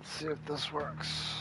Let's see if this works.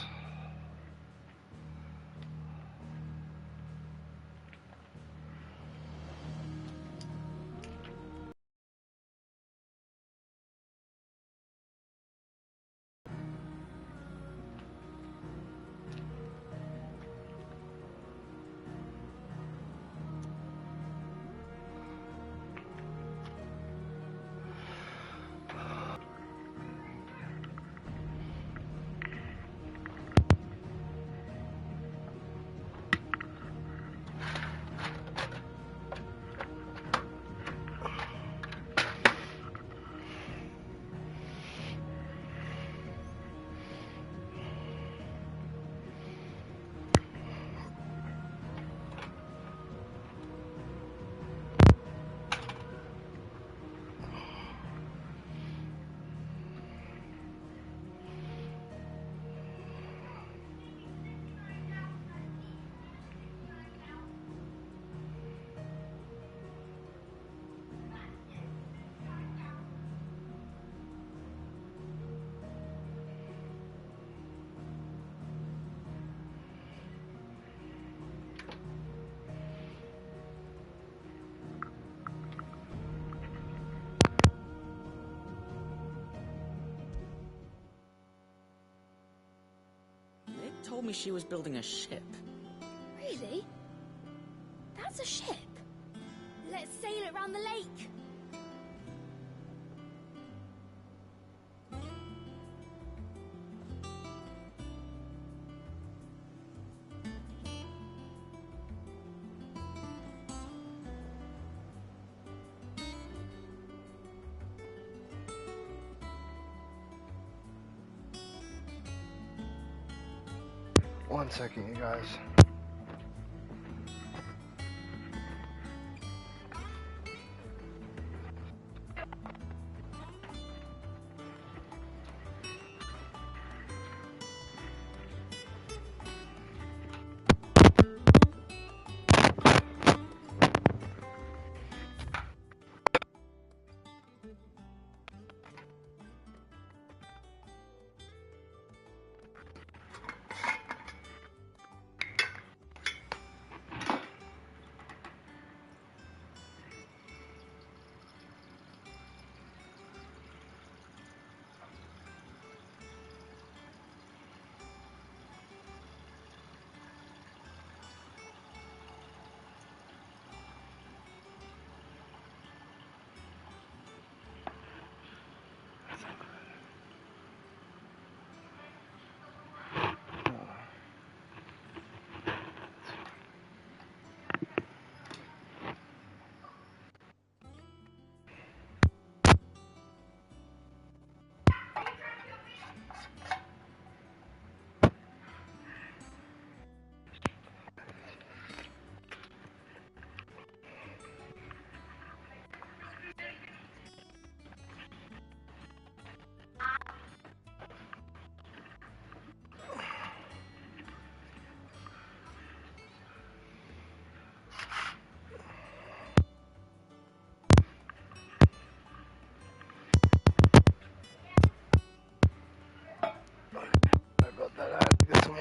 Told me she was building a ship. Really? That's a ship? Let's sail it round the lake. One second, you guys.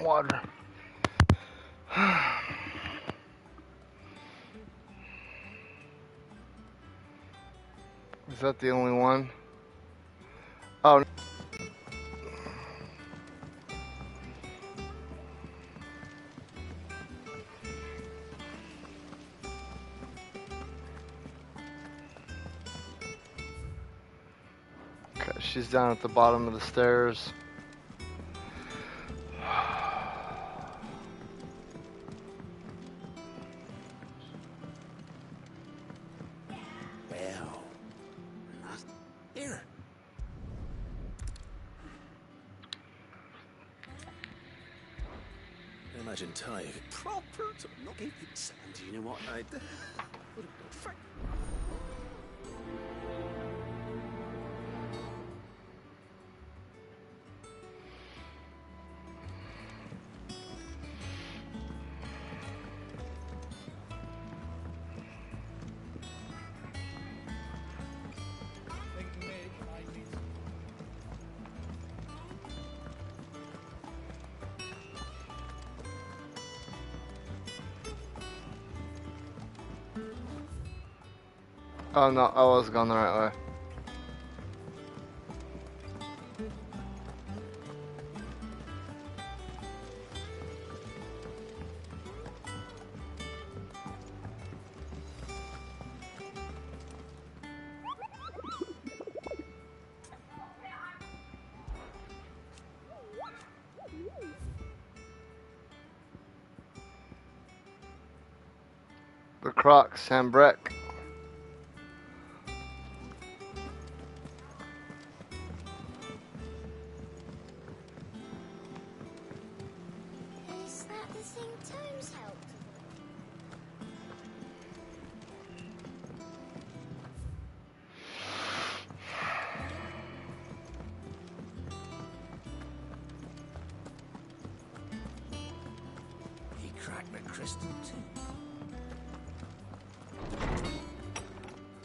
Water. Is that the only one? Oh. Okay, she's down at the bottom of the stairs. Imagine Ty proper to knocking it. And you know what I would have done? Oh no, I was going the right way. The Croc, Sambrec. Is that the thing Tomes helped He cracked the crystal too.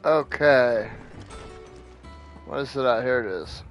Okay. What is it out here? It is.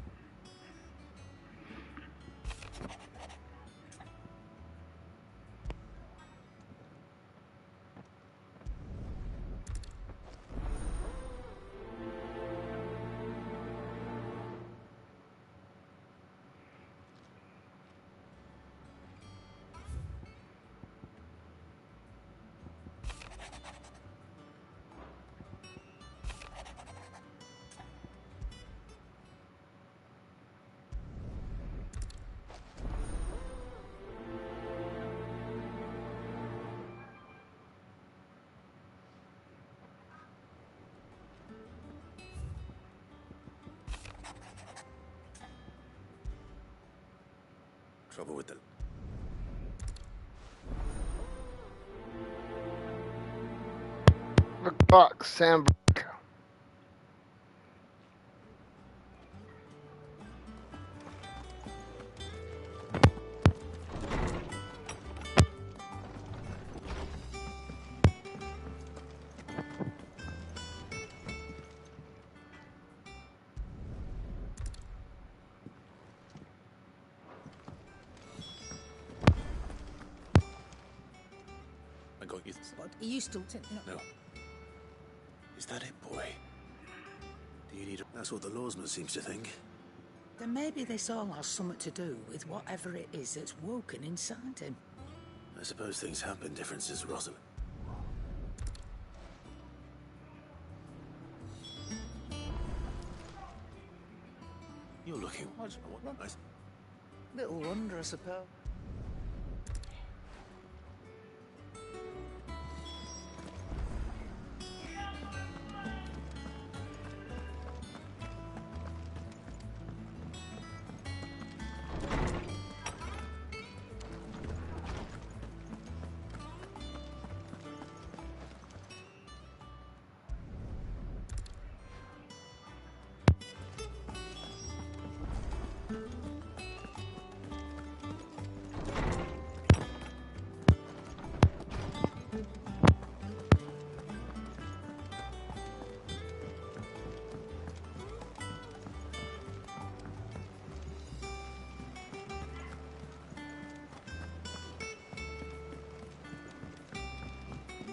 Trouble with the... The Croc, Sambrec. I got you. What? Are you still No. Is that it, boy? Do you need a... That's what the lawsman seems to think. Then maybe this all has something to do with whatever it is that's woken inside him. I suppose things have been different since Rosalind. You're looking... What? Little wonder, I suppose.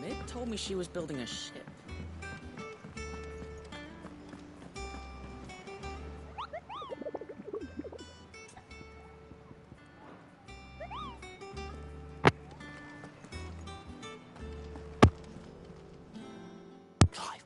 Mid told me she was building a ship. Clive.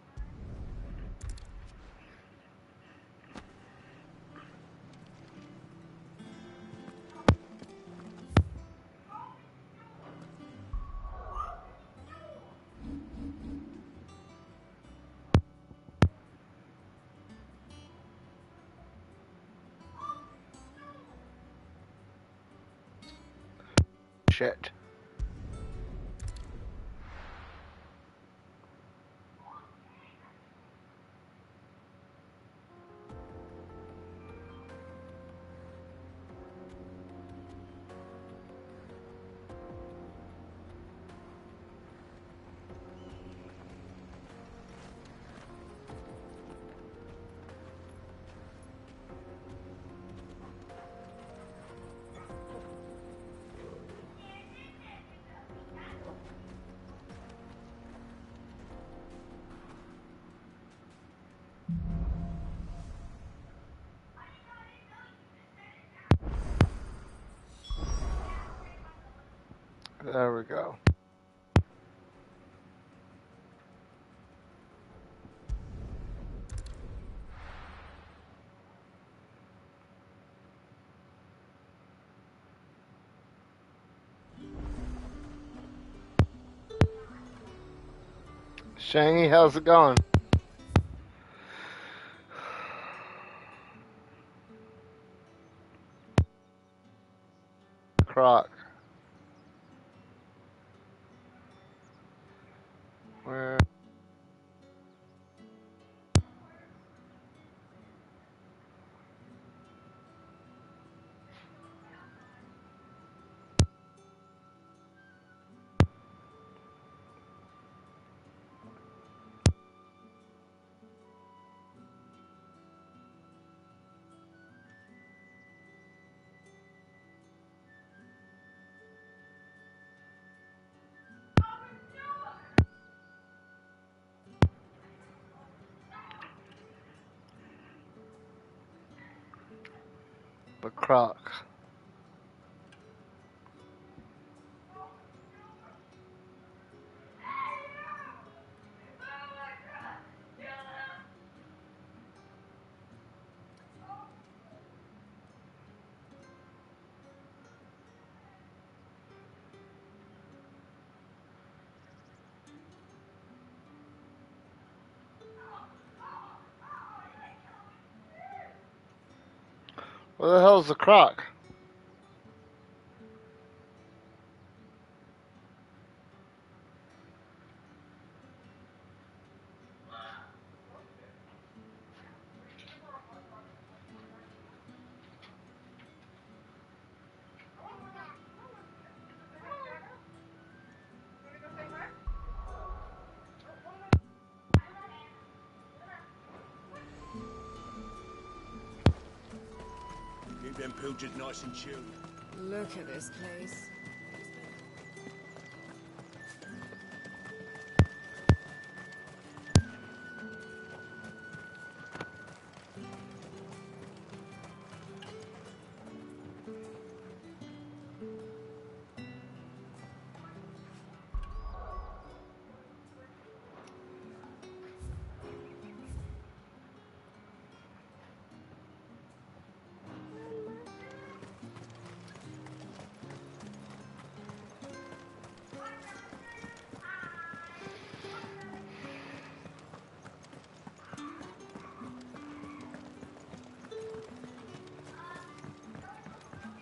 Shit. There we go. Shangy, how's it going? Croc. Where? The croc. Where the hell's the croc? Keep them pilgers nice and chilled. Look at this place.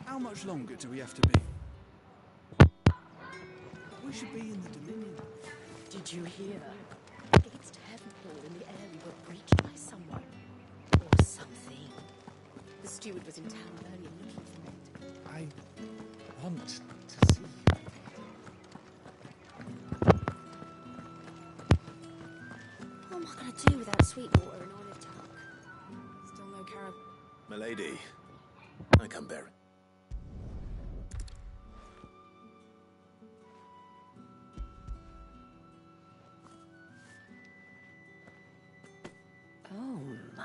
How much longer do we have to be? We should be in the Dominion. Did you hear? Gates to heaven hall in the area were breached by someone. Or something. The steward was in town earlier looking for it. I want to see you. What am I going to do without Sweetwater and Olive Tuck? Still no carab. Milady, I can bear it. Oh my.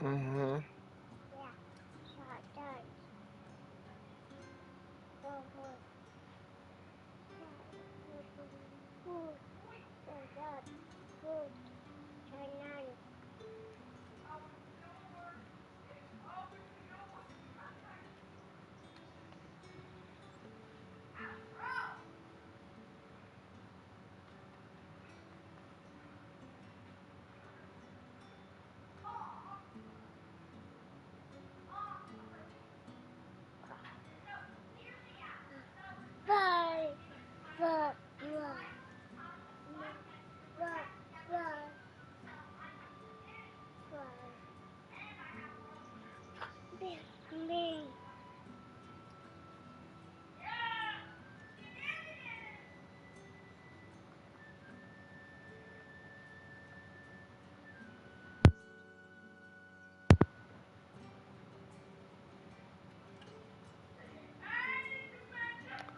Mm-hmm.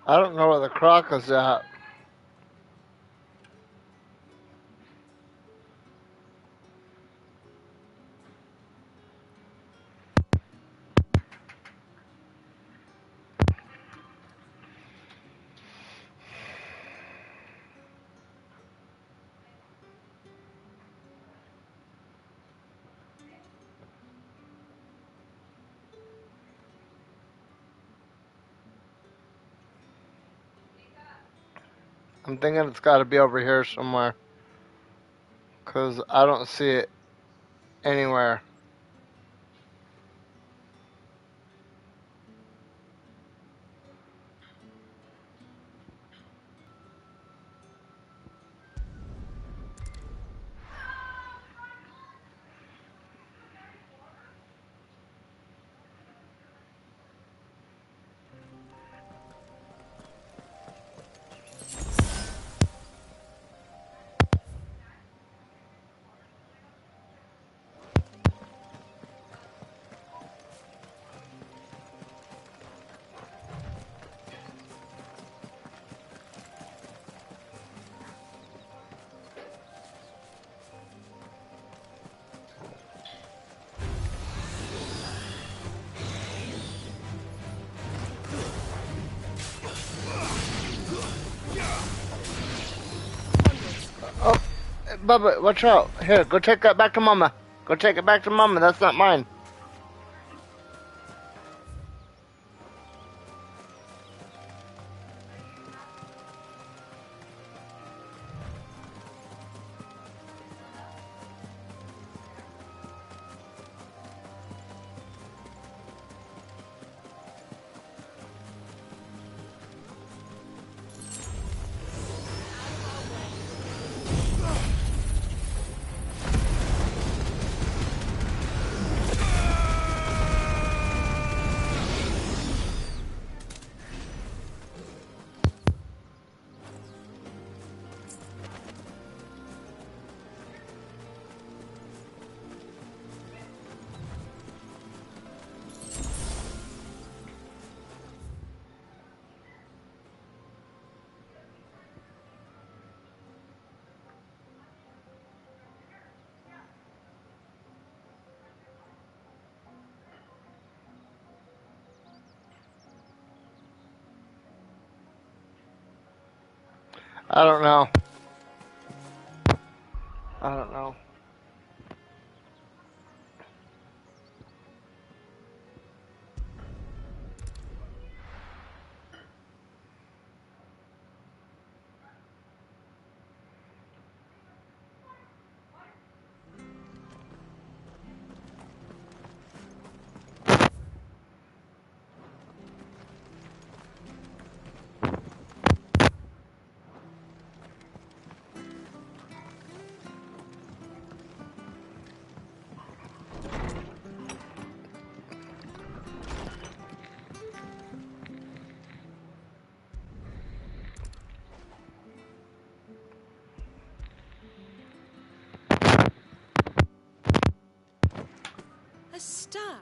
I don't know where the croc is at. I'm thinking it's got to be over here somewhere. Because I don't see it anywhere. Oh, Bubba, watch out. Here, go take that back to Mama. Go take it back to Mama. That's not mine. I don't know. I don't know. A star.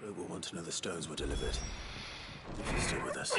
Greg will want to know the stones were delivered. If he's still with us.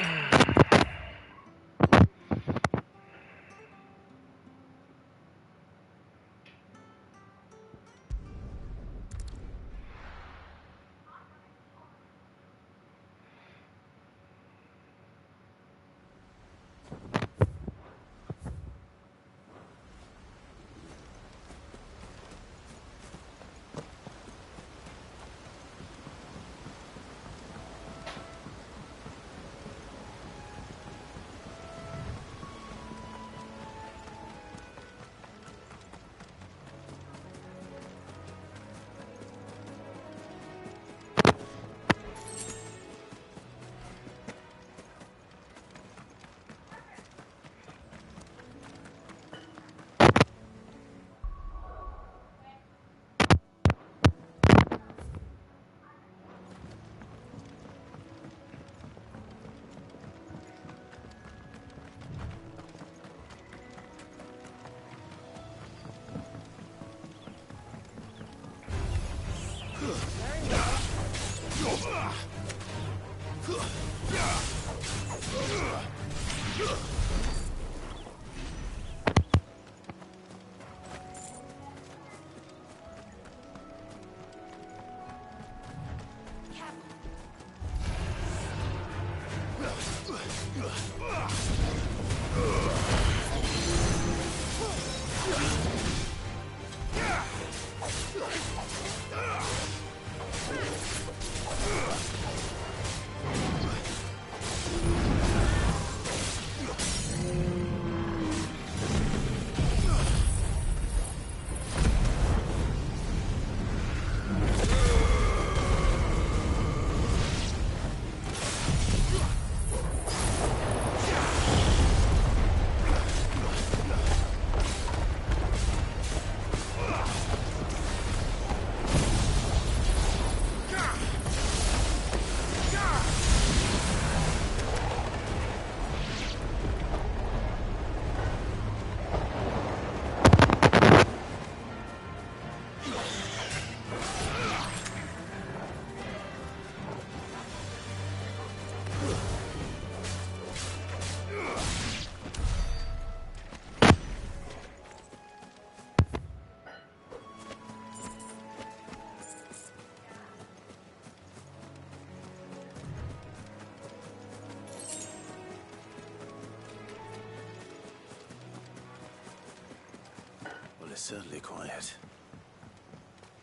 It's certainly quiet.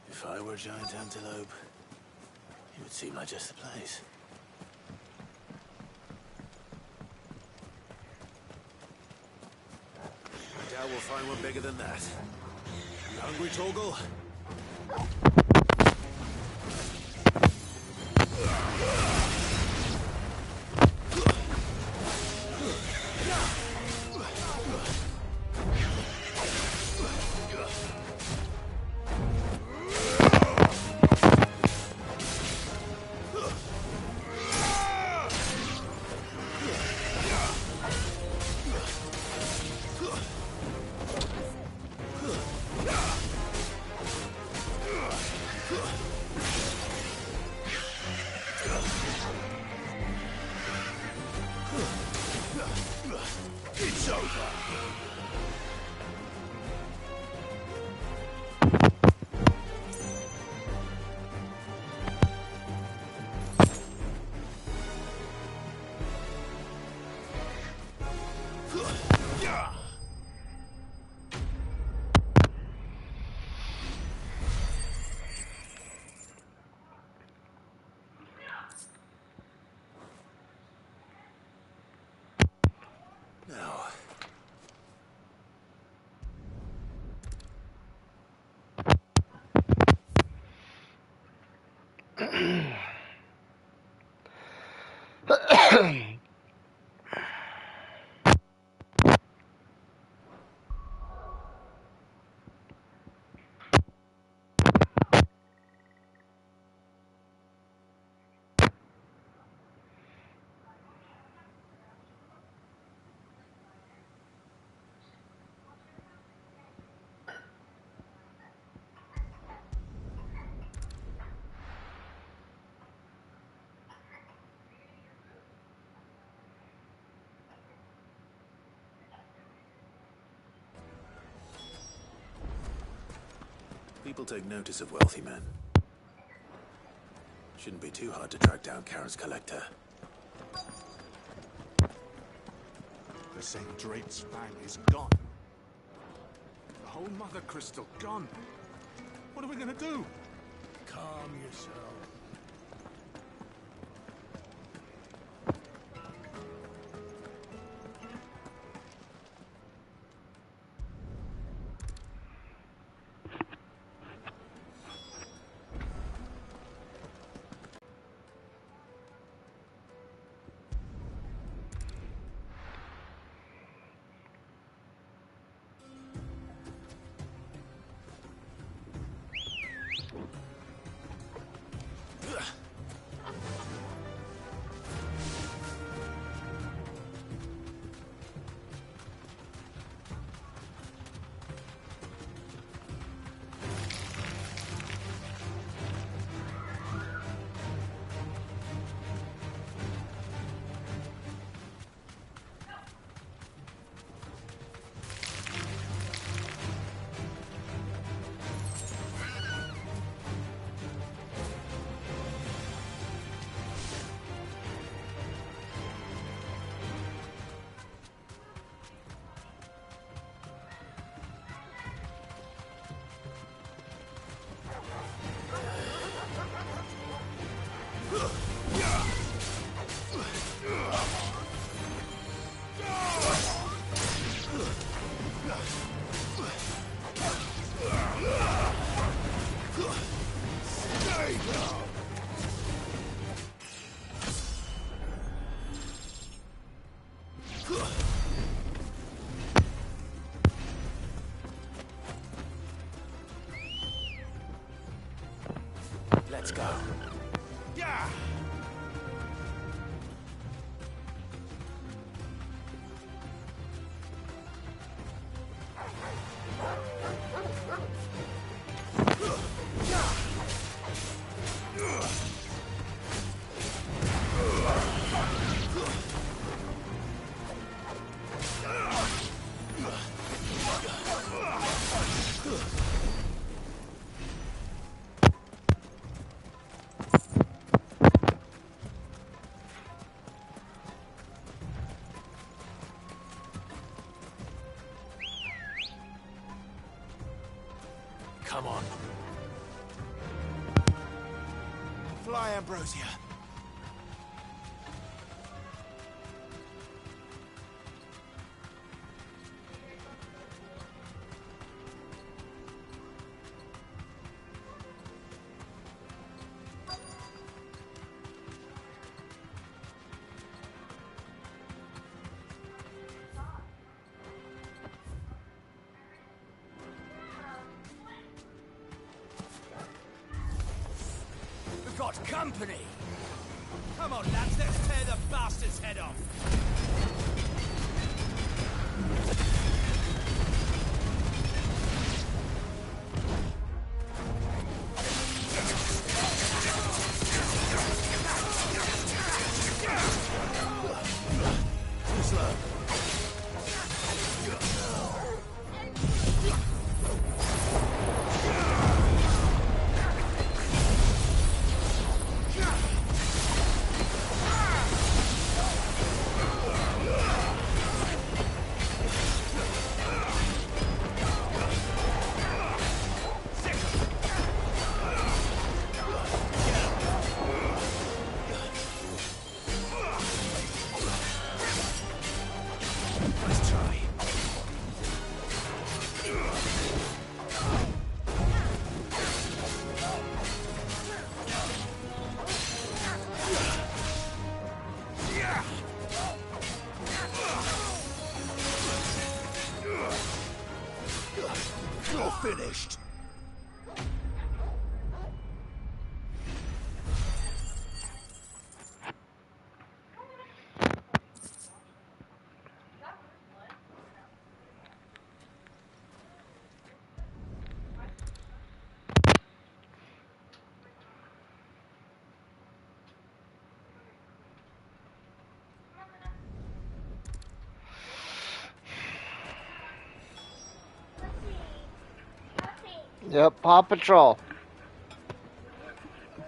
If I were a giant antelope, it would seem like just the place. I doubt we'll find one bigger than that. You hungry, Torgal? It's over. Now, people take notice of wealthy men. Shouldn't be too hard to track down Karen's collector. The St. Drake's fang is gone. The whole Mother Crystal gone. What are we gonna do? Calm yourself. Let's go. Yeah! Come on. Fly, Ambrosia. We've got company! Come on, lads, let's tear the bastard's head off! Too slow. Let's try. You're finished. Yep, Paw Patrol.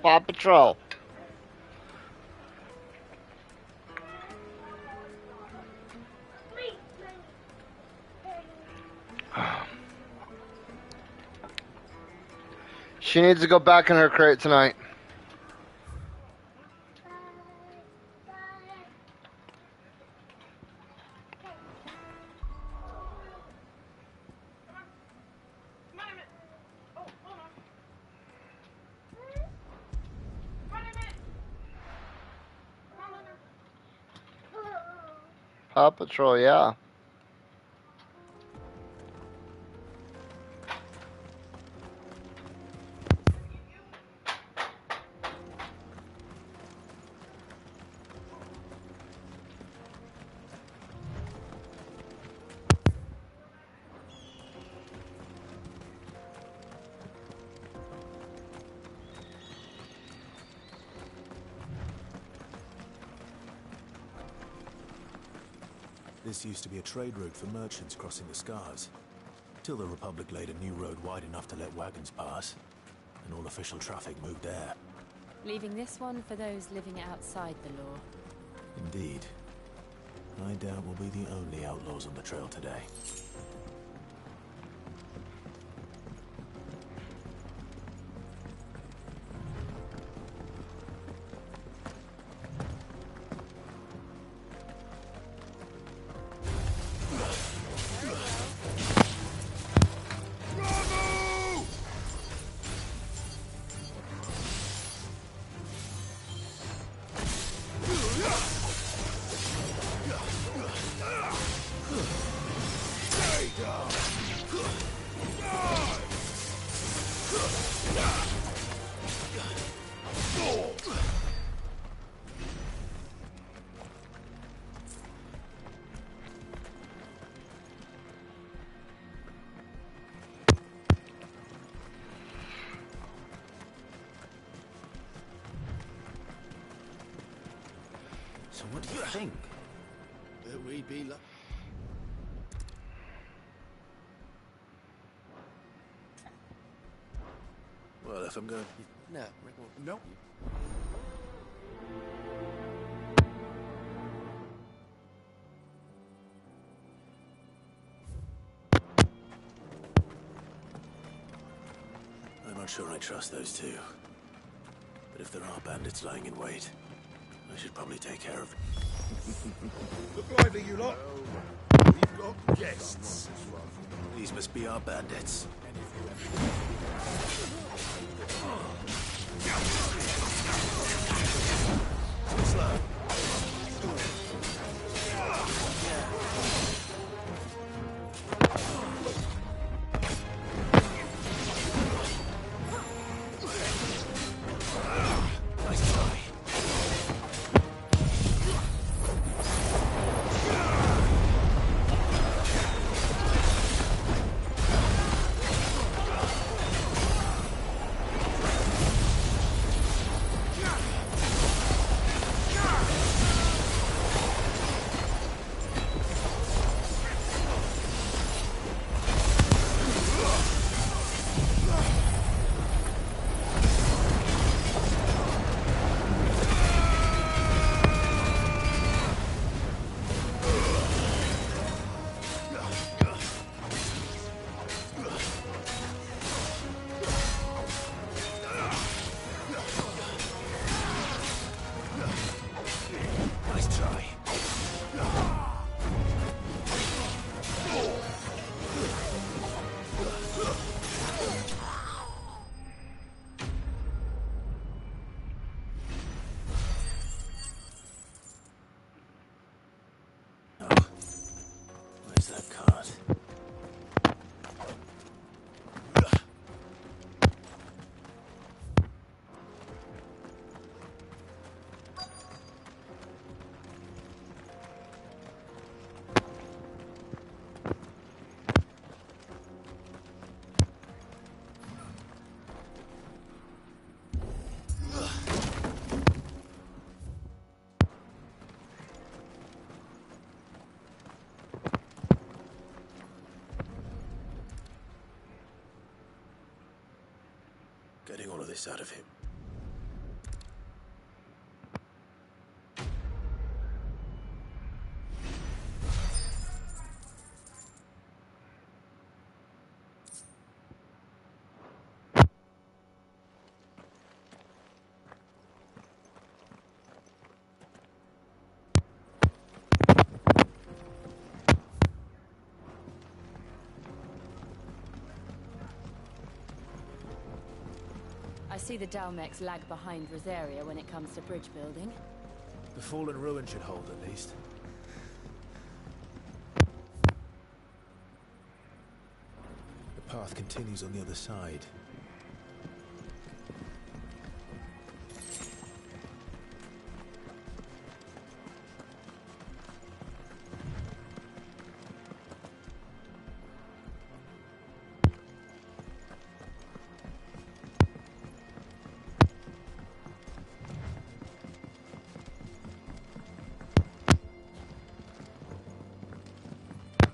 Paw Patrol. She needs to go back in her crate tonight. Paw Patrol, yeah. This used to be a trade route for merchants crossing the Scars, till the Republic laid a new road wide enough to let wagons pass, and all official traffic moved there. Leaving this one for those living outside the law. Indeed. I doubt we'll be the only outlaws on the trail today. So what do you think? That we'd be like... Well, if I'm going... No, no. I'm not sure I trust those two. But if there are bandits lying in wait, I should probably take care of them. Look lively, you lot. We've got guests. These must be our bandits. Slow. Nice try. Nice try. Oh. Where's that cart? Getting all of this out of him. I see the Dalmex lag behind Rosaria when it comes to bridge building. The fallen ruin should hold, at least. The path continues on the other side.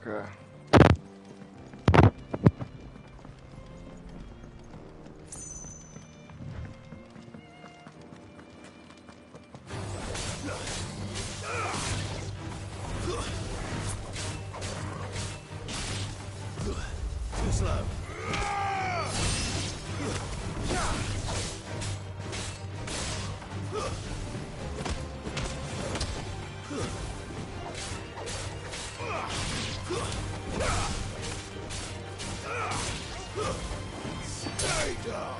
Okay. Too slow. Stay down.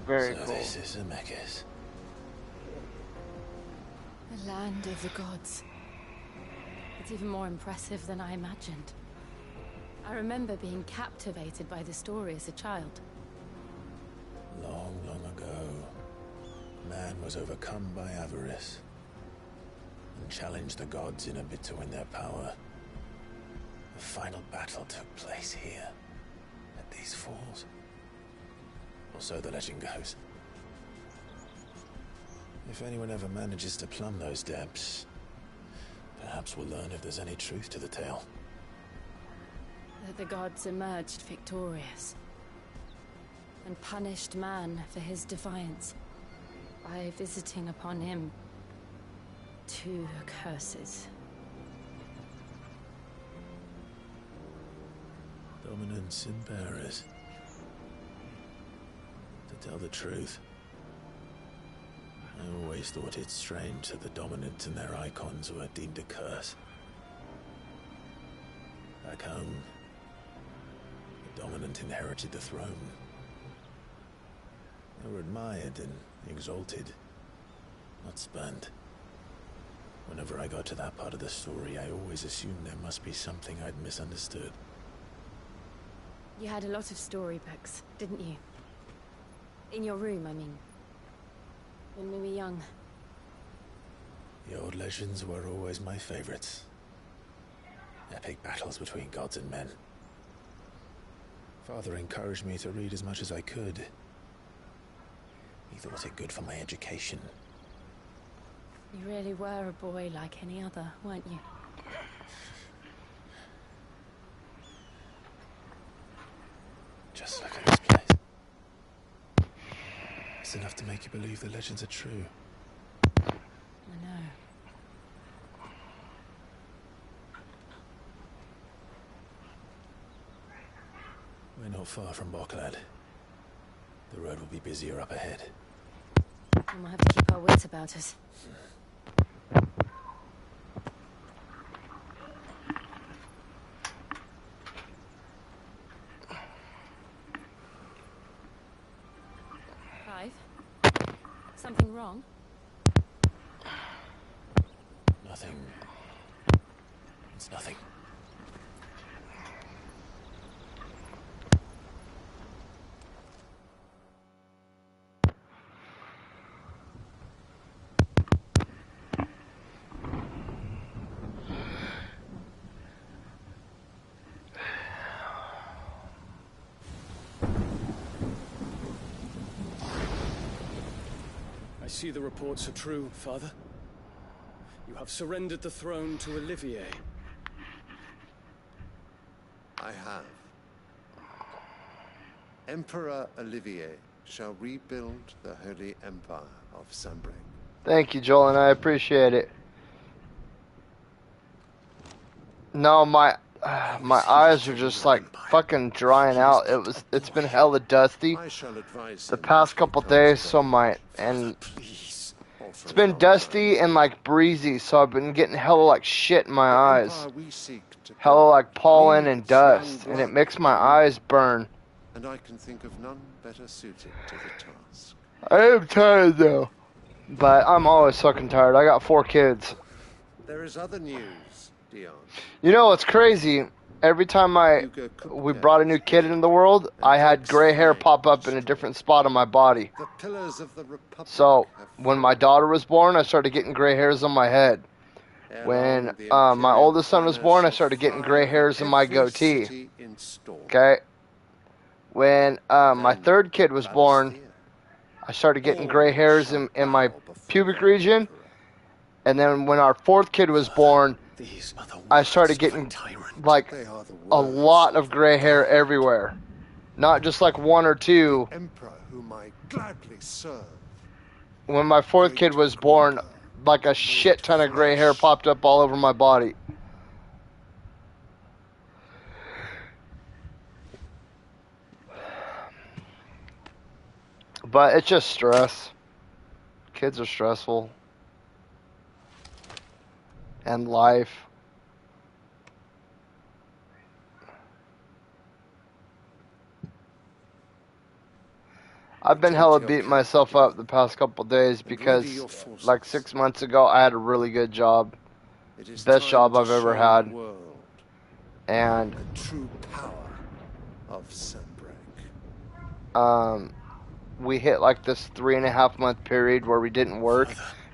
Very So cool. this is Zemeckis. The land of the gods. It's even more impressive than I imagined. I remember being captivated by the story as a child. Long, long ago, man was overcome by avarice and challenged the gods in a bid to win their power. The final battle took place here, at these falls. Or so the legend goes. If anyone ever manages to plumb those depths, perhaps we'll learn if there's any truth to the tale. That the gods emerged victorious and punished man for his defiance by visiting upon him 2 curses. Dominance in bearers. To tell the truth, I always thought it strange that the dominant and their icons were deemed a curse. Back home, the dominant inherited the throne. They were admired and exalted, not spurned. Whenever I got to that part of the story, I always assumed there must be something I'd misunderstood. You had a lot of storybooks, didn't you? In your room, I mean. When we were young. The old legends were always my favorites. Epic battles between gods and men. Father encouraged me to read as much as I could. He thought it good for my education. You really were a boy like any other, weren't you? Just look at this place. It's enough to make you believe the legends are true. I know. We're not far from Boklad. The road will be busier up ahead. And we'll have to keep our wits about us. 5. Something wrong? Nothing. It's nothing. I see the reports are true, Father. You have surrendered the throne to Olivier. I have. Emperor Olivier shall rebuild the Holy Empire of Sunbreak. Thank you, Joel, and I appreciate it. No, my eyes are just like fucking drying out. It's been hella dusty I shall advise the him past if he couple comes days, back. so it's been dusty and like breezy, so I've been getting hella like shit in my eyes. Hella like pollen and dust, and it makes my eyes burn. And I can think of none better suited to the task. I am tired though, but I'm always fucking tired. I got 4 kids. There is other news, Dion. You know what's crazy? Every time we brought a new kid into the world, I had gray hair pop up in a different spot on my body. The pillars of the Republic. So when my daughter was born, I started getting gray hairs on my head. When my oldest son was born, I started getting gray hairs in my goatee. Okay. When my 3rd kid was born, I started getting gray hairs in my pubic region. And then when our 4th kid was born, I started getting like a lot of gray hair everywhere. Not just like 1 or 2. Emperor whom I gladly serve. When my 4th kid was born, like a shit ton of gray hair popped up all over my body. But it's just stress. Kids are stressful. And life. I've been hella beating myself up the past couple days because, like 6 months ago, I had a really good job. Best job I've ever had. And the true power of Sunbreak. We hit like this 3.5 month period where we didn't work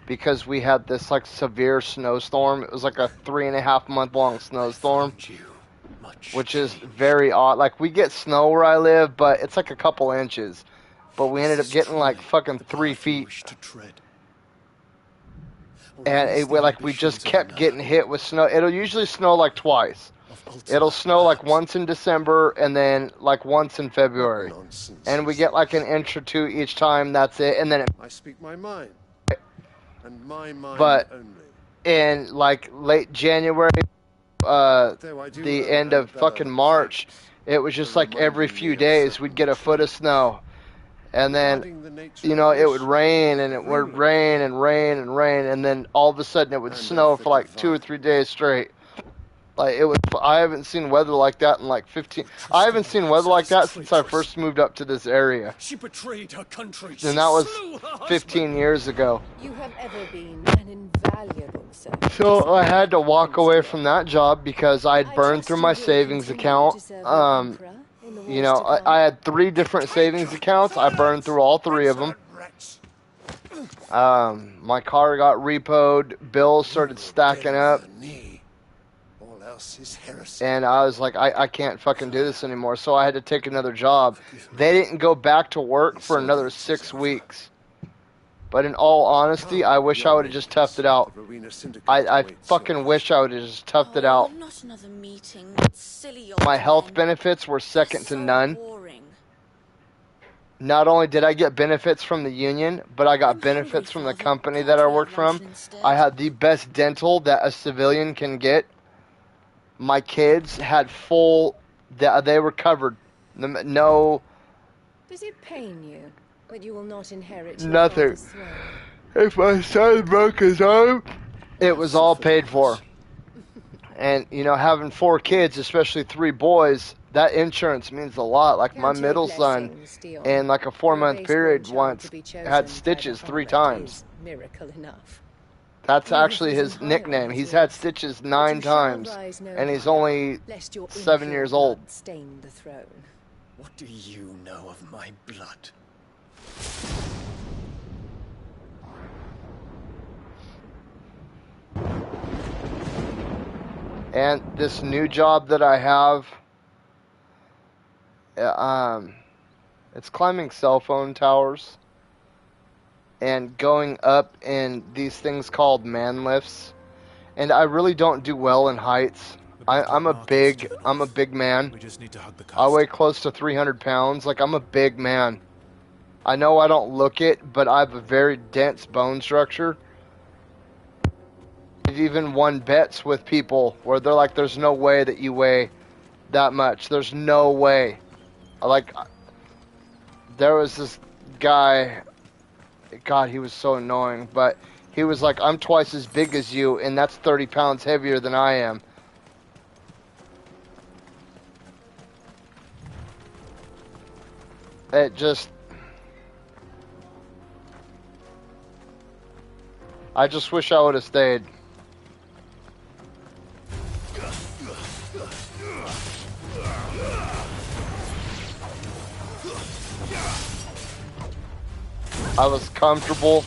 because we had this like severe snowstorm. It was like a 3.5 month long snowstorm, which is very odd. Like, we get snow where I live, but it's like a couple inches. But we ended up getting like fucking 3 feet. And we just kept getting hit with snow. It'll usually snow like twice. It'll snow like once in December and then like once in February. And we get like an inch or two each time, that's it. And then I speak my mind. And my mind but only. in like late January, the end of fucking March, it was just like every few days we'd get a foot of snow. And then, you know, it would rain and it would rain and rain and rain. And then all of a sudden it would snow for like 2 or 3 days straight. Like, it was, I haven't seen weather like that in like 15. I haven't seen weather like that since I first moved up to this area. She betrayed her country. And that was 15 years ago. You have ever been an invaluable servant. So I had to walk away from that job because I had burned through my savings account. You know, I had 3 different savings accounts. I burned through all 3 of them. My car got repoed. Bills started stacking up. And I was like, I can't fucking do this anymore. So I had to take another job. They didn't go back to work for another 6 weeks. But in all honesty, I wish I would have just toughed it out. I fucking wish I would have just toughed it out. Not another meeting. Silly My health benefits were second to none. Not only did I get benefits from the union, but I got benefits from the company that I worked from. I had the best dental that a civilian can get. My kids had full, they were covered. No. Does it pain you that you will not inherit nothing? If my son broke his arm, it was all paid for. And, you know, having 4 kids, especially 3 boys, that insurance means a lot. Like, my middle son, in like a 4-month period once, had stitches 3 times. Miracle enough. That's actually his nickname. He's had stitches 9 times, and he's only 7 years old. What do you know of my blood? And this new job that I have, it's climbing cell phone towers and going up in these things called man lifts. And I really don't do well in heights. I'm a big man. I weigh close to 300 pounds. Like, I'm a big man. I know I don't look it, but I have a very dense bone structure. I've even won bets with people where they're like, there's no way that you weigh that much. There's no way. Like, there was this guy, God, he was so annoying, but he was like, I'm twice as big as you, and that's 30 pounds heavier than I am. It just... I just wish I would have stayed. I was comfortable.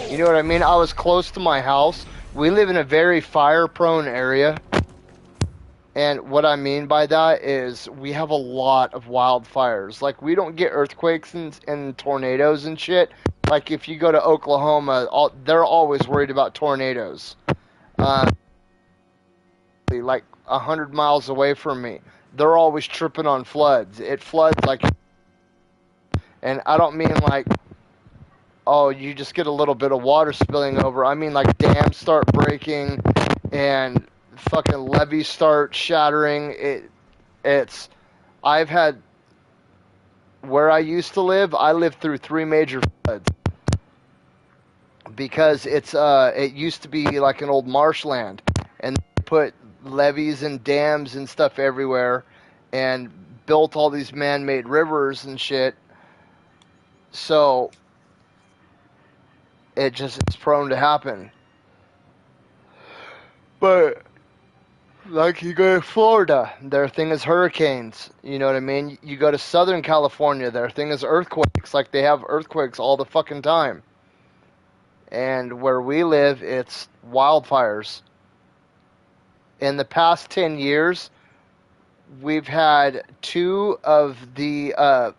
You know what I mean? I was close to my house. We live in a very fire-prone area. And what I mean by that is we have a lot of wildfires. Like, we don't get earthquakes and tornadoes and shit. Like, if you go to Oklahoma, they're always worried about tornadoes. Like 100 miles away from me, they're always tripping on floods. It floods like... And I don't mean like, oh, you just get a little bit of water spilling over. I mean like dams start breaking and fucking levees start shattering. I've had, where I used to live, I lived through 3 major floods. Because it used to be like an old marshland. And they put levees and dams and stuff everywhere. and built all these man-made rivers and shit. So it just is prone to happen. But like you go to Florida, their thing is hurricanes. You know what I mean? You go to Southern California, their thing is earthquakes. Like they have earthquakes all the fucking time. And where we live, it's wildfires. In the past 10 years, we've had two of the, I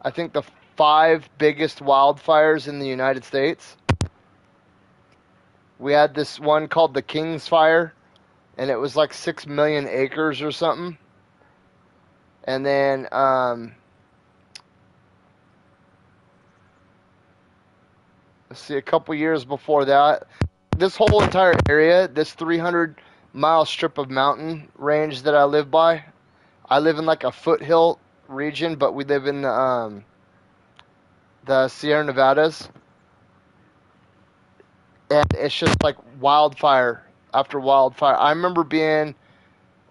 think the 5 biggest wildfires in the United States. We had this one called the King's Fire, and it was like 6 million acres or something. And then, let's see, a couple years before that, this whole entire area, this 300-mile strip of mountain range that I live by, I live in like a foothill region, but we live in the Sierra Nevadas. And it's just like wildfire after wildfire. I remember being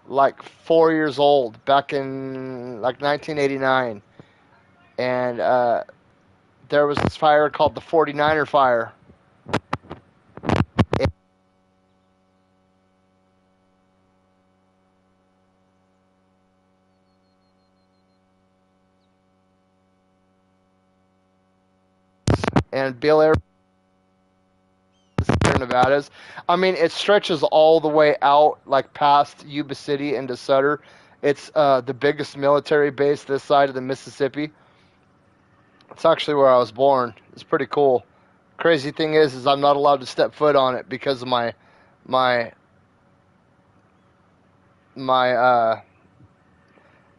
like 4 years old back in like 1989. And there was this fire called the 49er fire. And Bill Air Nevadas. I mean, it stretches all the way out, like past Yuba City into Sutter. It's the biggest military base this side of the Mississippi. It's actually where I was born. It's pretty cool. Crazy thing is I'm not allowed to step foot on it because of my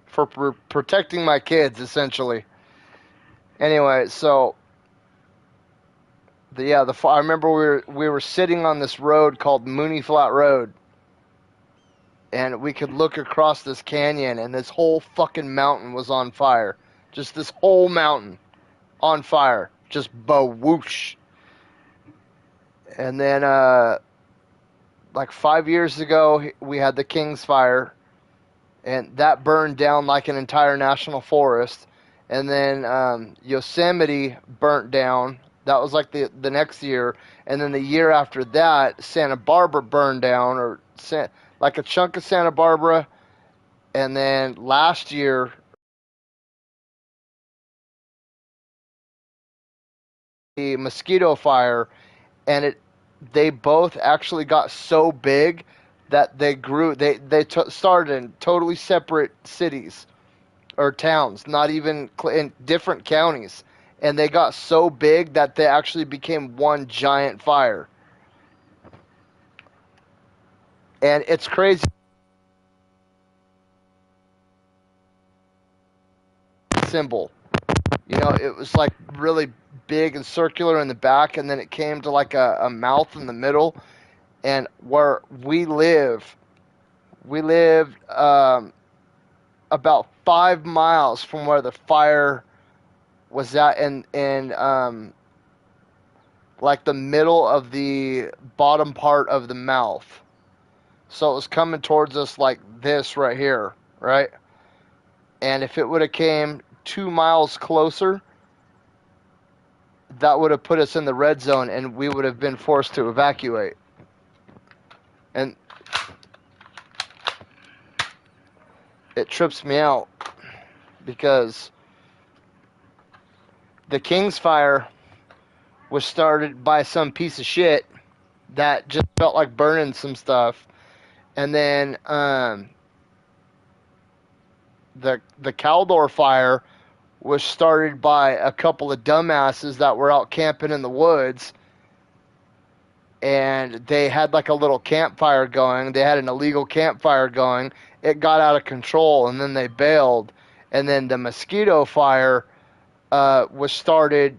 for protecting my kids, essentially. Anyway, so I remember we were sitting on this road called Mooney Flat Road, and we could look across this canyon, and this whole fucking mountain was on fire. Just this whole mountain on fire, just whoosh. And then, like 5 years ago, we had the King's Fire, and that burned down like an entire national forest. And then Yosemite burnt down. That was like the next year. And then the year after that, Santa Barbara burned down, or like a chunk of Santa Barbara. And then last year, the mosquito fire, and they both actually got so big that they grew. They started in totally separate cities or towns, not even in different counties, and they got so big that they actually became one giant fire. And it's crazy. Symbol, it was like really big and circular in the back, and then it came to like a mouth in the middle. And where we lived about 5 miles from where the fire was at, in like the middle of the bottom part of the mouth. So it was coming towards us like this right here, right? And if it would have came 2 miles closer, that would have put us in the red zone, and we would have been forced to evacuate. And it trips me out because the King's Fire was started by some piece of shit that just felt like burning some stuff. And then the Caldor Fire was started by a couple of dumbasses that were out camping in the woods, and they had like a little campfire going. They had an illegal campfire going. It got out of control, and then they bailed. And then the mosquito fire was started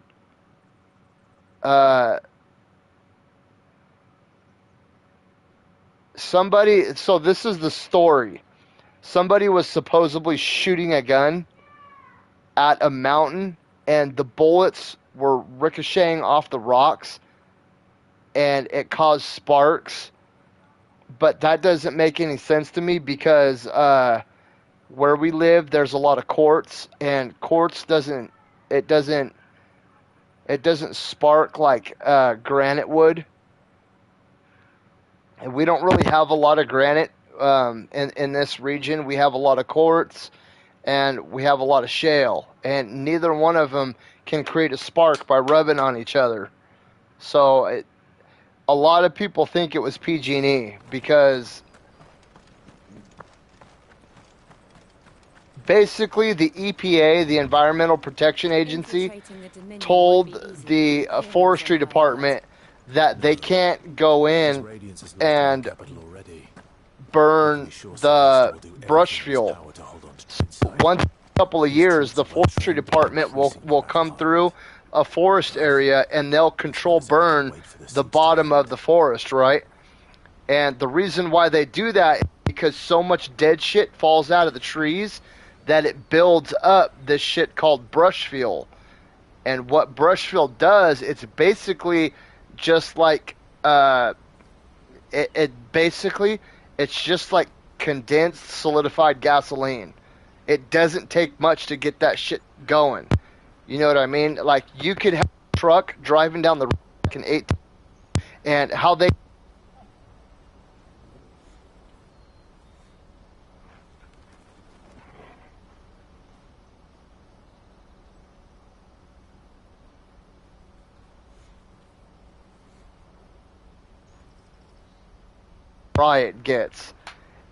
so this is the story. Somebody was supposedly shooting a gun at a mountain, and the bullets were ricocheting off the rocks, and it caused sparks. But that doesn't make any sense to me because where we live, there's a lot of quartz, and quartz doesn't spark like granite would. And we don't really have a lot of granite in this region. We have a lot of quartz, and we have a lot of shale, and neither one of them can create a spark by rubbing on each other. So a lot of people think it was PG&E because basically the EPA, the Environmental Protection Agency, told the forestry department that they can't go in and burn the brush fuel. Once in a couple of years, the forestry department will come through a forest area and they'll control burn the bottom of the forest, right? And the reason why they do that is because so much dead shit falls out of the trees that it builds up this shit called brush fuel. And what brush fuel does, it's basically just like it's just like condensed solidified gasoline. It doesn't take much to get that shit going. You know what I mean? Like, you could have a truck driving down the road in 8, and how they dry it gets.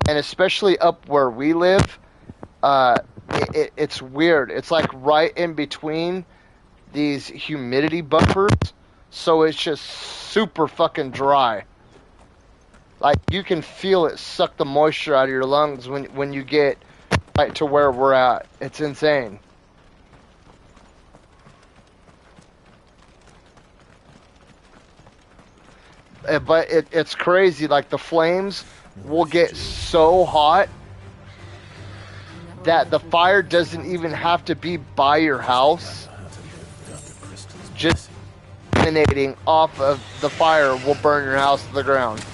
And especially up where we live, it's weird. It's like right in between these humidity buffers, so it's just super fucking dry. Like, you can feel it suck the moisture out of your lungs when you get right to where we're at. It's insane. But it's crazy. Like, the flames will get so hot that the fire doesn't even have to be by your house. Just emanating off of the fire will burn your house to the ground.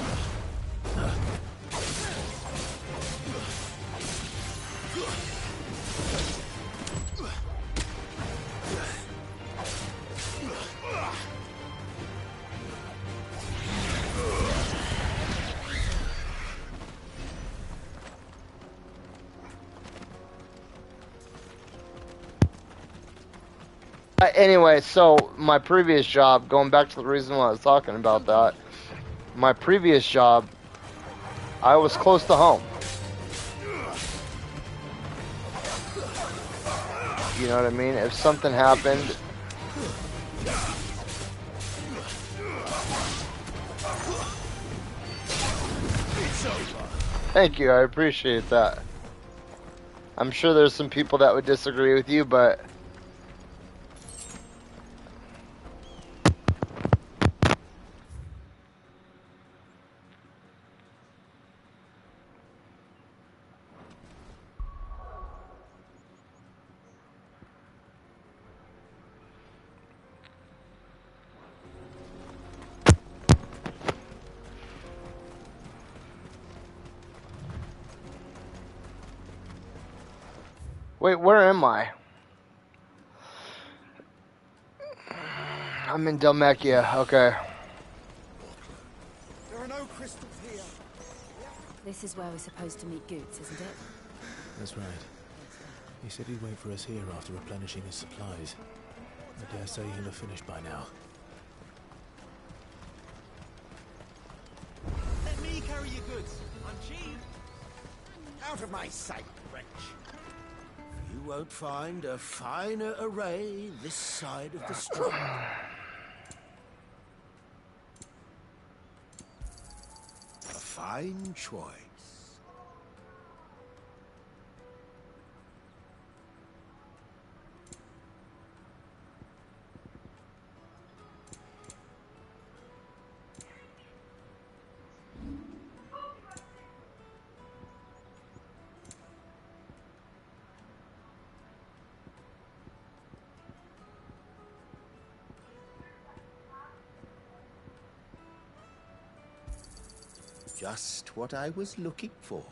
Anyway, so my previous job, going back to the reason why I was talking about that, my previous job, I was close to home. You know what I mean? If something happened, thank you, I appreciate that. I'm sure there's some people that would disagree with you, but wait, where am I? I'm in Delmecchia, okay. There are no crystals here. This is where we're supposed to meet Goots, isn't it? That's right. He said he'd wait for us here after replenishing his supplies. I dare say he'll have finished by now. Let me carry your goods. I'm cheap. Out of my sight, wretch. You won't find a finer array this side of the street. A fine choice. Just what I was looking for.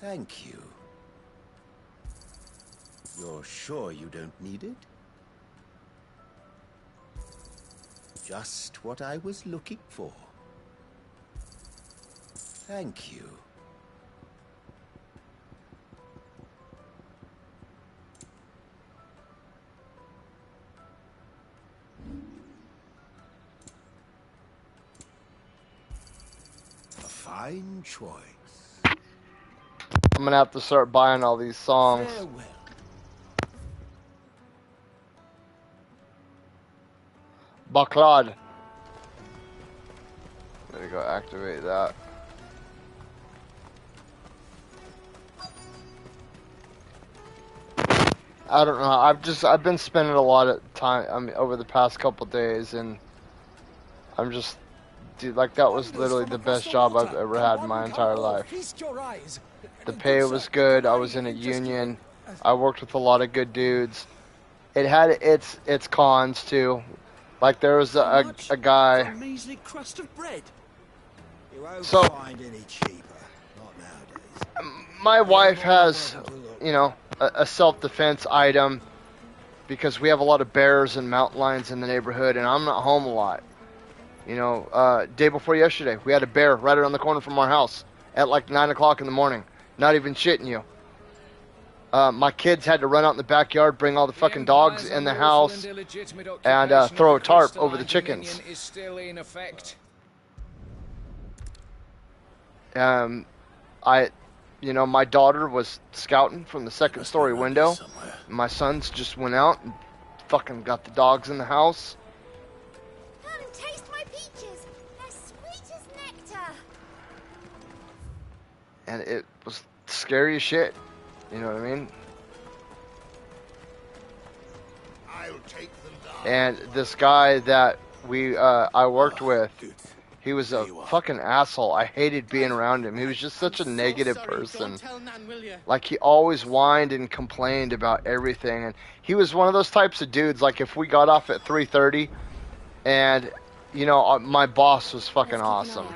Thank you. You're sure you don't need it? Just what I was looking for. Thank you. A fine choice. I'm gonna have to start buying all these songs. Farewell. Baklad. There we go, activate that. I don't know. I've been spending a lot of time. I mean, over the past couple days, and I'm just, dude, like that was literally the best job I've ever had in my entire life. The pay was good. I was in a union. I worked with a lot of good dudes. It had its cons too. Like there was a guy. Measly crust of bread. You won't So find any cheaper. Not nowadays. my wife has, you know, a self-defense item because we have a lot of bears and mountain lions in the neighborhood, and I'm not home a lot. You know, day before yesterday, we had a bear right around the corner from our house at like 9 o'clock in the morning. Not even shitting you. My kids had to run out in the backyard, bring all the fucking dogs in the house, and throw a tarp over the chickens. You know, my daughter was scouting from the second story window. My sons just went out and fucking got the dogs in the house. Come and taste my peaches. They're sweet as nectar. And it was scary as shit. You know what I mean? I'll take them down. And this guy that I worked with, he was a fucking asshole. I hated being around him. He was just such a negative person. Like, he always whined and complained about everything. And he was one of those types of dudes, like, if we got off at 3:30 and, you know, my boss was fucking awesome.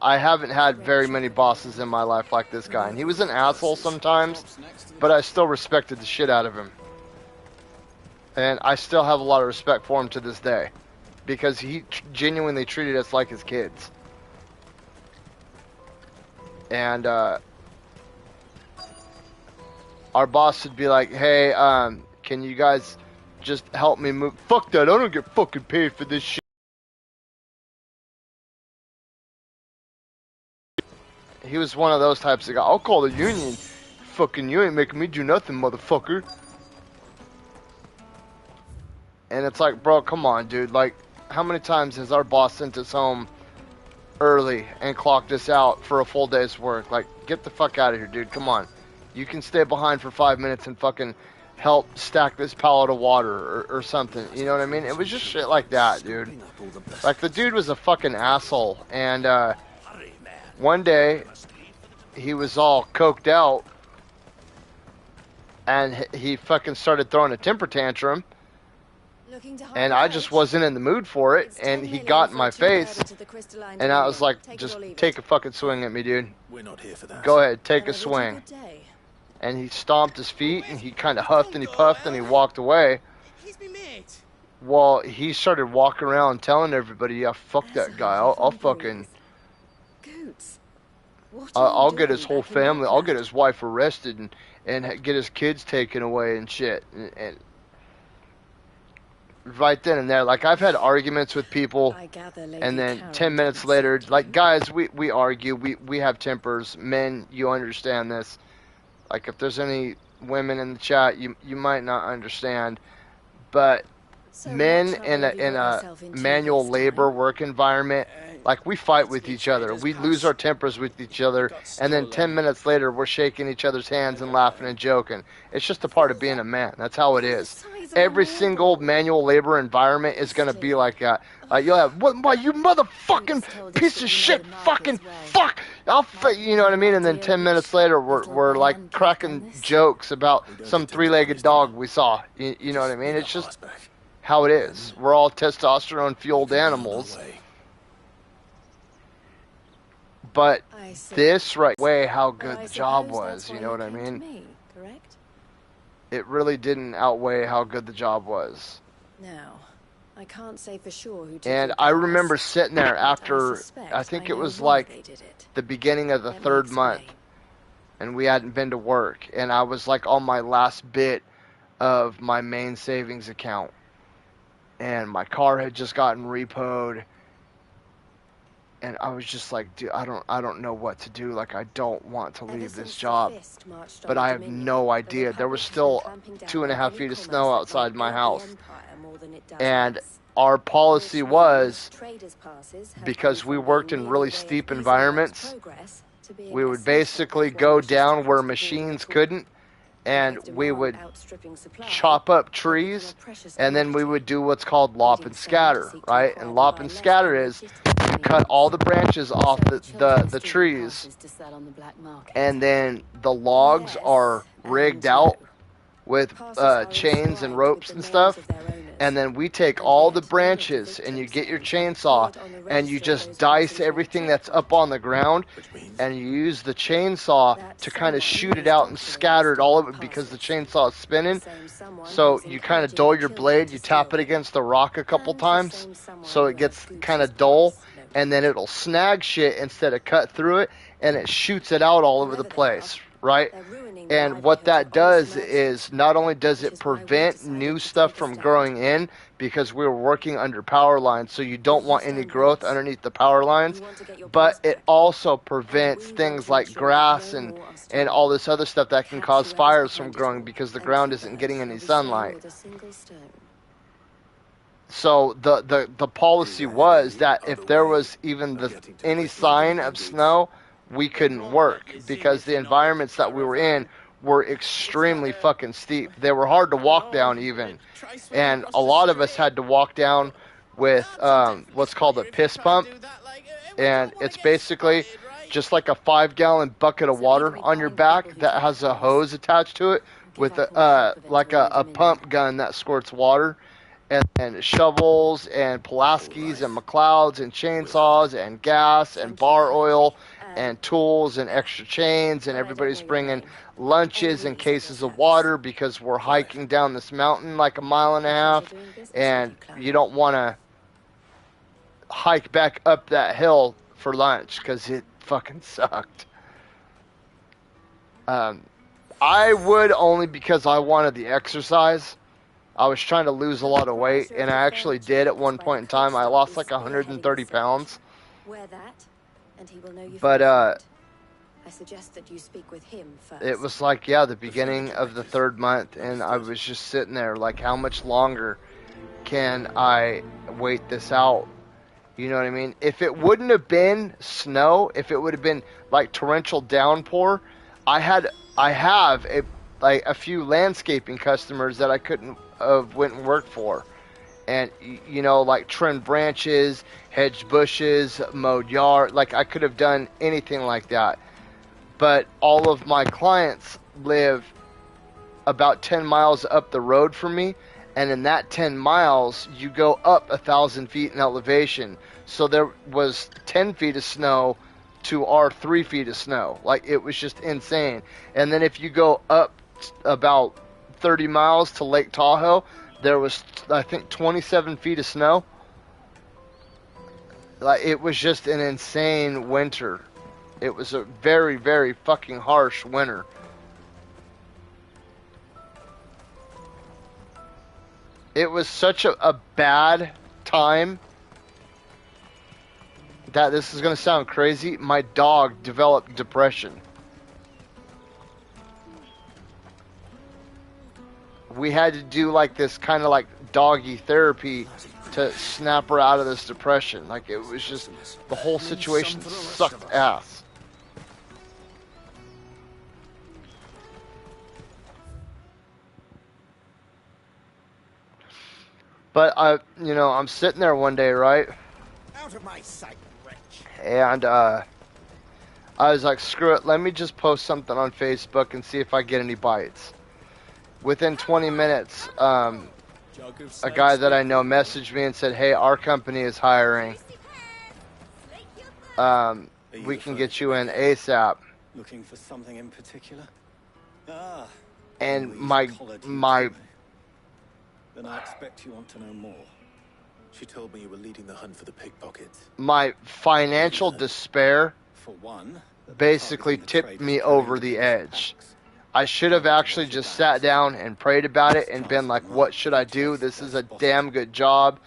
I haven't had very many bosses in my life like this guy. And he was an asshole sometimes, but I still respected the shit out of him. And I still have a lot of respect for him to this day. Because he genuinely treated us like his kids. And our boss would be like, hey, can you guys just help me move? Fuck that, I don't get fucking paid for this shit. He was one of those types of guys. I'll call the union. Fucking you ain't making me do nothing, motherfucker. And it's like, bro, come on, dude. Like, how many times has our boss sent us home early and clocked us out for a full day's work? Like, get the fuck out of here, dude. Come on. You can stay behind for 5 minutes and fucking help stack this pallet of water or something. You know what I mean? It was just shit like that, dude. Like, the dude was a fucking asshole. And one day, he was all coked out. And he fucking started throwing a temper tantrum. And I just wasn't in the mood for it, and he got in my face, and I was like, just take a fucking swing at me, dude. We're not here for that. Go ahead, take a swing. And he stomped his feet, and he kind of huffed and he puffed, and he walked away. Well, he started walking around telling everybody, yeah, fuck that guy, I'll fucking... I'll get his whole family, I'll get his wife arrested, and get his kids taken away and shit. And right then and there, like, I've had arguments with people, and then 10 minutes later, like, guys, we argue, we have tempers. Men, you understand this. Like, if there's any women in the chat, you might not understand, but men in a manual labor work environment, like, we fight with each other. We lose our tempers with each other, and then 10 minutes later, we're shaking each other's hands and laughing and joking. It's just a part of being a man. That's how it is. Every single manual labor environment is going to be like that. You'll have, what, you motherfucking piece of shit, fucking fuck! You know what I mean? And then 10 minutes later, we're like cracking jokes about some three-legged dog we saw. You know what I mean? It's just how it is. We're all testosterone-fueled animals. But I see. this right way how good But I the job suppose was, that's you why know what I came to mean? me, correct? It really didn't outweigh how good the job was. Now, I can't say for sure who took And your I remember past, sitting there but after, suspect I think I it know was why like they did it. the beginning of the Let me third month, explain. and we hadn't been to work, and I was like on my last bit of my main savings account, and my car had just gotten repoed, and I was just like, dude, I don't know what to do. Like, I don't want to leave this job, but I have no idea. There was still 2.5 feet of snow outside my house, and our policy was, because we worked in really steep environments, we would basically go down where machines couldn't, and we would chop up trees, and then we would do what's called lop and scatter, right? And lop and scatter is you cut all the branches off the trees, and then the logs are rigged out with chains and ropes and stuff, and then we take all the branches, and you get your chainsaw, and you just dice everything that's up on the ground, and you use the chainsaw to kind of shoot it out and scatter it all of it, because the chainsaw is spinning. So you kind of dull your blade, you tap it against the rock a couple times so it gets kind of dull, and then it'll snag shit instead of cut through it, and it shoots it out all over the place, right? And what that does is, not only does it prevent new stuff from growing in, because we were working under power lines, so you don't want any growth underneath the power lines, but it also prevents things like grass and all this other stuff that can cause fires from growing, because the ground isn't getting any sunlight. So the policy was that if there was even any sign of snow, we couldn't work, because the environments that we were in were extremely fucking steep. They were hard to walk down even. And a lot of us had to walk down with what's called a piss pump. And it's basically just like a 5-gallon bucket of water on your back that has a hose attached to it with a pump gun that squirts water. And shovels and Pulaskis and McLeods and chainsaws and gas and bar oil and tools and extra chains, and everybody's bringing lunches and cases of water, because we're hiking down this mountain like 1.5 miles, and you don't want to hike back up that hill for lunch because it fucking sucked. I would, only because I wanted the exercise. I was trying to lose a lot of weight, and I actually did at one point in time. I lost like 130 pounds. But I suggest that you speak with him first. it was like, yeah, the beginning of the third month, and I was just sitting there like, how much longer can I wait this out? You know what I mean? If it wouldn't have been snow, if it would have been like torrential downpour, I have a few landscaping customers that I couldn't have went and worked for, and you know, like trimmed branches, hedged bushes, mowed yard. Like, I could have done anything like that, but all of my clients live about 10 miles up the road from me, and in that 10 miles you go up 1,000 feet in elevation, so there was 10 feet of snow to our 3 feet of snow. Like, it was just insane. And then if you go up about 30 miles to Lake Tahoe, there was, I think, 27 feet of snow. Like, it was just an insane winter. It was a very, very fucking harsh winter. It was such a bad time that, this is going to sound crazy, my dog developed depression. We had to do like this kind of like doggy therapy to snap her out of this depression. Like, it was just, the whole situation sucked ass. But I'm sitting there one day, right? Out of my sight, wretch. And I was like, screw it, let me just post something on Facebook and see if I get any bites. Within 20 minutes, a guy that I know messaged me and said, hey, our company is hiring. we can get you in ASAP. Looking for something in particular? Ah. And Louise my collared you my to me. Then I expect you want to know more. She told me you were leading the hunt for the pickpockets. my financial despair For one, basically tipped me over the edge. I should have actually just sat down and prayed about it and been like, what should I do? This is a damn good job.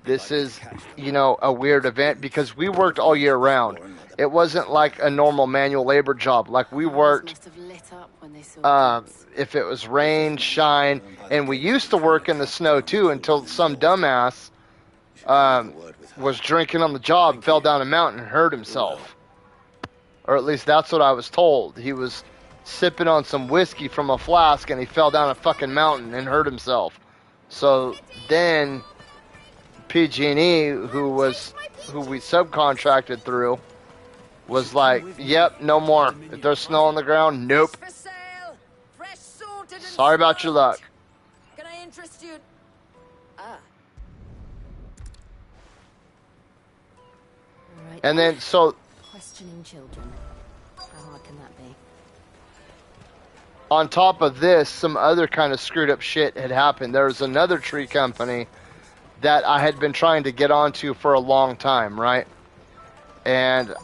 This is, you know, a weird event, because we worked all year round. It wasn't like a normal manual labor job. Like, we worked, Must have lit up when they saw us. if it was rain, shine, and we used to work in the snow too until some dumbass was drinking on the job, fell down a mountain and hurt himself. Or at least that's what I was told. He was sipping on some whiskey from a flask and he fell down a fucking mountain and hurt himself. So then PG&E, who we subcontracted through, was like, yep, no more. If there's snow on the ground, nope. For sale. Fresh sorted and Sorry about your luck. Can I interest you? Ah. Right. And then, so Questioning children. How hard can that be? on top of this, some other kind of screwed up shit had happened. There was another tree company that I had been trying to get onto for a long time, right? And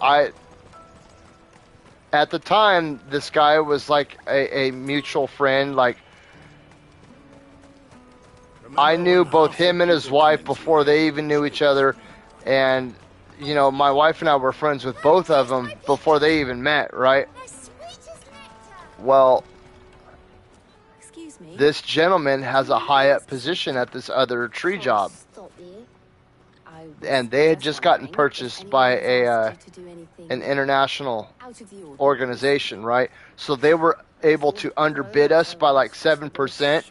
at the time, this guy was like a mutual friend. Like, I knew both him and his wife before they even knew each other. And, you know, my wife and I were friends with both of them before they even met, right? Well, Excuse me. this gentleman has a high up position at this other tree job. Stop you. I was And they had just gotten wondering if purchased by anyone has asked you to do anything an international out of the ordinary. organization, right? So they were able to underbid us by like 7%,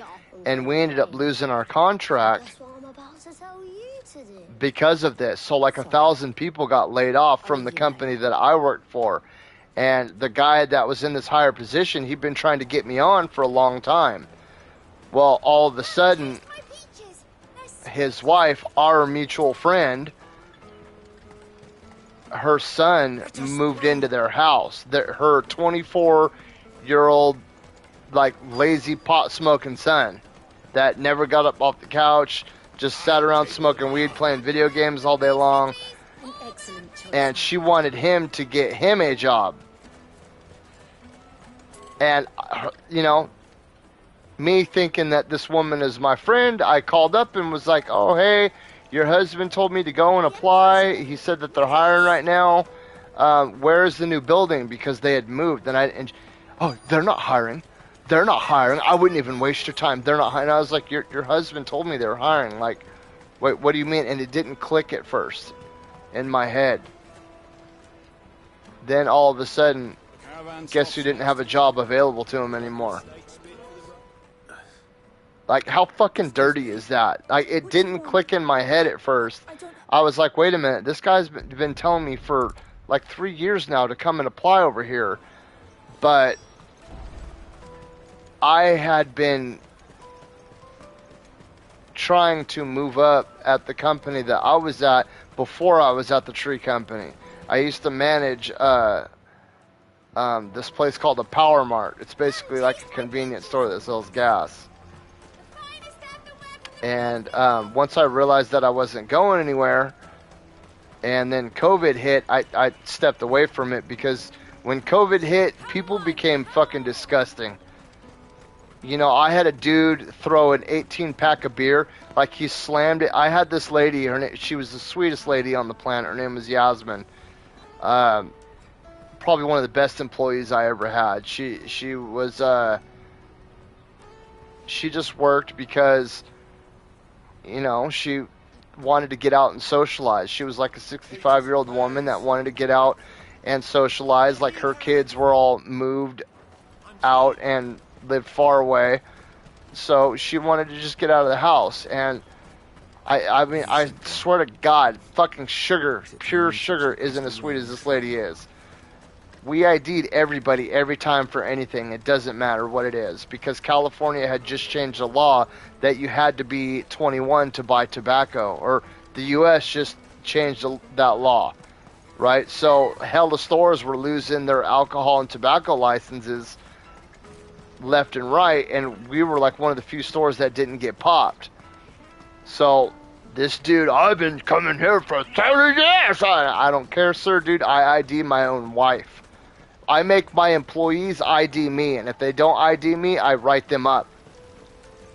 and we ended up losing our contract That's what I'm about to tell you to do. because of this. So like 1,000 people got laid off from the company that I worked for. And the guy that was in this higher position, he'd been trying to get me on for a long time. Well, all of a sudden, My peaches. They're his wife, our mutual friend, her son moved into their house. Her 24-year-old, like, lazy pot smoking son that never got up off the couch, just sat around smoking weed, playing video games all day long. An excellent choice. And she wanted him to get him a job. And, you know, me thinking that this woman is my friend, I called up and was like, oh, hey, your husband told me to go and apply. He said that they're hiring right now. Where's the new building? Because they had moved. And oh, they're not hiring. They're not hiring. I wouldn't even waste your time. They're not hiring. I was like, your husband told me they were hiring. Like, wait, what do you mean? And it didn't click at first in my head. Then all of a sudden, guess who didn't have a job available to him anymore? Like, how fucking dirty is that? Like, it didn't click in my head at first. I was like, wait a minute, this guy's been telling me for like 3 years now to come and apply over here. But I had been trying to move up at the company that I was at before I was at the tree company. I used to manage this place called the Power Mart. It's basically like a convenience store that sells gas. And once I realized that I wasn't going anywhere, and then COVID hit, I stepped away from it, because when COVID hit, people became fucking disgusting. You know, I had a dude throw an 18-pack of beer, like he slammed it. I had this lady, she was the sweetest lady on the planet. Her name was Yasmin. Probably one of the best employees I ever had. She was, she just worked because, you know, she wanted to get out and socialize. She was like a 65-year-old woman that wanted to get out and socialize. Like, her kids were all moved out and lived far away, so she wanted to just get out of the house. And I mean, I swear to God, fucking sugar, pure sugar, isn't as sweet as this lady is. We ID'd everybody every time for anything. It doesn't matter what it is, because California had just changed the law that you had to be 21 to buy tobacco, or the U.S. just changed that law. right? So hell, the stores were losing their alcohol and tobacco licenses left and right, and we were like one of the few stores that didn't get popped. So this dude, I've been coming here for 30 years. I don't care, sir, dude. I ID my own wife. I make my employees ID me, and if they don't ID me, I write them up.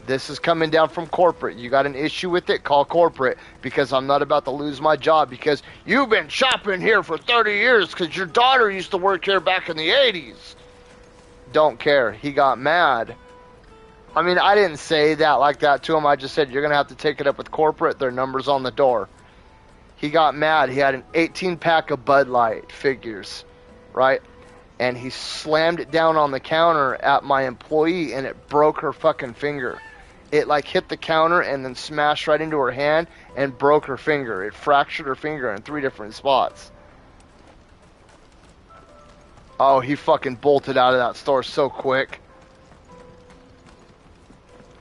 This is coming down from corporate. You got an issue with it, call corporate, because I'm not about to lose my job because you've been shopping here for 30 years because your daughter used to work here back in the 80s. Don't care. He got mad. I mean, I didn't say that like that to him. I just said, you're going to have to take it up with corporate. Their number's on the door. He got mad. He had an 18-pack of Bud Light figures, right? And he slammed it down on the counter at my employee, and it broke her fucking finger. It like hit the counter and then smashed right into her hand and broke her finger. It fractured her finger in 3 different spots. Oh, he fucking bolted out of that store so quick.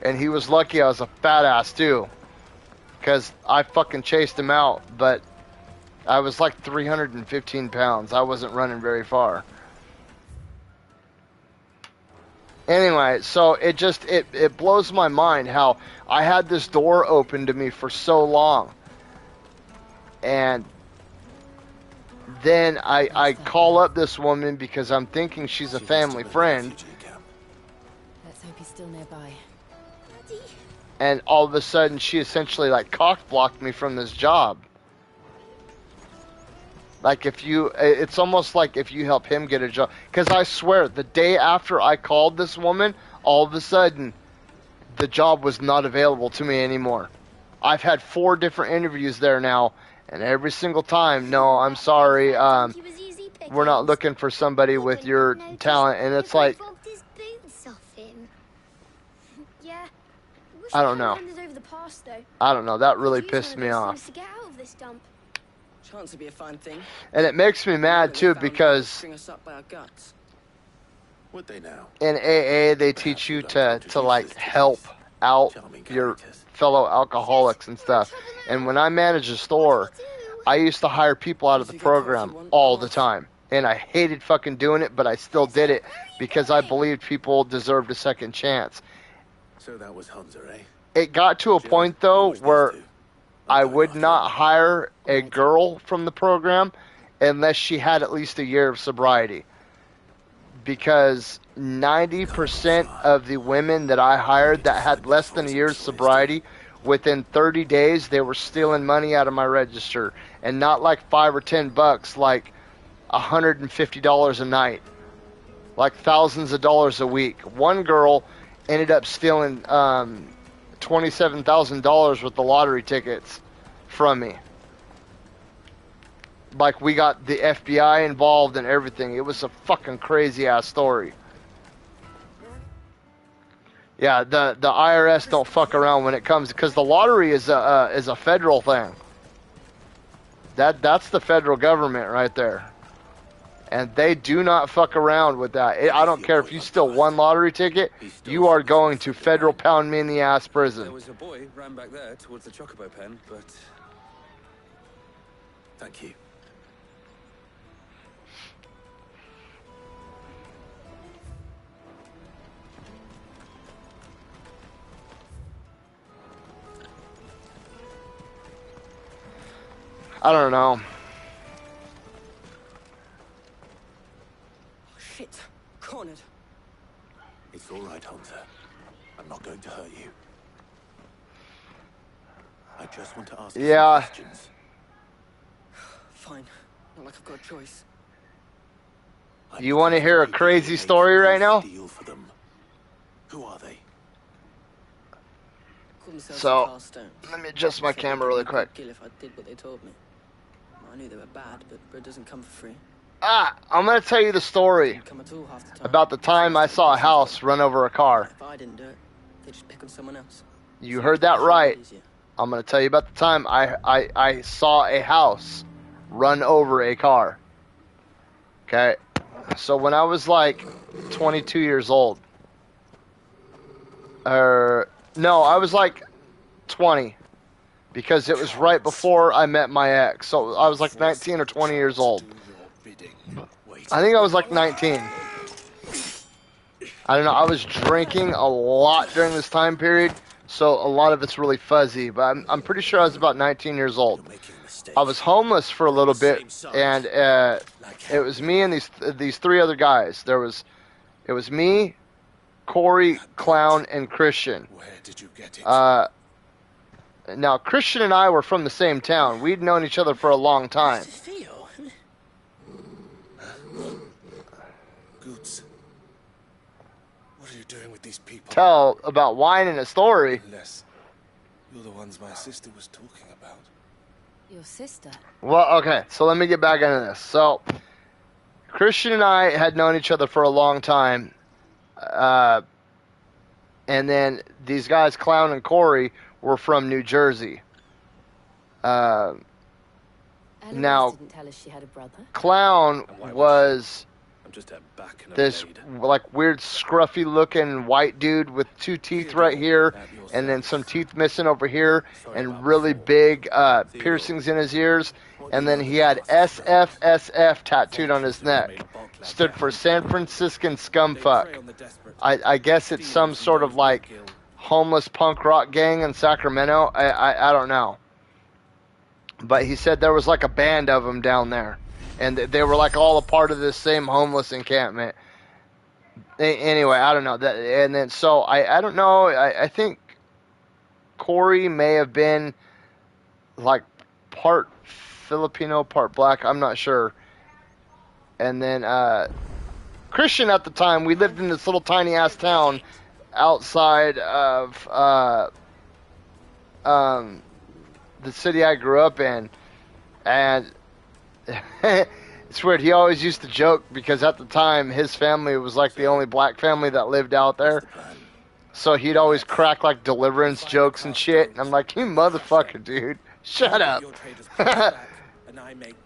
And he was lucky I was a fat ass too, because I fucking chased him out, but I was like 315 pounds. I wasn't running very far. Anyway, so it blows my mind how I had this door open to me for so long. And then I call up this woman because I'm thinking she's a family friend. Let's hope he's still nearby. And all of a sudden she essentially like cock blocked me from this job. Like it's almost like if you help him get a job. Because I swear, the day after I called this woman, all of a sudden, the job was not available to me anymore. I've had 4 different interviews there now, and every single time, no, I'm sorry, we're not looking for somebody with your talent. And it's like, I don't know. I don't know, that really pissed me off. Chance to be a fine thing. And it makes me mad too because Would they now? in AA they teach you to like help out your fellow alcoholics and stuff. And when I managed a store, I used to hire people out of the program all the time. And I hated fucking doing it, but I still did it because I believed people deserved a second chance. So that was Hunter, eh? It got to a point though where I would not hire a girl from the program unless she had at least a year of sobriety. Because 90% of the women that I hired that had less than a year's sobriety, within 30 days, they were stealing money out of my register. And not like $5 or $10, like $150 a night. Like thousands of dollars a week. One girl ended up stealing $27,000 worth of lottery tickets from me. Like, we got the FBI involved and everything. It was a fucking crazy ass story. Yeah, the IRS don't fuck around when it comes, because the lottery is a federal thing. That's the federal government right there. And they do not fuck around with that. I don't care if you steal 1 lottery ticket, you are going to federal pound me in the ass prison. There was a boy ran back there towards the Chocobo pen, but Thank you. I don't know. Shit. Cornered. It's all right, Hunter. I'm not going to hurt you. I just want to ask you some questions. Fine. Not like I've got a choice. You want to hear a crazy story right now? Deal for them. Who are they? So, let me adjust my camera really quick. If I did what they told me. I knew they were bad, but bread doesn't come for free. I'm going to tell you the story about the time I saw a house run over a car. If I didn't do it, they just pick on someone else. You heard that right. I'm going to tell you about the time I saw a house run over a car. Okay? So when I was like 22 years old, no, I was like 20. because it was right before I met my ex. So I was like 19 or 20 years old. I think I was like 19. I don't know. I was drinking a lot during this time period, so a lot of it's really fuzzy. But I'm pretty sure I was about 19 years old. I was homeless for a little bit, and it was me and these three other guys. It was me, Corey, Clown, and Christian. Where did you get it? Now, Christian and I were from the same town. We'd known each other for a long time. Goots. What are you doing with these people? Tell about wine and a story. Unless you're the ones my sister was talking about. Your sister? Well, okay, so let me get back into this. So, Christian and I had known each other for a long time. And then these guys, Clown and Corey, were from New Jersey. Now, didn't tell us she had a brother. Clown was I'm just a back and a this blade. like weird scruffy looking white dude with two teeth right here and then some teeth missing over here and really big piercings in his ears, and then he had SFSF tattooed on his neck. Stood for San Franciscan Scumfuck. I guess it's some sort of like homeless punk rock gang in Sacramento. I don't know, but he said there was like a band of them down there, and they were like all a part of this same homeless encampment. Anyway, I don't know that. And then so I don't know. I think Corey may have been like part Filipino, part black. I'm not sure. And then Christian at the time, we lived in this little tiny ass town outside of the city I grew up in, and it's weird. He always used to joke because at the time his family was like the only black family that lived out there. So he'd always crack like deliverance jokes and shit. And I'm like, you motherfucker, dude. Shut up.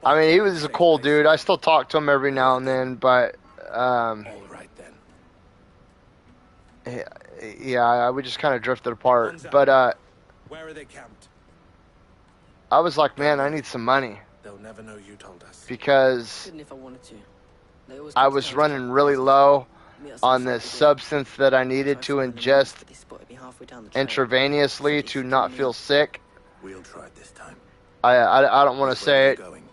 I mean, he was a cool dude. I still talk to him every now and then, but yeah, we just kind of drifted apart. But Where are they camped? I was like, man, I need some money. They'll never know you told us. Because Couldn't if I wanted to. They always I come to was town running together. really low Meet us on inside this the door. substance that I needed to ingest They spotted me halfway down the trail. intravenously to not feel sick. We'll try this time. I don't want to say it Going.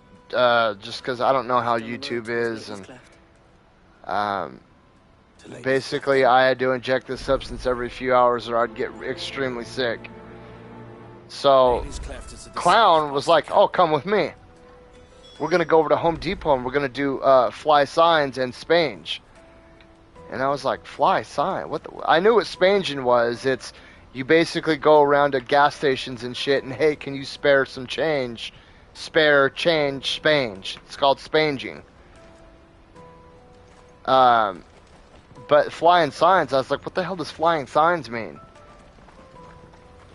just because I don't know how YouTube is, and basically I had to inject this substance every few hours or I'd get extremely sick. So Clown was like, oh, come with me. We're going to go over to Home Depot and we're going to do fly signs and spange. And I was like, fly sign? What? I knew what spanging was. It's you basically go around to gas stations and shit and, hey, can you spare some change? Spare change, spange. It's called spanging. But flying signs, I was like, what the hell does flying signs mean?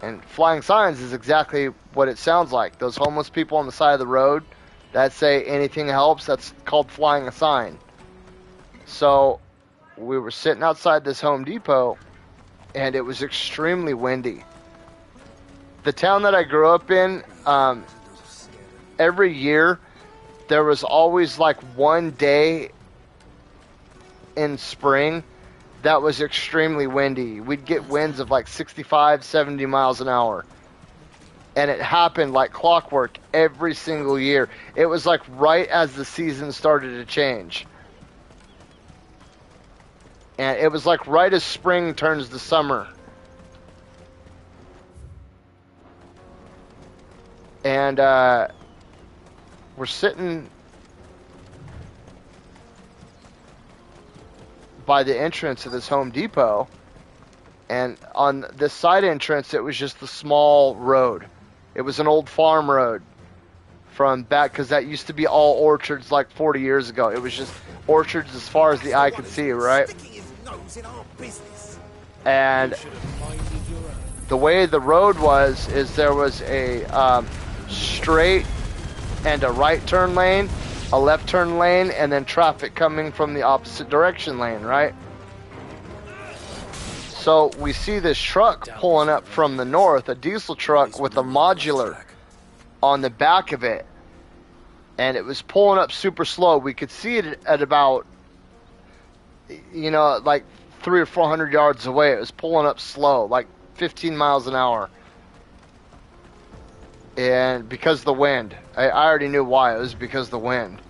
And flying signs is exactly what it sounds like. Those homeless people on the side of the road that say anything helps, that's called flying a sign. So we were sitting outside this Home Depot, and it was extremely windy. The town that I grew up in, every year, there was always like one day in spring that was extremely windy. We'd get winds of like 65, 70 miles an hour. And it happened like clockwork every single year. It was like right as the season started to change. And it was like right as spring turns to summer. And we're sitting by the entrance of this Home Depot, and on this side entrance it was just a small road. It was an old farm road from back, because that used to be all orchards like 40 years ago. It was just orchards as far as the eye could see, right? And the way the road was is there was a straight and a right turn lane, a left turn lane, and then traffic coming from the opposite direction lane, right? So we see this truck pulling up from the north, a diesel truck with a modular on the back of it. And it was pulling up super slow. We could see it at about, you know, like 300 or 400 yards away. It was pulling up slow, like 15 miles an hour. And because of the wind. I already knew why. It was because of the wind.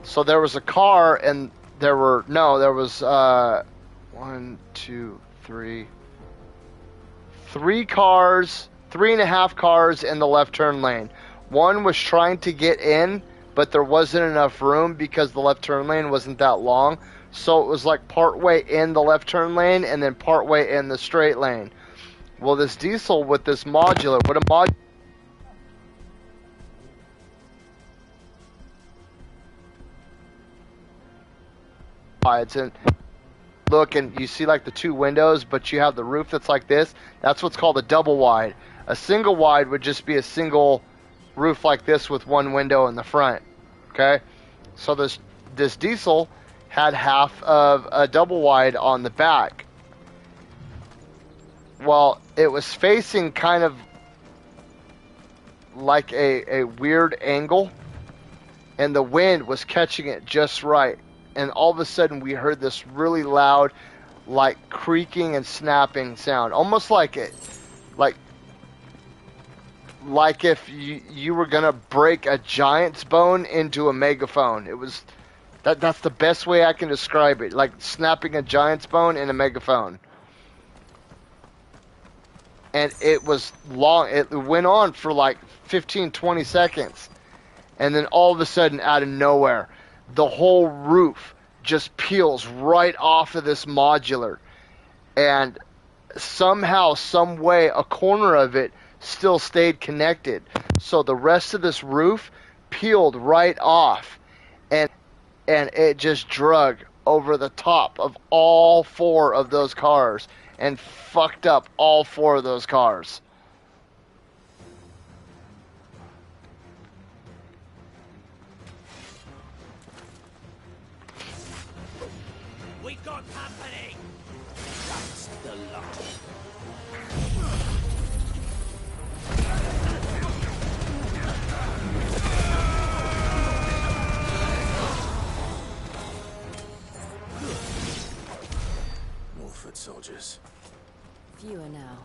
So there was a car, and there was 1, 2, 3. 3 cars, 3.5 cars in the left turn lane. One was trying to get in, but there wasn't enough room because the left turn lane wasn't that long. So it was like partway in the left turn lane and then partway in the straight lane. Well, this diesel with this modular, what a modular. And look, and you see like the 2 windows, but you have the roof that's like this. That's what's called a double wide. A single wide would just be a single roof like this with 1 window in the front. Okay, so this diesel had half of a double wide on the back. Well, it was facing kind of like a weird angle, and the wind was catching it just right. And all of a sudden we heard this really loud, like creaking and snapping sound, almost like if you were gonna break a giant's bone into a megaphone. It was that's the best way I can describe it, like snapping a giant's bone in a megaphone. And it was long. It went on for like 15-20 seconds, and then all of a sudden, out of nowhere, the whole roof just peels right off of this modular, and somehow, some way, a corner of it still stayed connected. So the rest of this roof peeled right off, and it just drug over the top of all 4 of those cars and fucked up all 4 of those cars. We got company. Just the lot. Northfoot soldiers. Fewer now.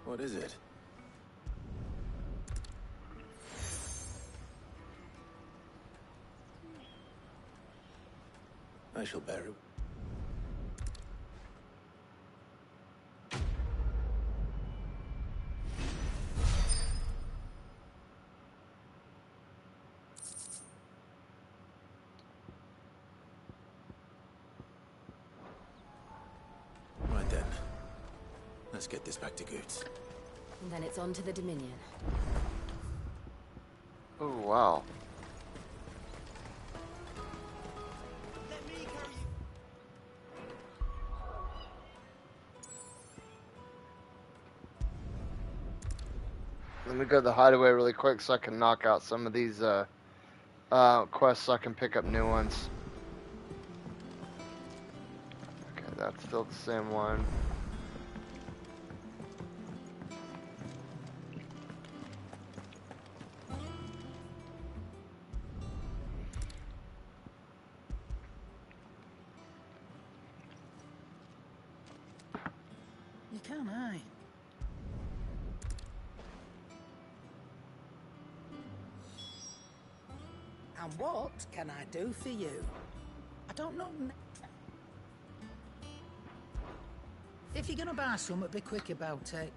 What is it? I shall bear it. Right then. Let's get this back to Goods. And then it's on to the Dominion. Oh, wow. Let me go to the hideaway really quick so I can knock out some of these quests so I can pick up new ones. Okay, that's still the same one. You can, aye. And what can I do for you? I don't know. If you're gonna buy something, be quick about it.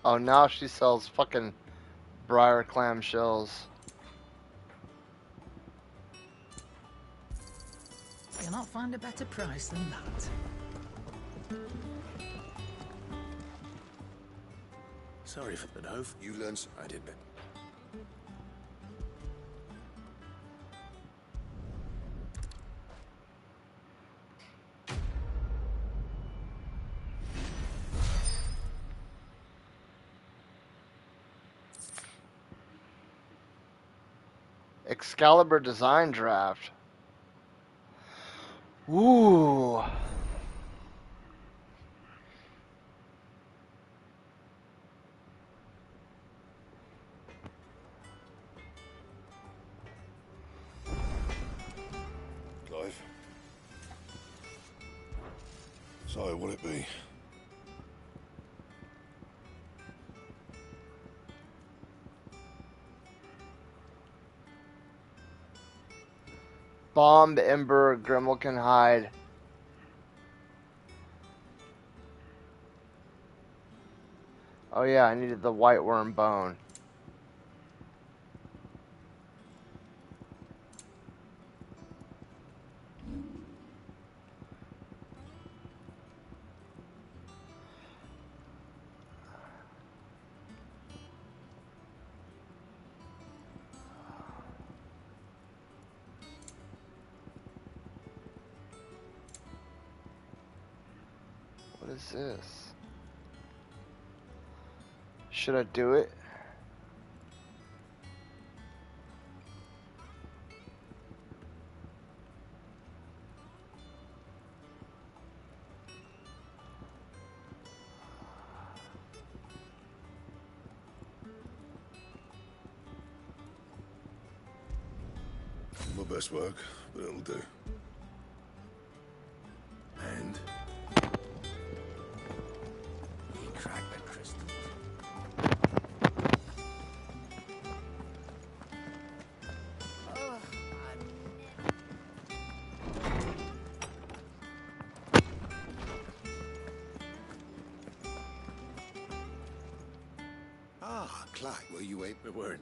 Oh, now she sells fucking briar clam shells. You'll not find a better price than that. Sorry for the oath. You learned. I did bet. Excalibur design draft. Ooh. Clive. So, what'll it be? Bomb, Ember, Grimmelkin hide. Oh yeah, I needed the white worm bone. What is this? Should I do it? My best work, but it'll do. And? You cracked the crystal. Ah, Clyde, were you able? We weren't.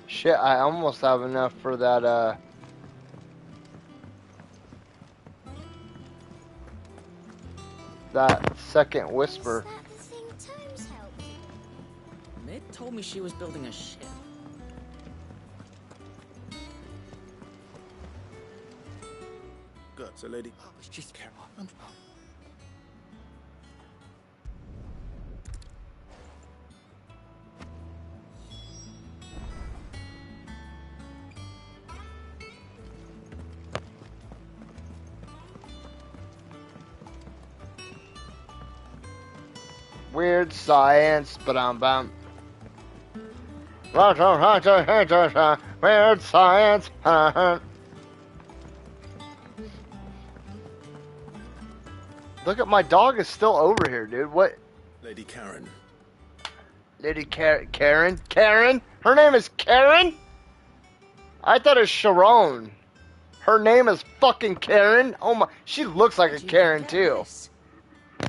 Shit, I almost have enough for that, that second whisper. Is that the thing Tomes helped? Mid told me she was building a ship. So, lady... I was just... Weird science, bam. Weird science. Look at my dog is still over here, dude. What? Lady Karen. Lady Karen? Karen? Her name is Karen? I thought it was Sharon. Her name is fucking Karen? Oh my, she looks like a Karen too.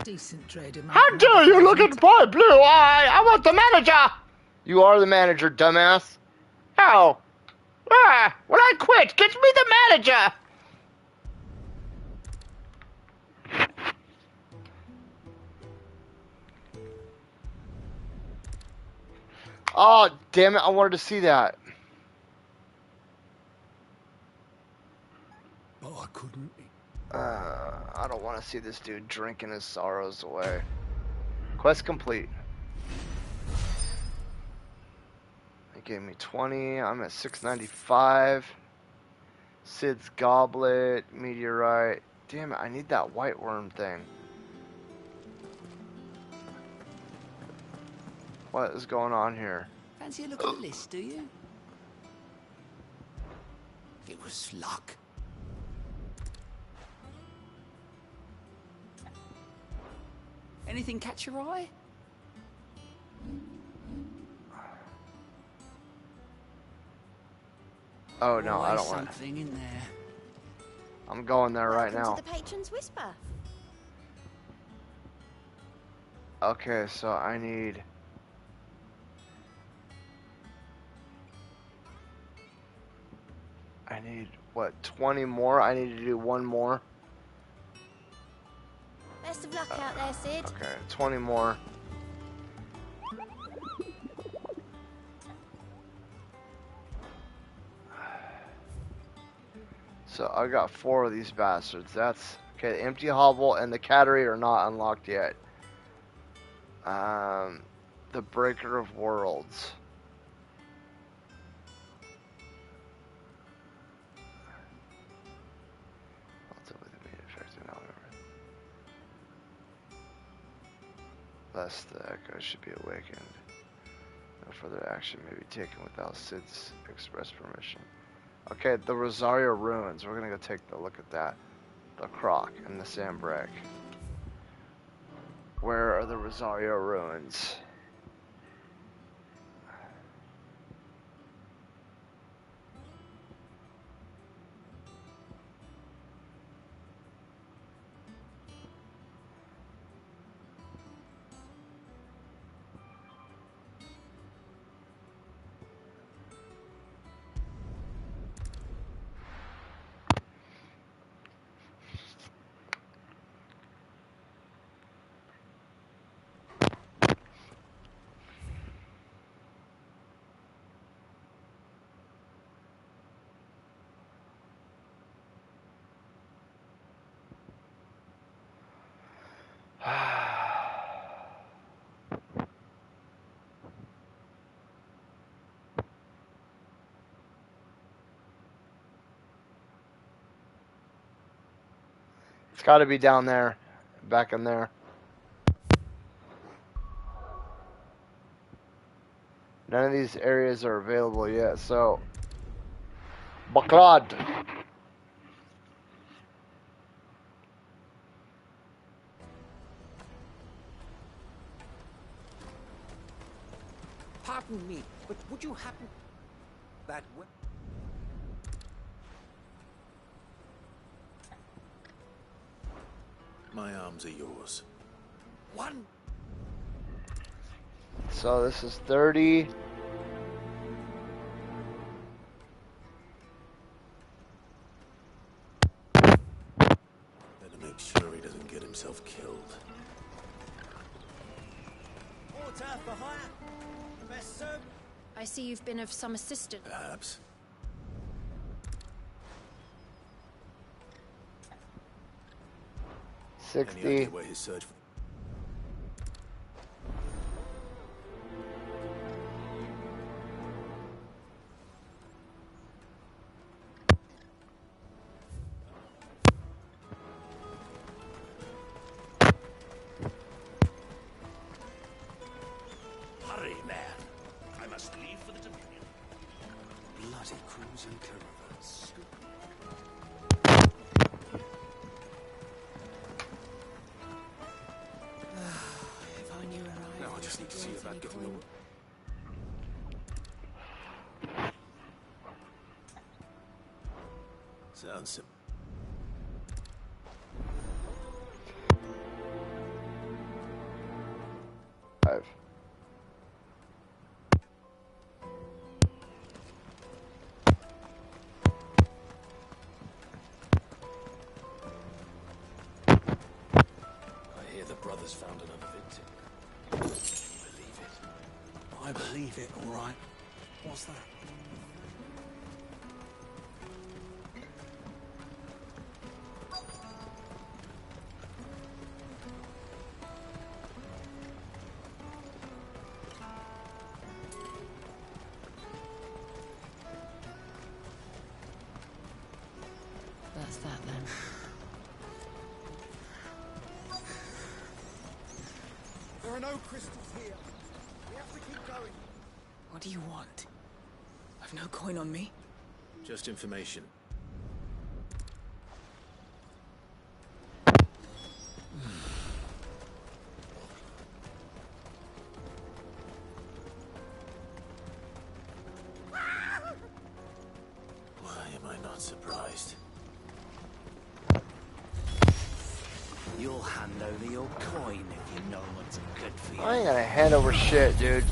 Decent trader. How dare you look at my blue eye? I want the manager. You are the manager, dumbass. How? When I quit, get me the manager. Oh, damn it. I wanted to see that. But I couldn't. I don't want to see this dude drinking his sorrows away. Quest complete. It gave me 20. I'm at 695. Sid's Goblet. Meteorite. Damn it. I need that white worm thing. What is going on here? Fancy a look at the list, do you? It was luck. Anything catch your eye? Oh no, I don't want something in there. I'm going there right now. To the Patron's Whisper. Okay, so I need... what, 20 more? I need to do one more. Best of luck out there, Sid. Okay, 20 more. So I got 4 of these bastards. That's okay. The empty hovel and the cattery are not unlocked yet. The Breaker of Worlds. Lest the echo should be awakened. No further action may be taken without Sid's express permission. Okay, the Rosario Ruins. We're gonna go take a look at that. The Croc and the Sambrek. Where are the Rosario Ruins? It's got to be down there, back in there. None of these areas are available yet, so... Baklad! Pardon me, but would you happen... that way? My arms are yours. One. So this is 30. Better make sure he doesn't get himself killed. Water for hire. Best served. I see you've been of some assistance. Perhaps. 60. Any idea where his search for... Hurry, man. I must leave for the Dominion. Bloody crews and caravans. If I knew where I Now I just need to see about getting away. Sounds simple. Five. I hear the brothers found another victim. Can you believe it? I believe it, all right. What's that? That's that then. There are no crystals here. We have to keep going. What do you want? I've no coin on me. Just information. Why am I not surprised? You'll hand over your coin if you know what's good for you. I ain't gonna hand over shit, dude.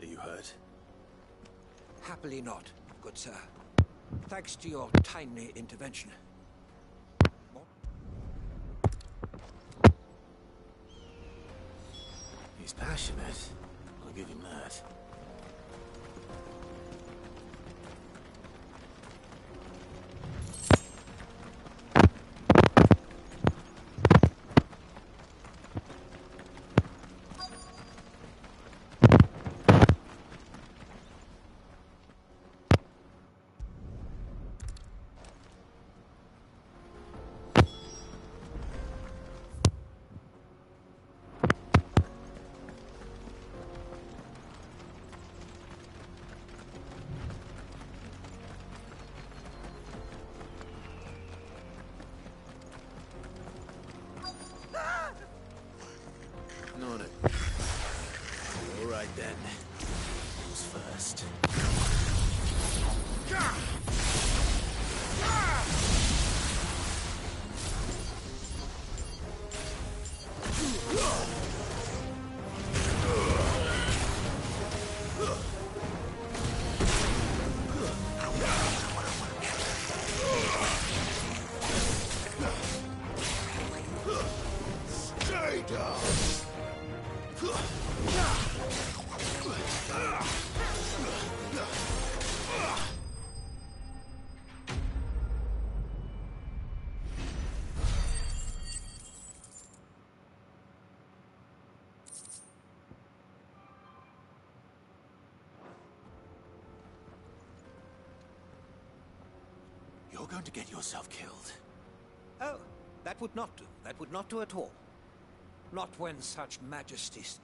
Are you hurt? Happily not, good sir. Thanks to your timely intervention. He's passionate. I'll give him that. On it. All right then. Who's first? Stay down. You're going to get yourself killed. Oh, that would not do. That would not do at all. Not when such majesties...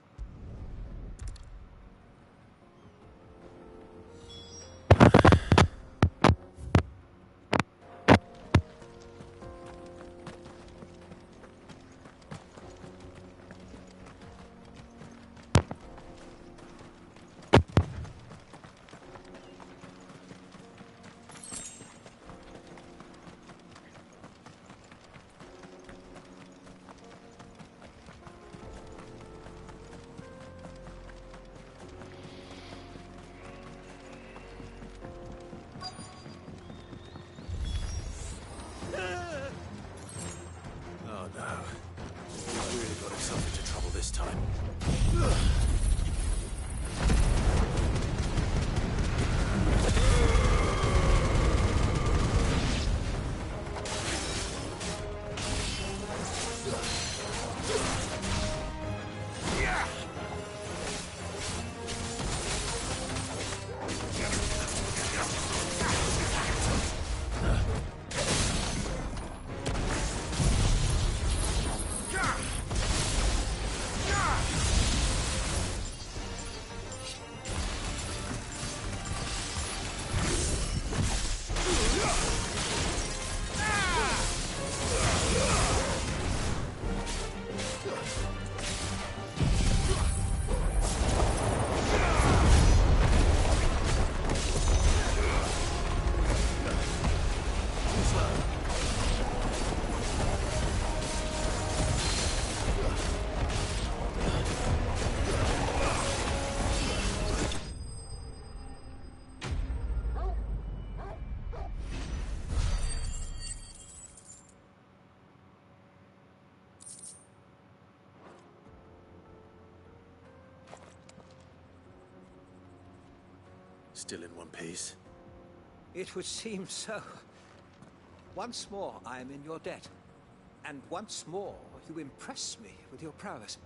Still in one piece? It would seem so. Once more I am in your debt. And once more you impress me with your prowess.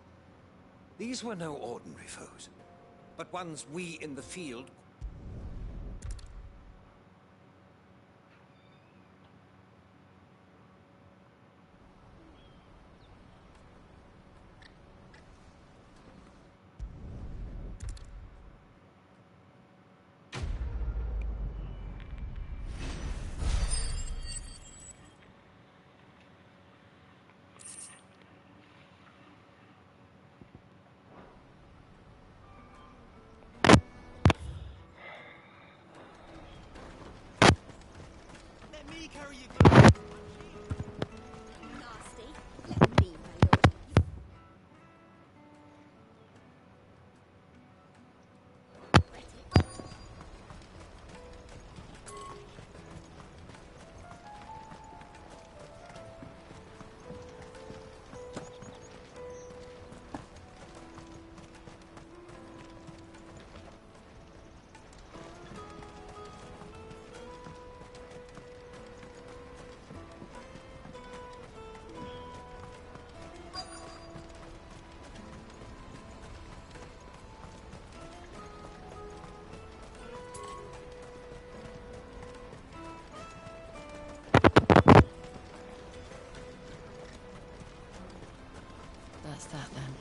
These were no ordinary foes, but ones we in the field... Carry you. Nasty. Let me, my lord. That's that then.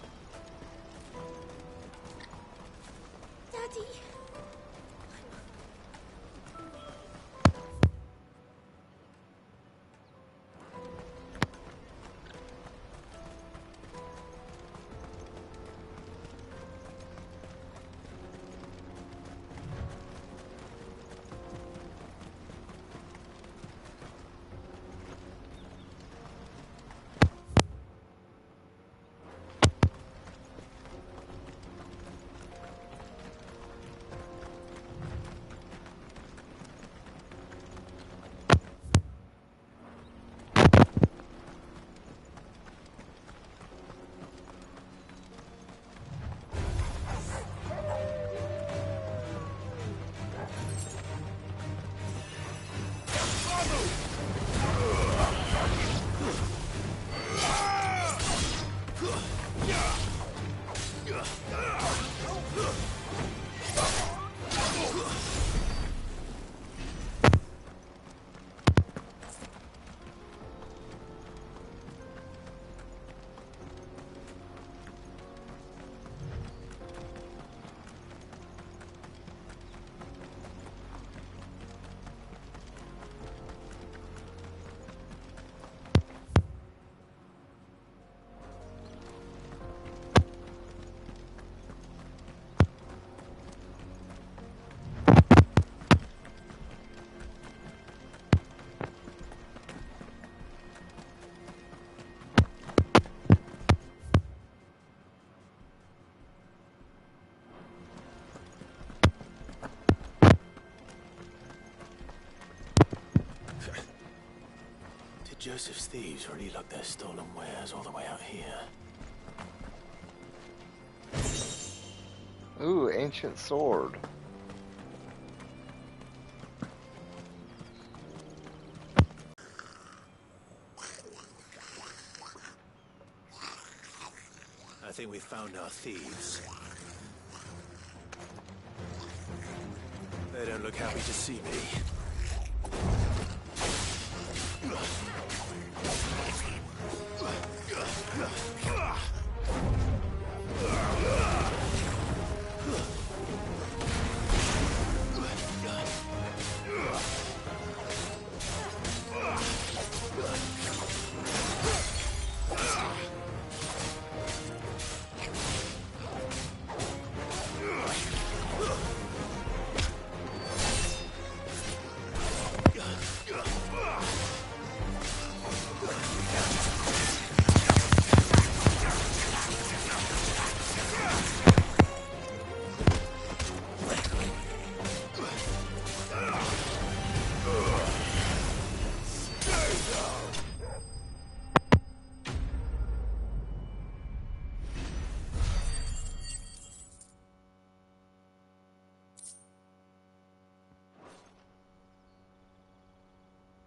Daddy! Did Joseph's thieves really lug their stolen wares all the way out here? Ooh, ancient sword. I think we found our thieves. They don't look happy to see me.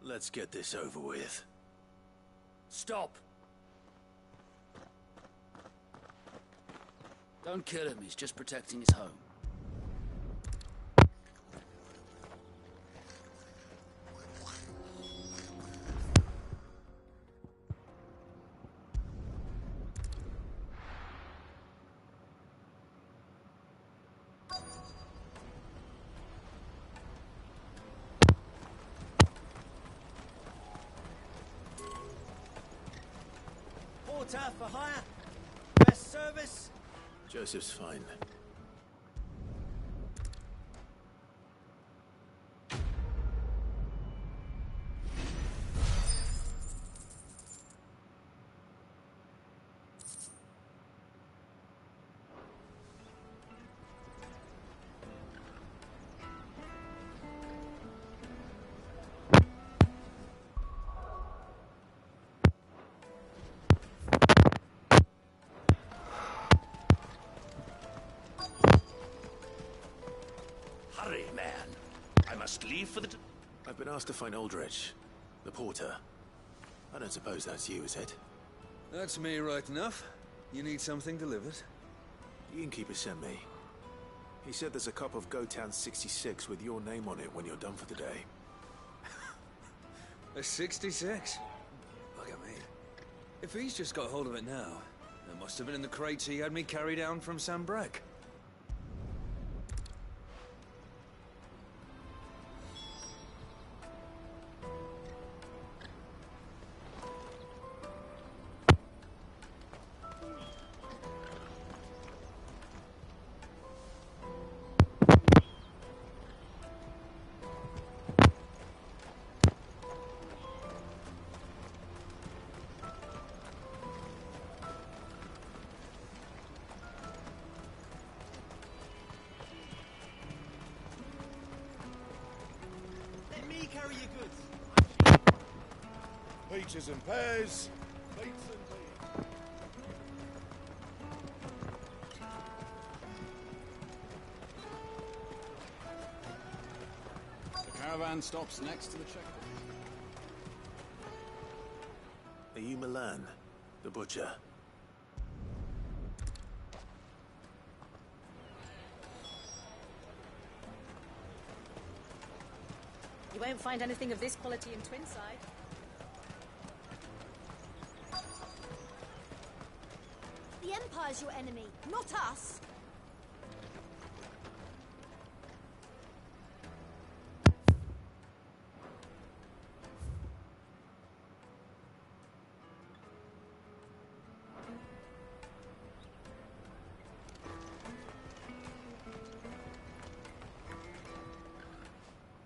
Let's get this over with. Stop! Don't kill him, he's just protecting his home. Porter for hire? Best service? Joseph's fine. Hurry, man. I must leave for the... I've been asked to find Aldrich, the porter. I don't suppose that's you, is it? That's me right enough. You need something delivered? The innkeeper sent me. He said there's a cup of Gotown 66 with your name on it when you're done for the day. A 66? Look at me. If he's just got hold of it now, it must have been in the crates he had me carry down from Sambrek. Let me carry your goods. Peaches and pears. Beets and beans. The caravan stops next to the checkpoint. Are you Milan, the butcher? You won't find anything of this quality in Twinside. The Empire's your enemy, not us.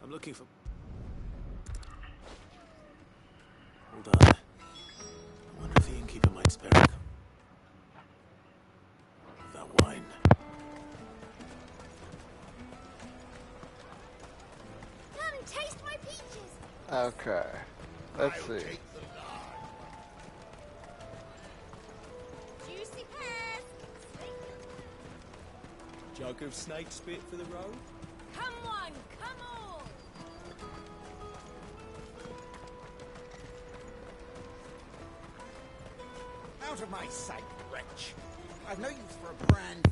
I'm looking for... Hold on. I wonder if the innkeeper might spare a cup. That wine. Come and taste my peaches. Okay. Let's see. Juicy pears. Jug of snake spit for the road? Come one, come all. Out of my sight, wretch. I've no use for a brand.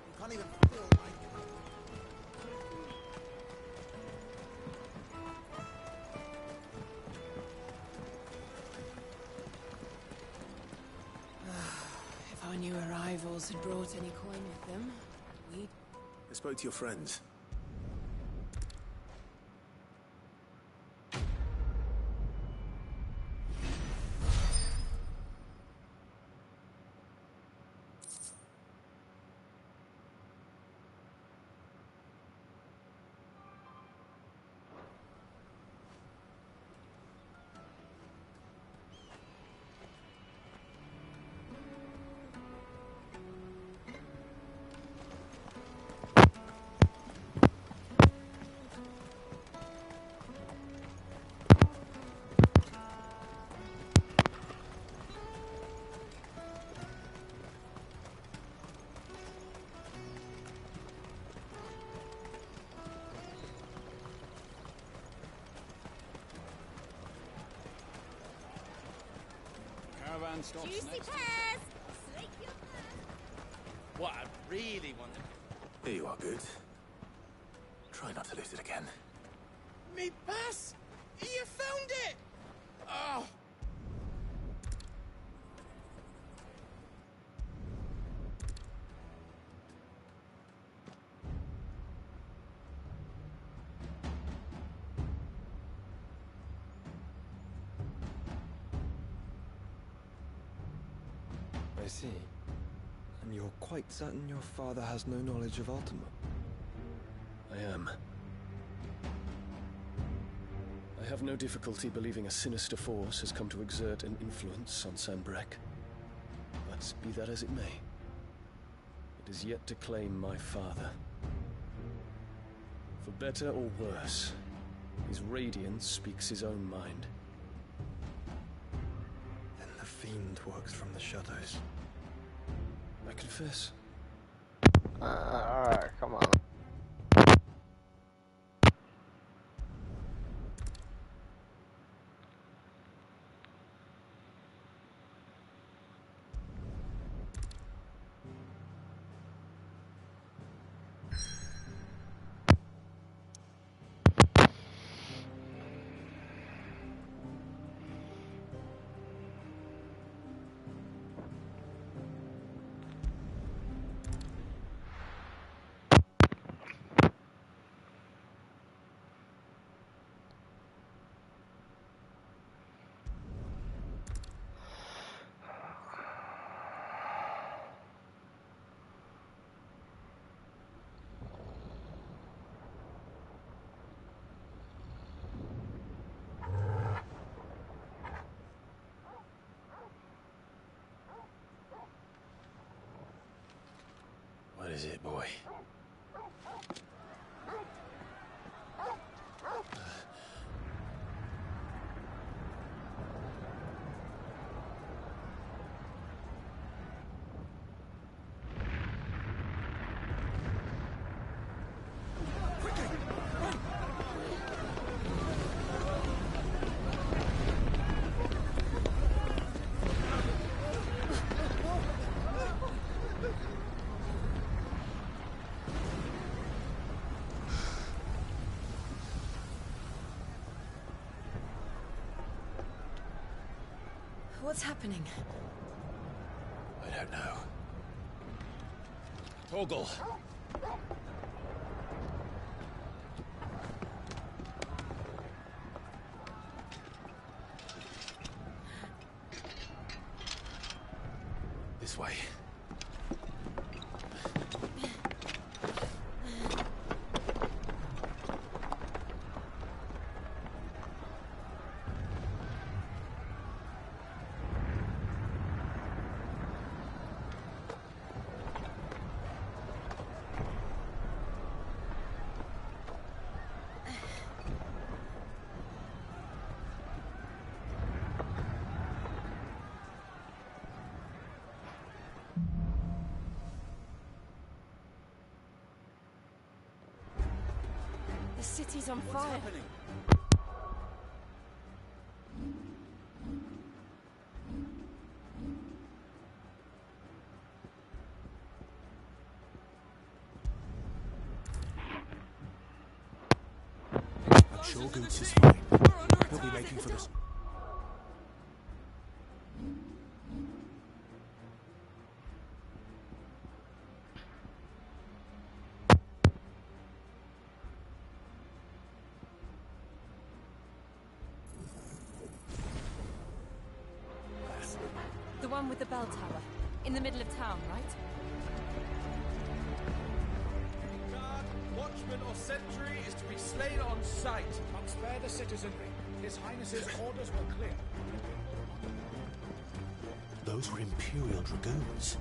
You can't even fill my cup. If our new arrivals had brought any coin with them, we'd... I spoke to your friends. van stops Juicy next. pears! Slake your thirst. What I really want to... Here you are, good. Try not to lose it again. Me pass! You found it! Oh! I see. And you're quite certain your father has no knowledge of Ultima? I am. I have no difficulty believing a sinister force has come to exert an influence on Sanbreque. But be that as it may, it is yet to claim my father. For better or worse, his radiance speaks his own mind. Then the fiend works from the shadows. I confess. Alright, come on. What is it, boy? What's happening? I don't know. Torgal! This way. The city's on fire. Happening? I'm sure Goots is fine. He'll be making for this. The one with the bell tower. In the middle of town, right? Guard, watchman or sentry is to be slain on sight. Not spare the citizenry. His Highness's orders were clear. Those were Imperial Dragoons.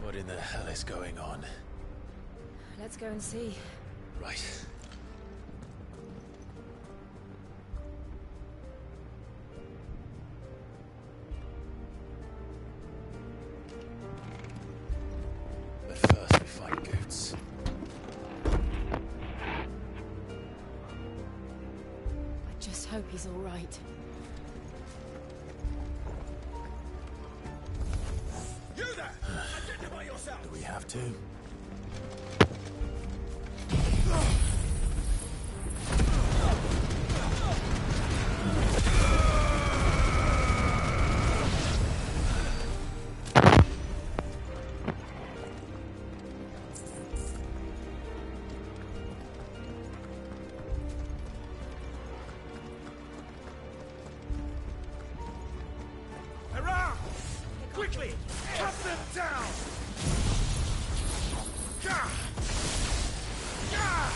What in the hell is going on? Let's go and see. Right. he's all right. You there! Identify yourself! Do we have to? Around! Quickly! Cut them down! Gah! Gah!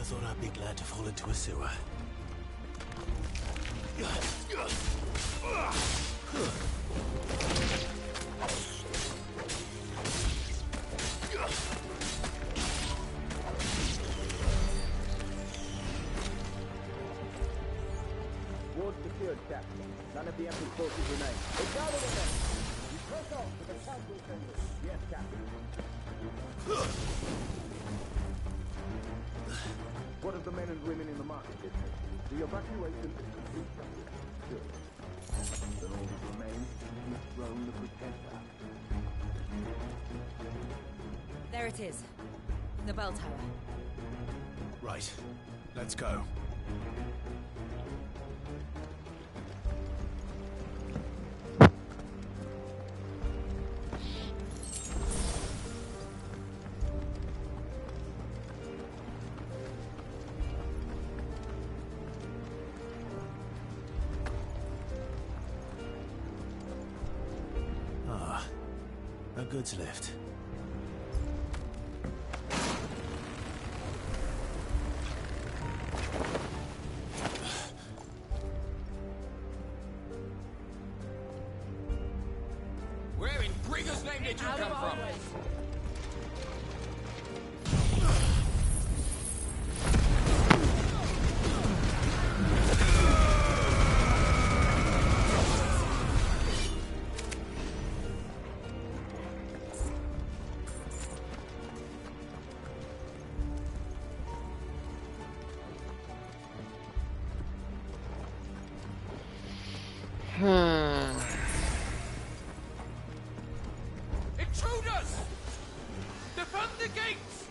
Thought I'd be glad to fall into a sewer. Ward secured, Captain. None of the empty forces remain. It's out of the men! You press off to the council chambers. Yes, Captain. What of the men and women in the market district? The evacuation is complete. Good. Then all that remains is to dethrone the Pretender. There it is. The bell tower. Right. Let's go. No goods lift. Where in Brigger's name did you come from? Intruders! Defend the gates!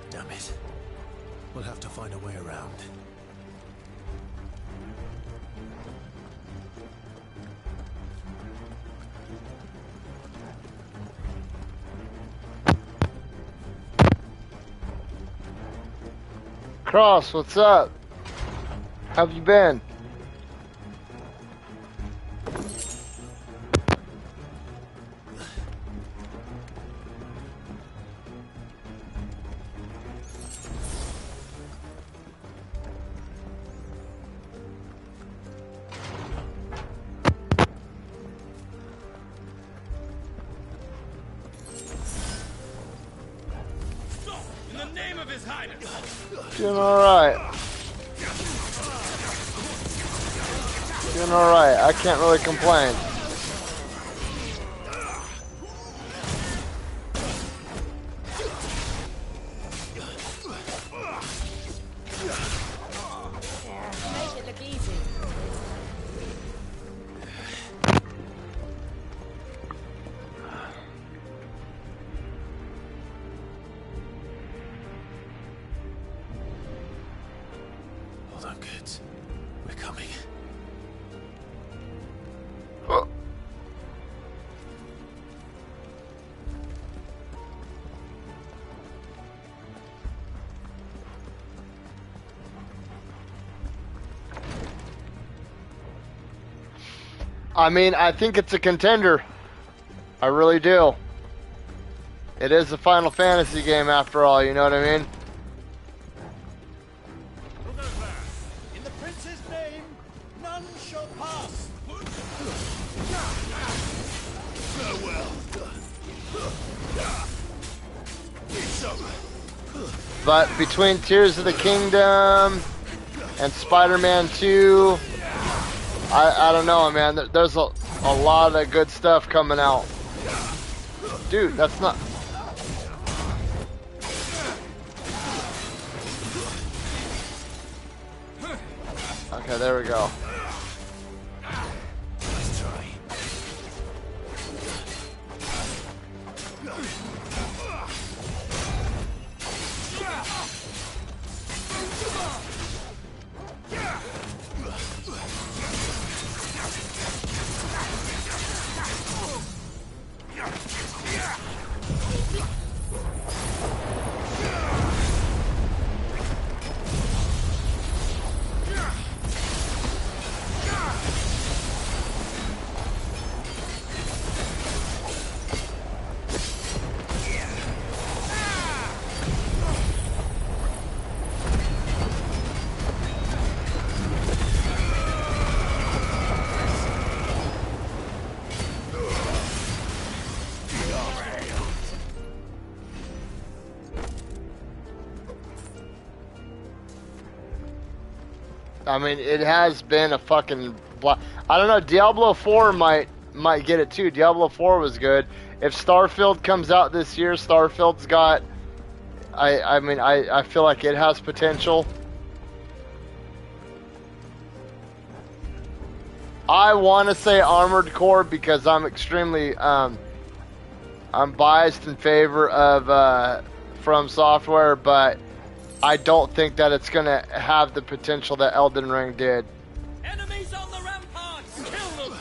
Damn it. We'll have to find a way around. Cross, what's up? How have you been? In the name of His Highness! Doing alright. Doing alright. I can't really complain. Make it look easy. Hold on, kids. We're coming. I mean, I think it's a contender. I really do. It is a Final Fantasy game after all, you know what I mean? But between Tears of the Kingdom and Spider-Man 2, I don't know, man. There's a lot of good stuff coming out. Dude, that's not... Okay, there we go. I mean, it has been a fucking... I don't know, Diablo 4 might get it too. Diablo 4 was good. If Starfield comes out this year, Starfield's got... I mean, I feel like it has potential. I want to say Armored Core because I'm extremely... I'm biased in favor of From Software, but... I don't think that it's gonna have the potential that Elden Ring did. Enemies on the ramparts! Kill them!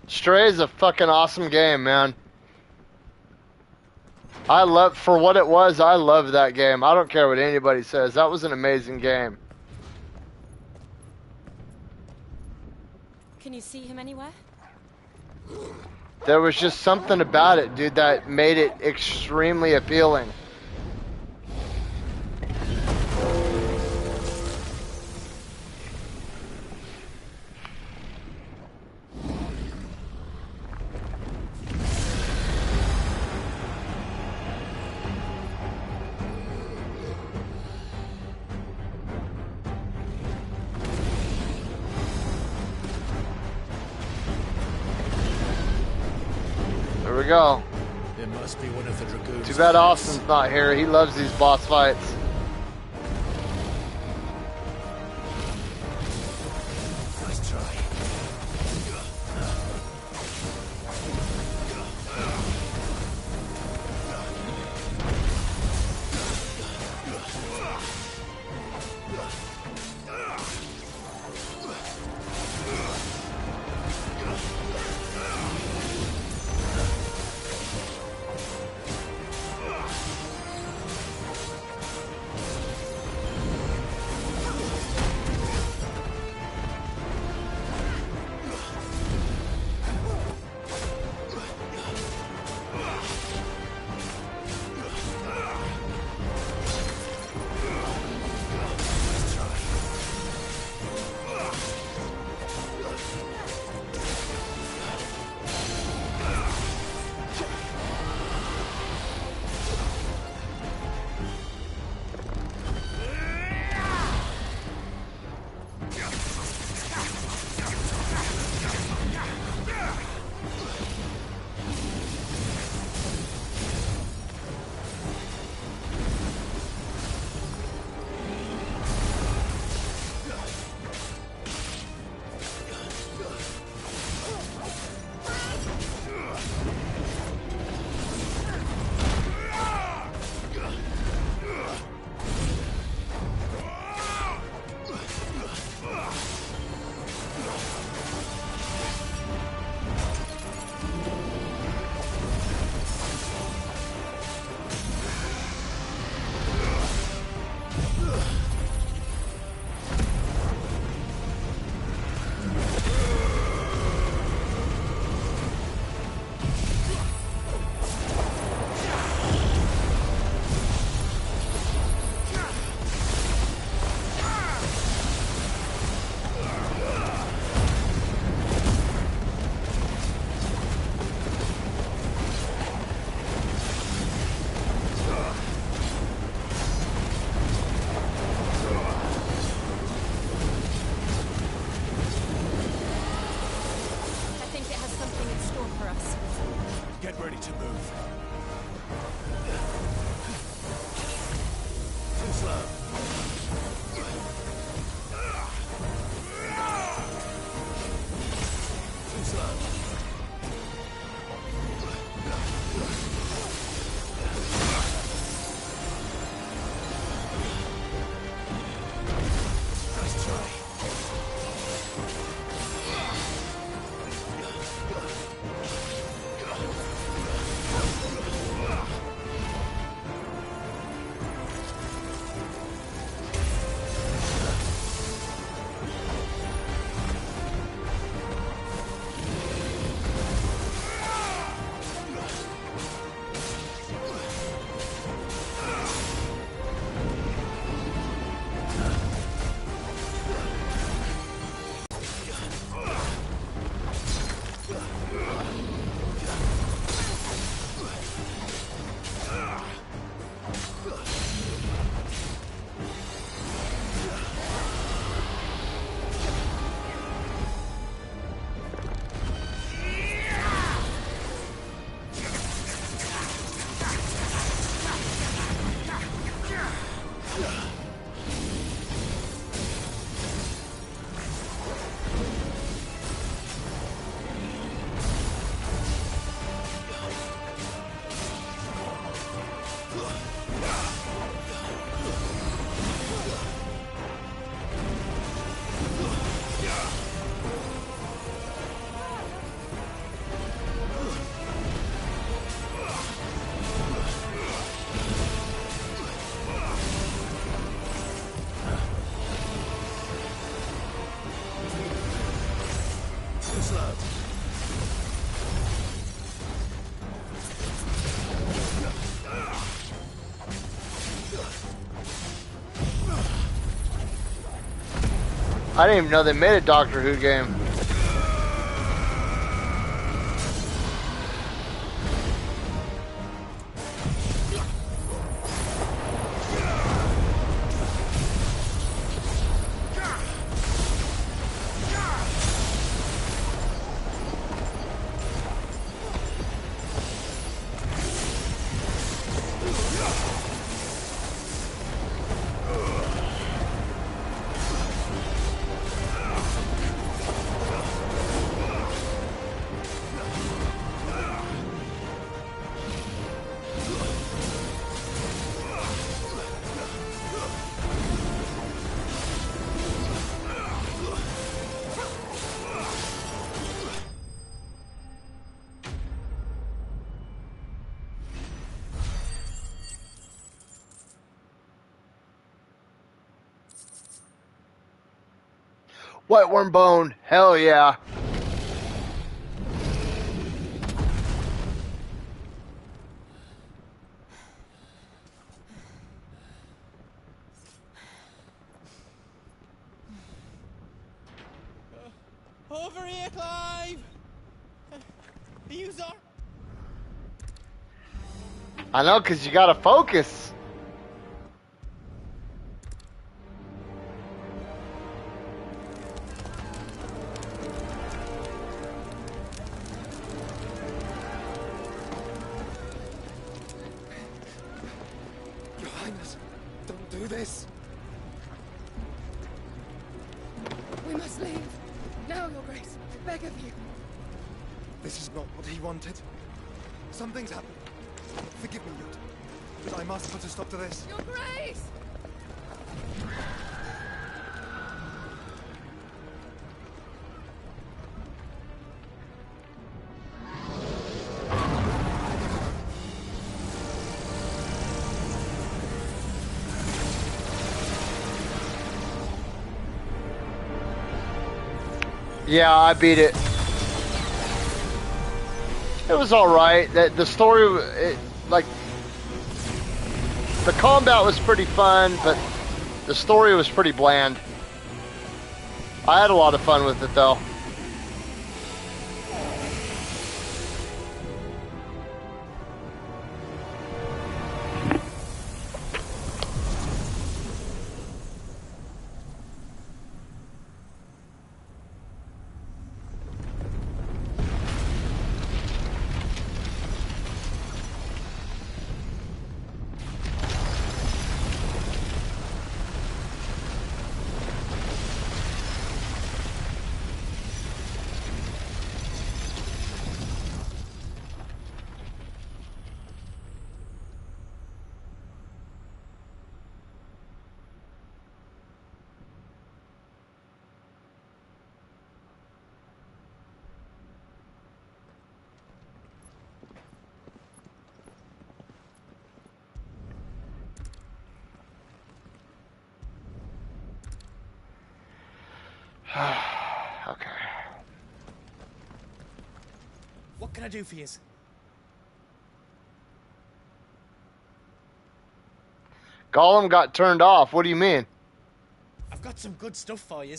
Stray is a fucking awesome game, man. For what it was, I love that game. I don't care what anybody says. That was an amazing game. Can you see him anywhere? There was just something about it, dude, that made it extremely appealing. There we go. It must be one of the dragoons. Too bad Austin's not here. He loves these boss fights. Nice try. I didn't even know they made a Doctor Who game. White worm bone, hell yeah. Over here, Clive! Are you sorry? I know, because you gotta focus. Your Highness, don't do this. We must leave. Now, Your Grace. Beg of you. This is not what he wanted. Something's happened. Forgive me, Yud, but I must put a stop to this. Your Grace! Yeah, I beat it. It was alright. The story, like, the combat was pretty fun, but the story was pretty bland. I had a lot of fun with it, though. Okay. What can I do for you? Gollum got turned off. What do you mean? I've got some good stuff for you.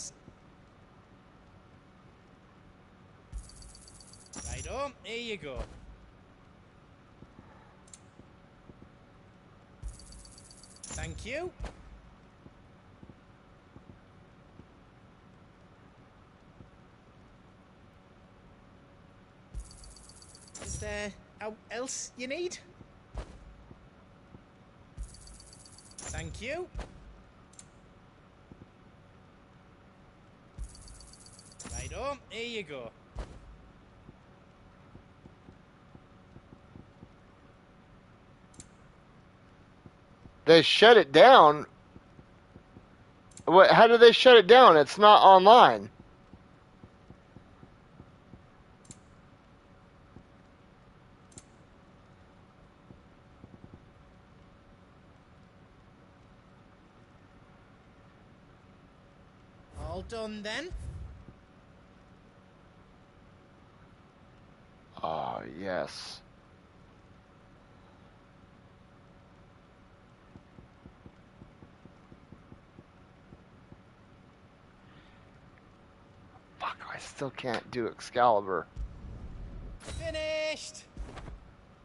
Right on, here you go. Thank you. Is there else you need? Thank you. Right on, here you go. They shut it down. What? How did they shut it down? It's not online. All done then? Oh, yes. still can't do Excalibur. Finished!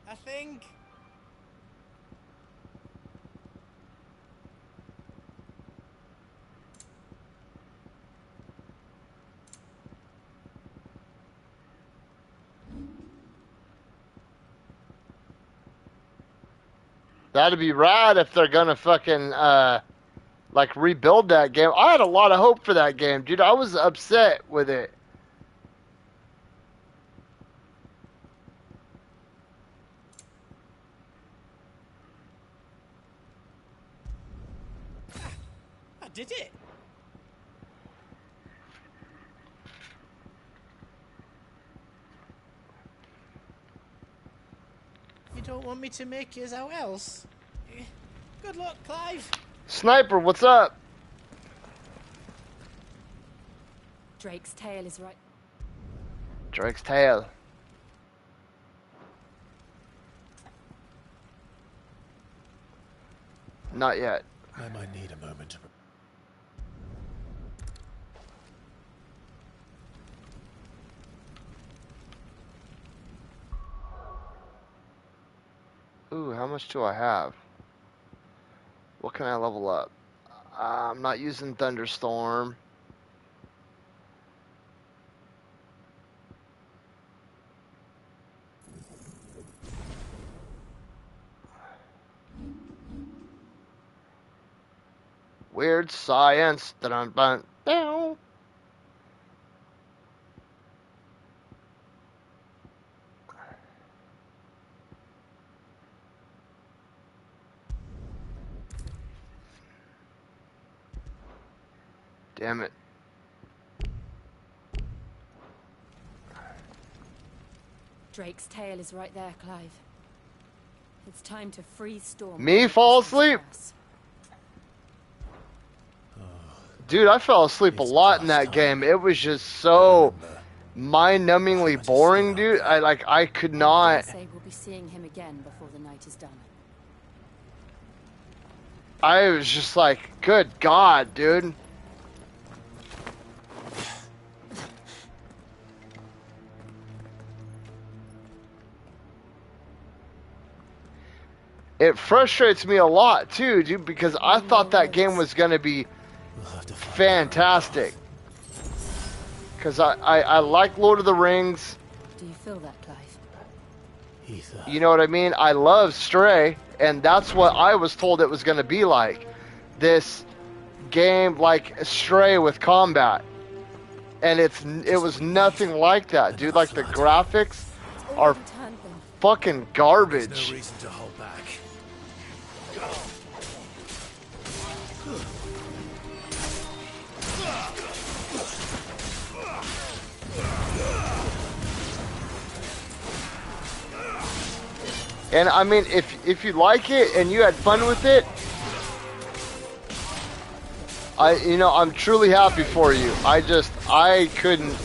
I think. That'd be rad if they're gonna fucking, like, rebuild that game. I had a lot of hope for that game, dude. I was upset with it. I did it! You don't want me to make yours out else? Good luck, Clive. Sniper, what's up? Drake's tail is right. Drake's tail. Not yet. I might need a moment to... Ooh, how much do I have? What can I level up? I'm not using Thunderstorm. Weird science. Dun-dun-dun. Down. Damn it. Drake's tail is right there, Clive. It's time to freeze Storm. Me fall asleep? Dude, I fell asleep a lot in that game. It was just so mind-numbingly boring, dude. I could not. Say we'll be seeing him again before the night is done. I was just like, good God, dude. It frustrates me a lot too, dude, because I thought that game was gonna be fantastic. Because I like Lord of the Rings. Do you feel that, Clive? You know what I mean? I love Stray, and that's what I was told it was gonna be like. This game like Stray with combat. And it was nothing like that, dude. Like, the graphics are fucking garbage. There's no reason to hold back. And I mean, if you like it and you had fun with it, I'm truly happy for you. I couldn't.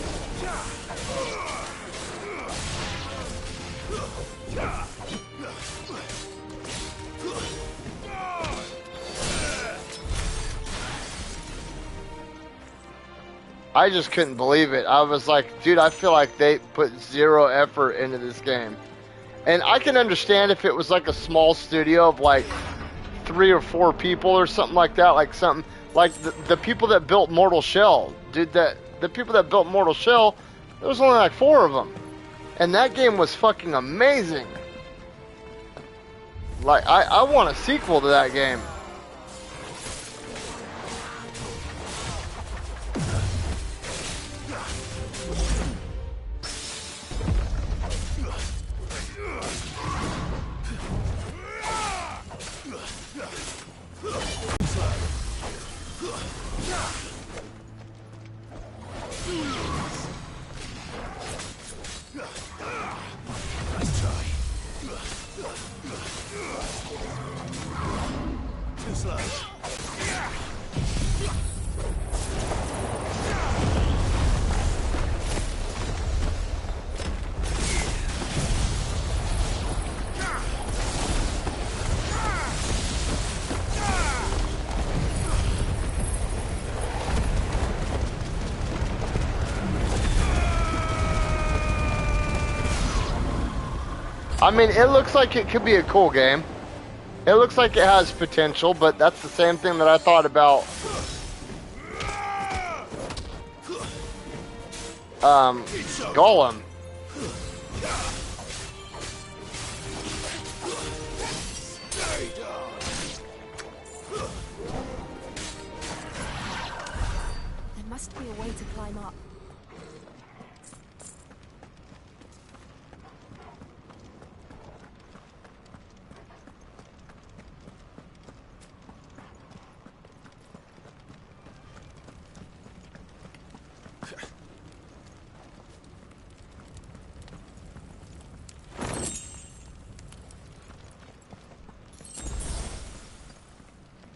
I just couldn't believe it. I was like, dude, I feel like they put zero effort into this game. And I can understand if it was like a small studio of like 3 or 4 people or something like that, like something like the people that built Mortal Shell, dude. The people that built Mortal Shell, there was only like 4 of them, and that game was fucking amazing. Like I want a sequel to that game. I mean, it looks like it could be a cool game. It looks like it has potential, but that's the same thing that I thought about Golem. There must be a way to climb up.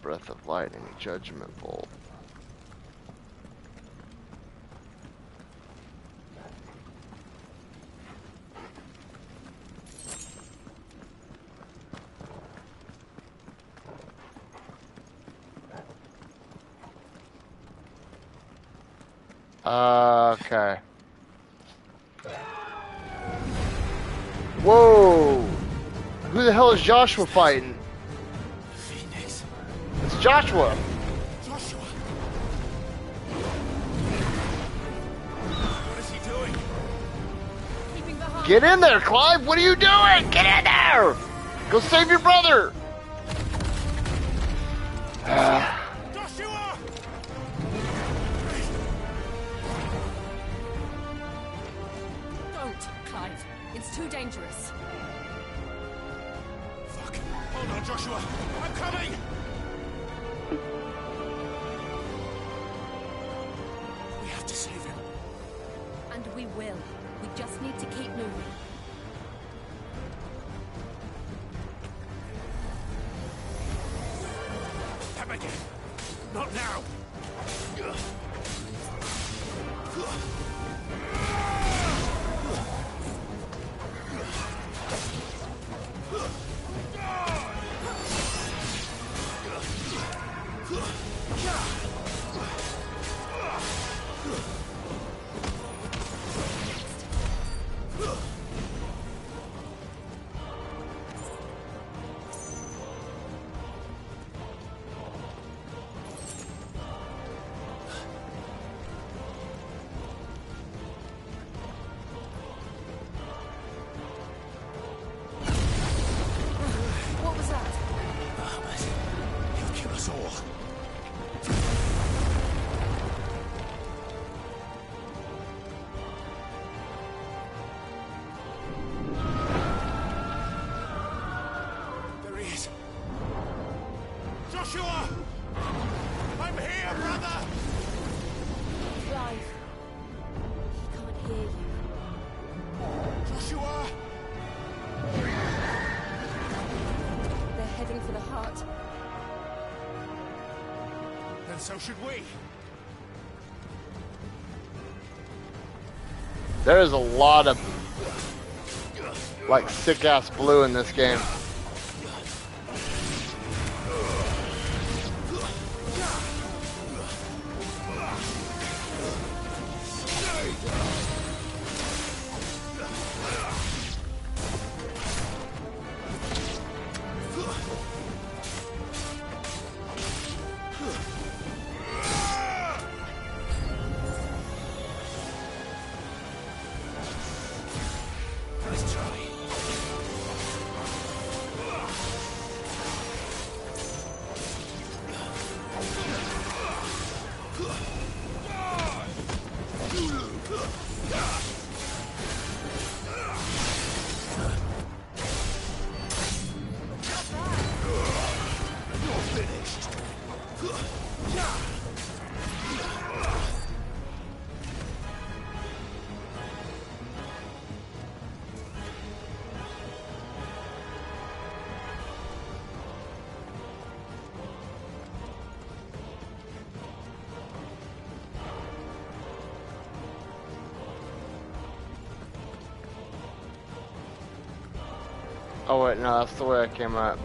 Breath of lightning, judgment bolt. Okay. Whoa! Who the hell is Joshua fighting? Phoenix. It's Joshua. Joshua. What is he doing? Keeping the heart. Get in there, Clive! What are you doing? Get in there! Go save your brother! Joshua! Don't, Clive. It's too dangerous. Fuck. Hold on, Joshua. I'm coming! We have to save him. And we will. We just need to keep moving. Them again. Not now. What was that? He'll kill us all. There he is. Joshua! I'm here, brother! Clive. He can't hear you. Joshua! They're heading for the heart. Then so should we. There is a lot of like sick ass blue in this game. Nice try. You're finished. Oh wait, no, that's the way I came up.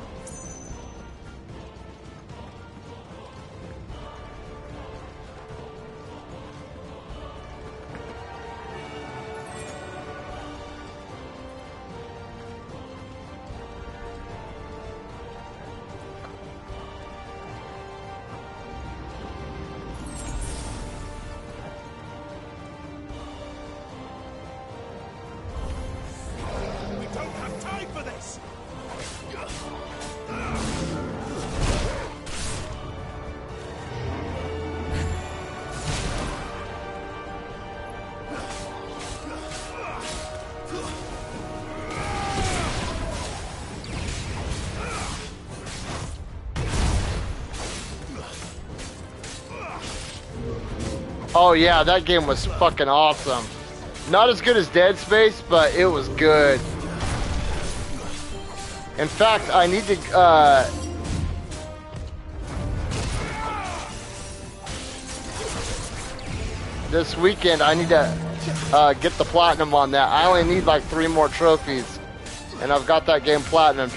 Oh yeah, that game was fucking awesome. Not as good as Dead Space, but it was good. In fact, I need to, this weekend, I need to get the platinum on that. I only need like 3 more trophies, and I've got that game platinum.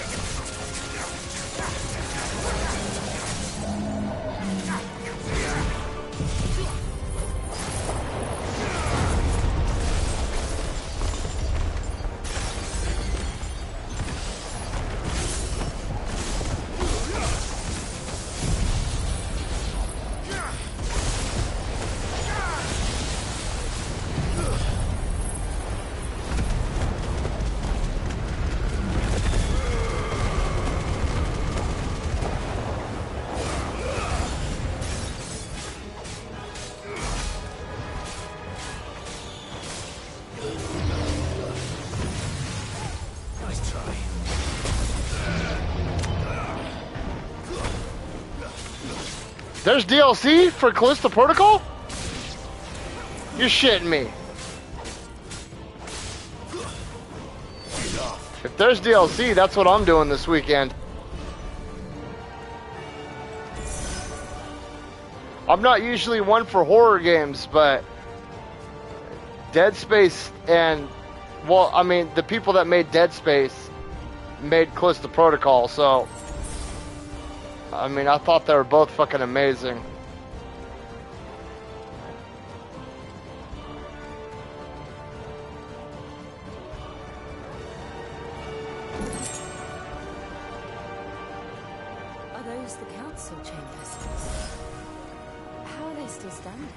There's DLC for Callisto Protocol? You're shitting me. If there's DLC, that's what I'm doing this weekend. I'm not usually one for horror games, but Dead Space and, well, I mean, the people that made Dead Space made Callisto Protocol, so I mean, I thought they were both fucking amazing. Are those the council chambers? How are they still standing?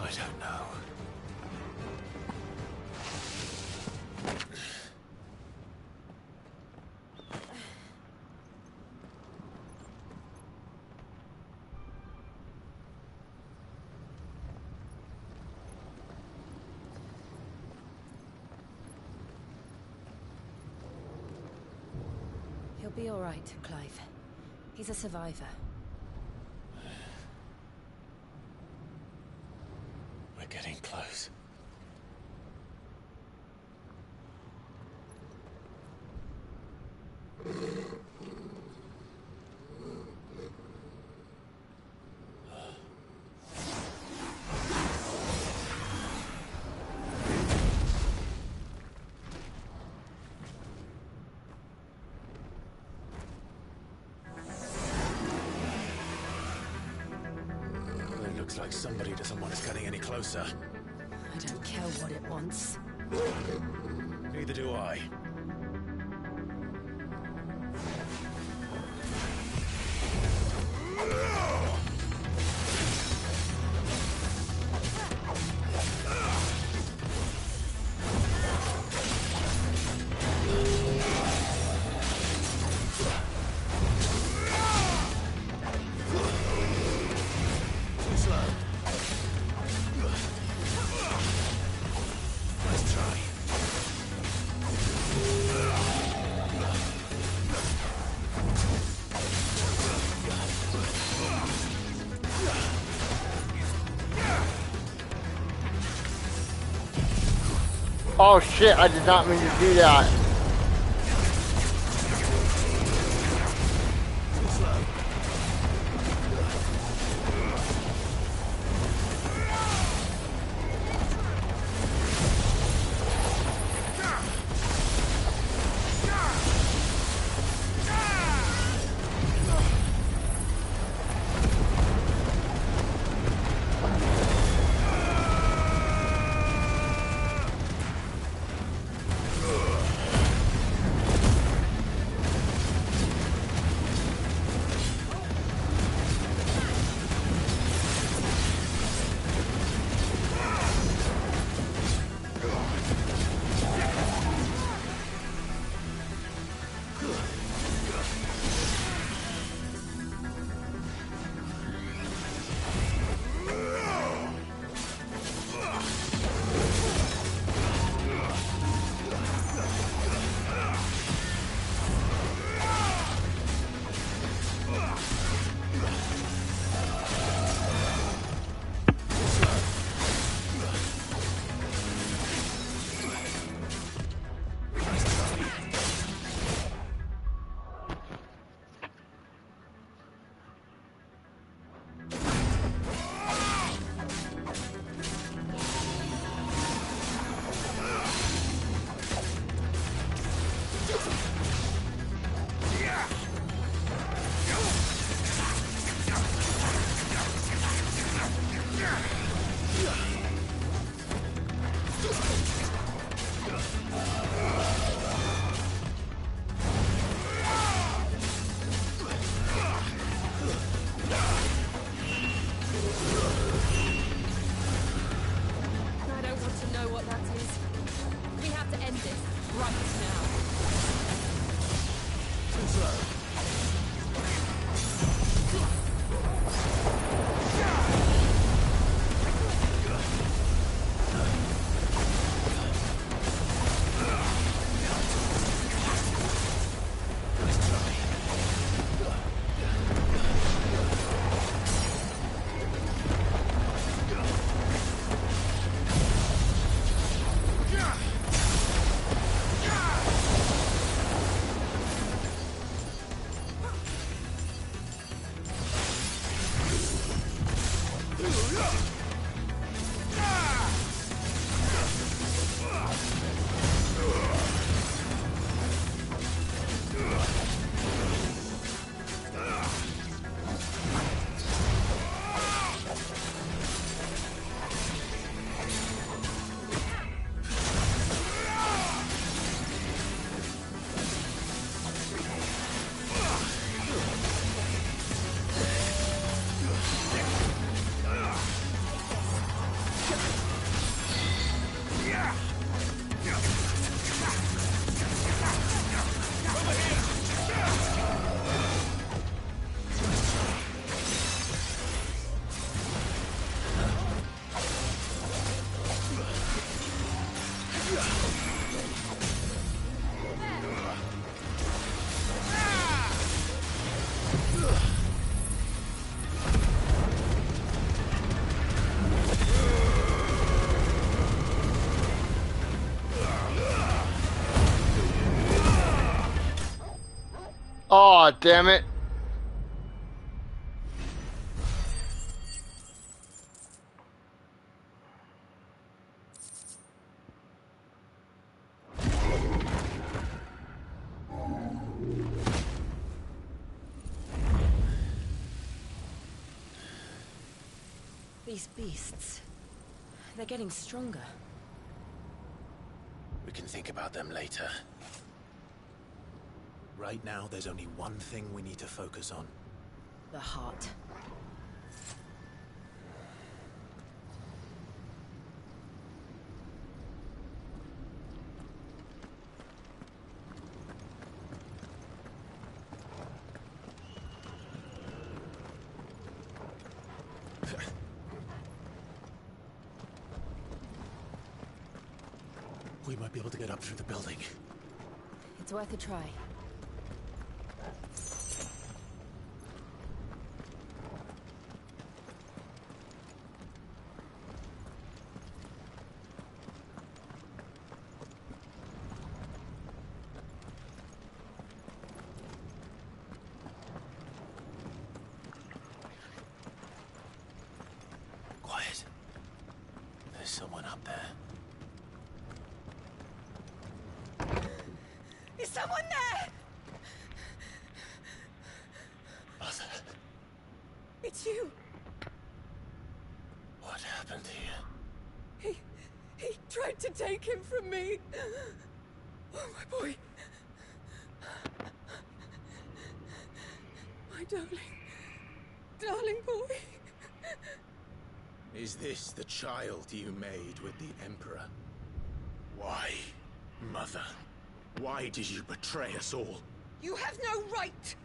I don't know. He'll be all right, Clive. He's a survivor. We're getting close. Looks like somebody doesn't want us getting any closer. I don't care what it wants. Neither do I. Oh shit, I did not mean to do that. right now. Too slow. Aw, damn it. These beasts, they're getting stronger. We can think about them later. Right now, there's only one thing we need to focus on. The heart. We might be able to get up through the building. It's worth a try. Quiet. There's someone up there. Is someone there? Mother. It's you. What happened here? He tried to take him from me. Oh, my boy. My darling boy. Is this the child you made with the Emperor? Why, Mother? Why did you betray us all? You have no right!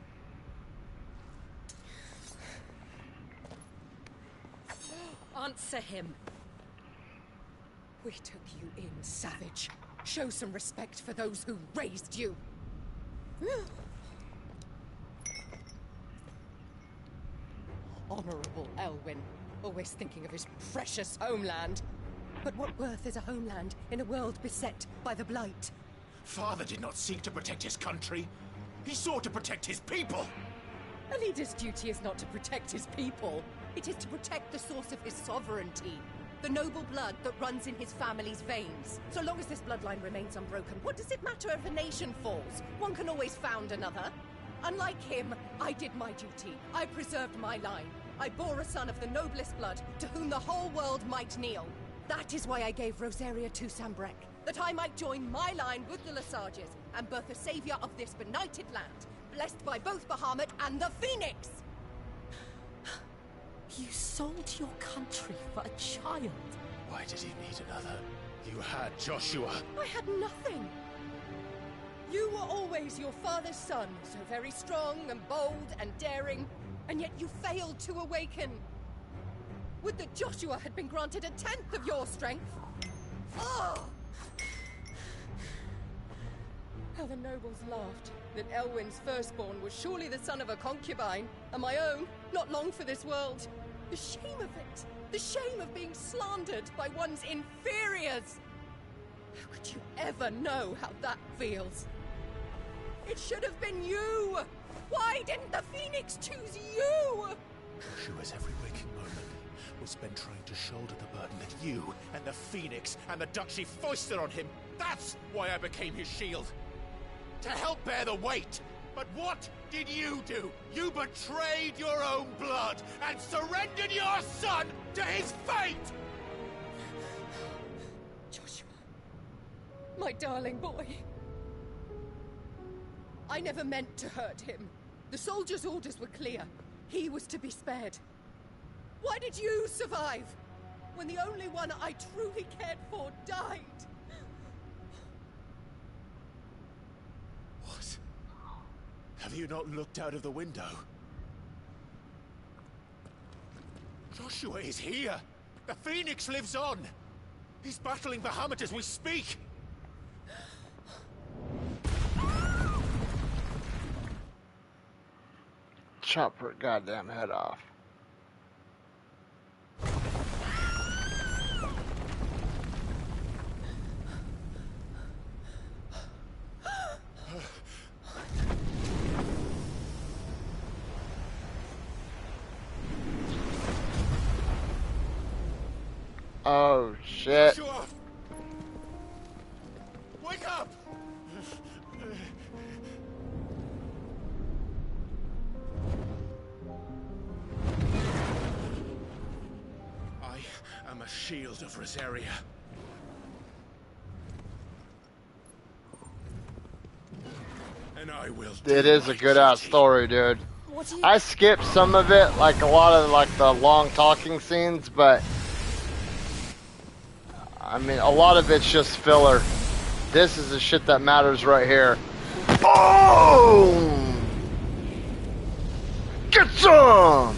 Answer him. We took you in, savage. Show some respect for those who raised you. Honorable Elwyn, always thinking of his precious homeland. But what worth is a homeland in a world beset by the Blight? Father did not seek to protect his country. He sought to protect his people. A leader's duty is not to protect his people. It is to protect the source of his sovereignty. The noble blood that runs in his family's veins. So long as this bloodline remains unbroken, what does it matter if a nation falls? One can always found another. Unlike him, I did my duty. I preserved my line. I bore a son of the noblest blood, to whom the whole world might kneel. That is why I gave Rosaria to Sambrek, that I might join my line with the Lesages and birth a savior of this benighted land, blessed by both Bahamut and the Phoenix! You sold your country for a child. Why did he need another? You had Joshua. I had nothing. You were always your father's son, so very strong and bold and daring, and yet you failed to awaken. Would that Joshua had been granted 1/10 of your strength? Oh! How the nobles laughed that Elwyn's firstborn was surely the son of a concubine, and my own, not long for this world. The shame of it! The shame of being slandered by one's inferiors! How could you ever know how that feels? It should have been you! Why didn't the Phoenix choose you? Joshua's every waking moment was spent trying to shoulder the burden that you and the Phoenix and the Duchy foisted on him. That's why I became his shield. To help bear the weight. But what did you do? You betrayed your own blood and surrendered your son to his fate! Joshua, my darling boy. I never meant to hurt him. The soldiers' orders were clear. He was to be spared. Why did you survive when the only one I truly cared for died? What? Have you not looked out of the window? Joshua is here! The Phoenix lives on! He's battling Bahamut as we speak! Chop her goddamn head off. Oh shit. Joshua! Wake up! I am a shield of Rosaria. And I will. It is a good ass story, dude. I skipped some of it, like a lot of like the long talking scenes, but I mean a lot of it's just filler. This is the shit that matters right here. Boom! Get some!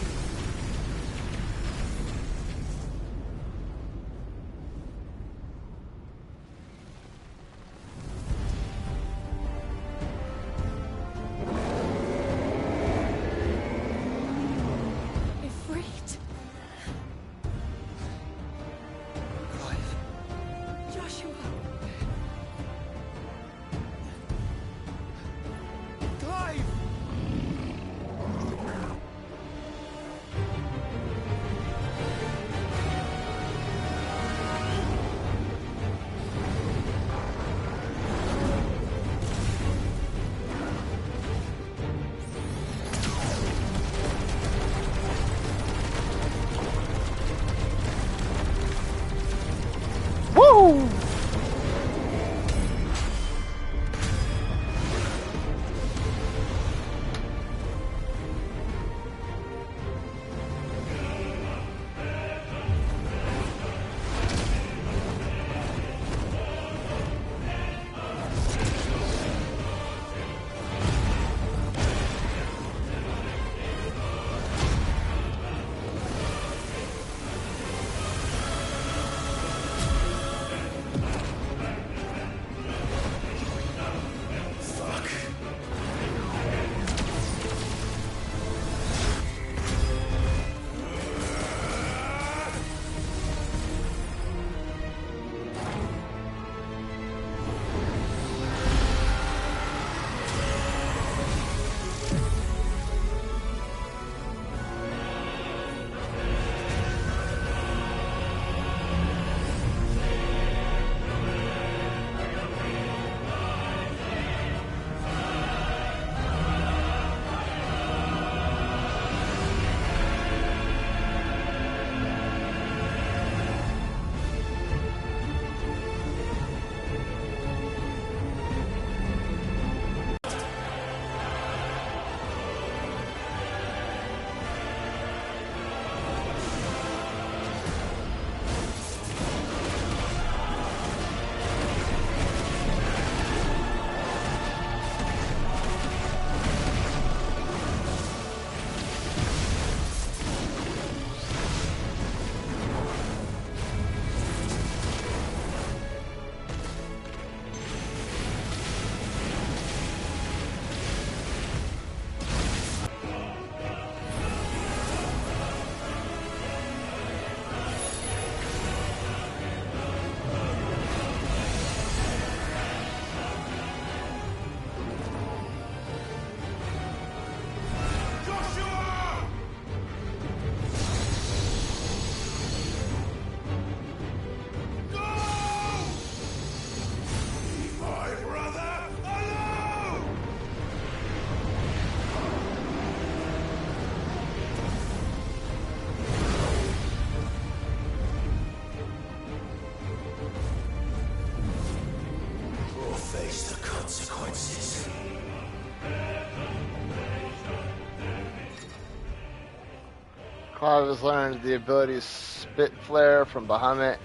Clive learned the ability to spit flare from Bahamut.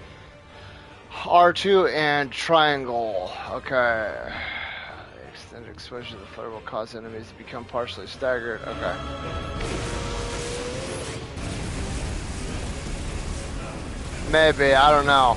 R2 and triangle. Okay. Extended exposure to the flare will cause enemies to become partially staggered. Okay. Maybe, I don't know.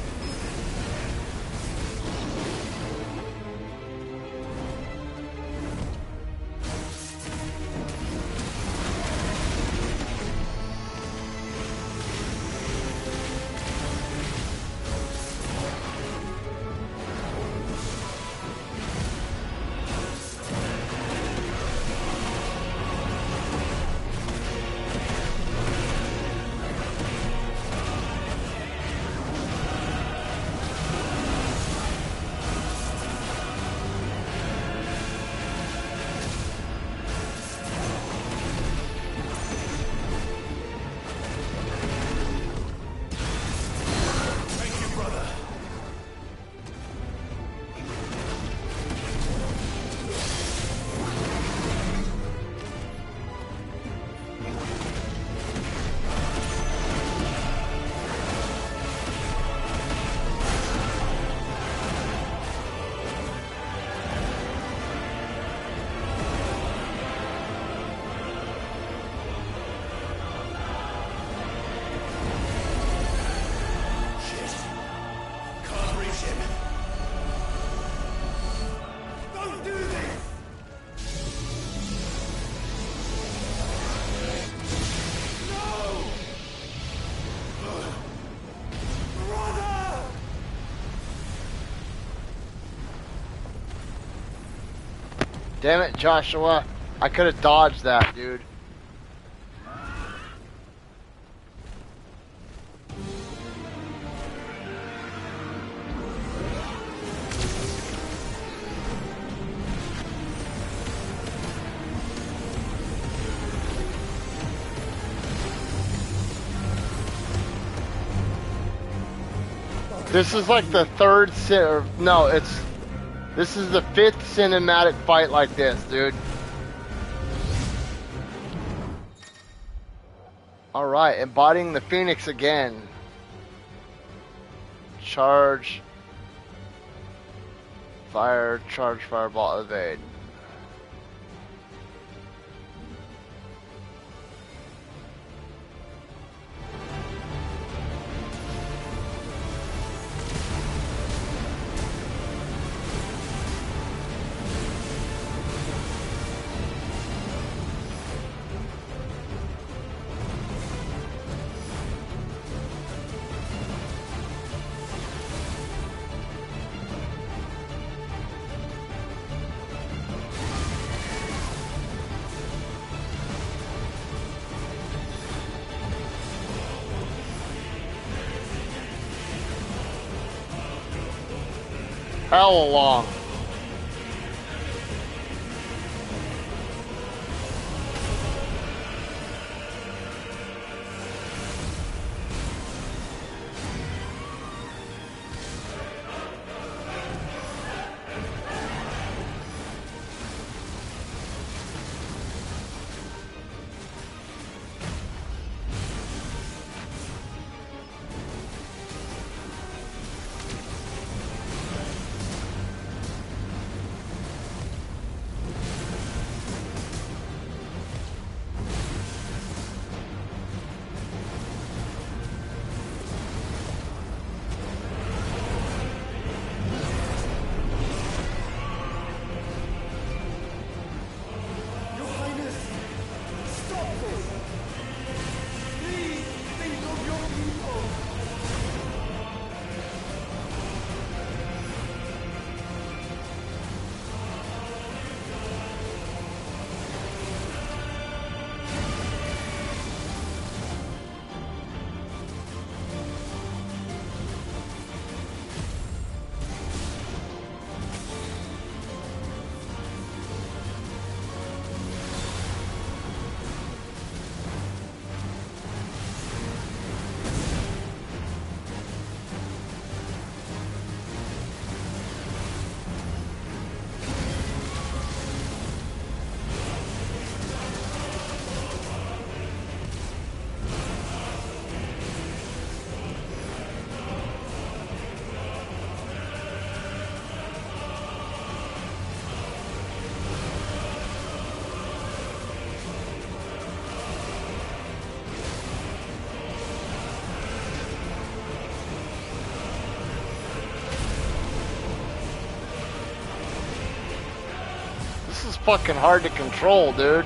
Damn it, Joshua. I could have dodged that, dude. This is like the third this is the 5th cinematic fight like this, dude. Alright, embodying the Phoenix again. Charge. Fire, charge, fireball, evade. Hell long. fucking hard to control, dude.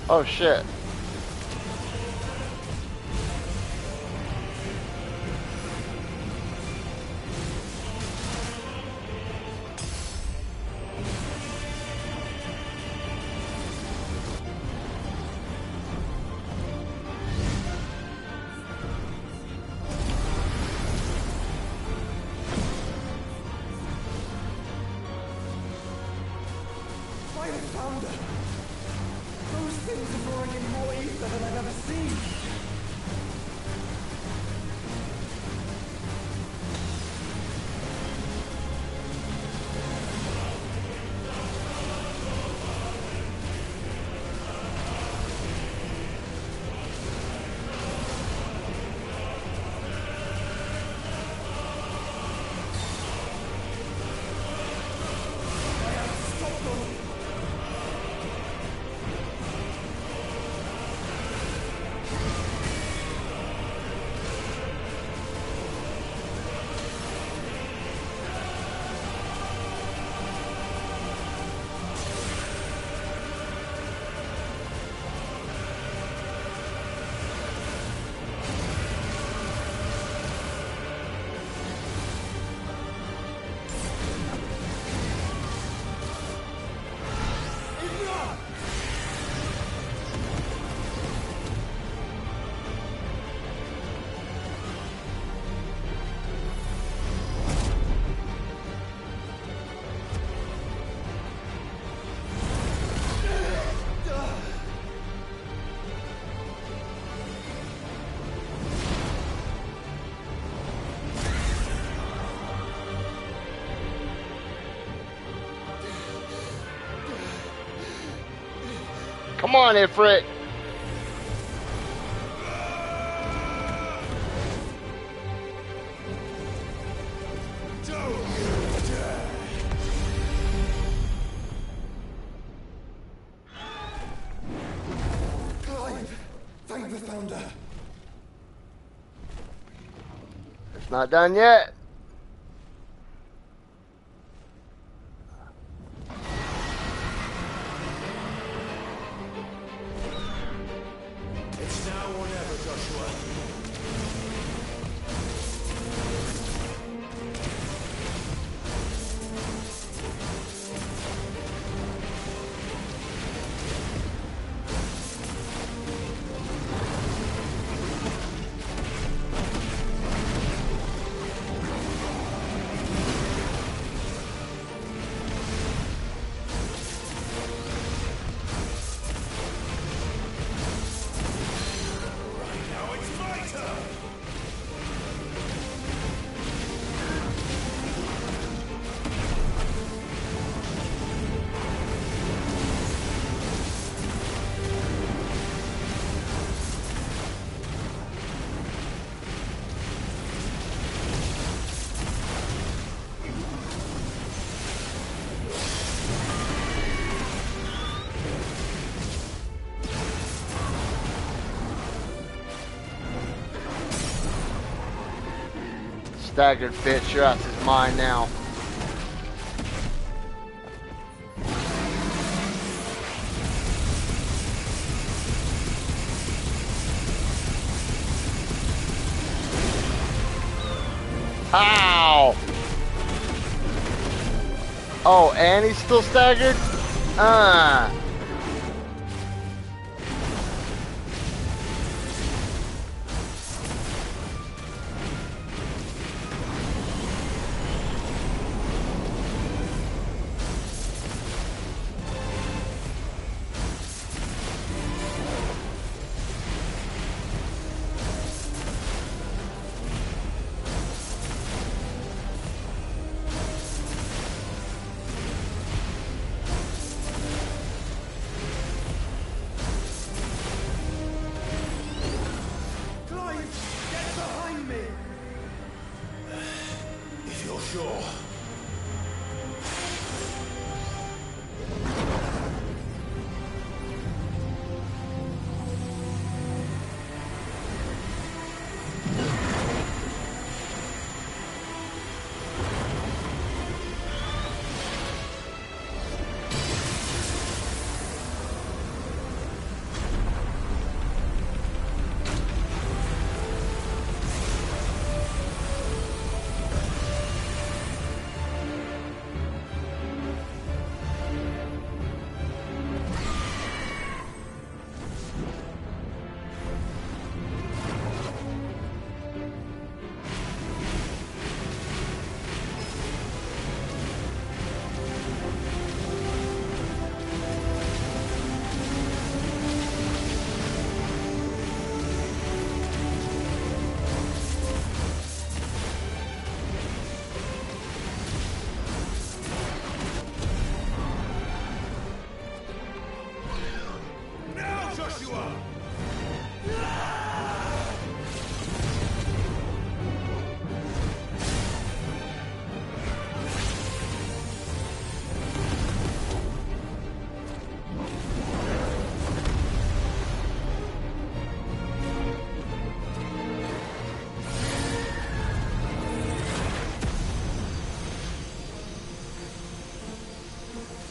Oh shit. My founder! Those things are drawing in more ether than I've ever seen! Come on, Ifrit. Clive! Thank the founder! It's not done yet. It's now or never, Joshua. Now it's mine! staggered, bitch. Your ass is mine now. Ow! Oh, and he's still staggered?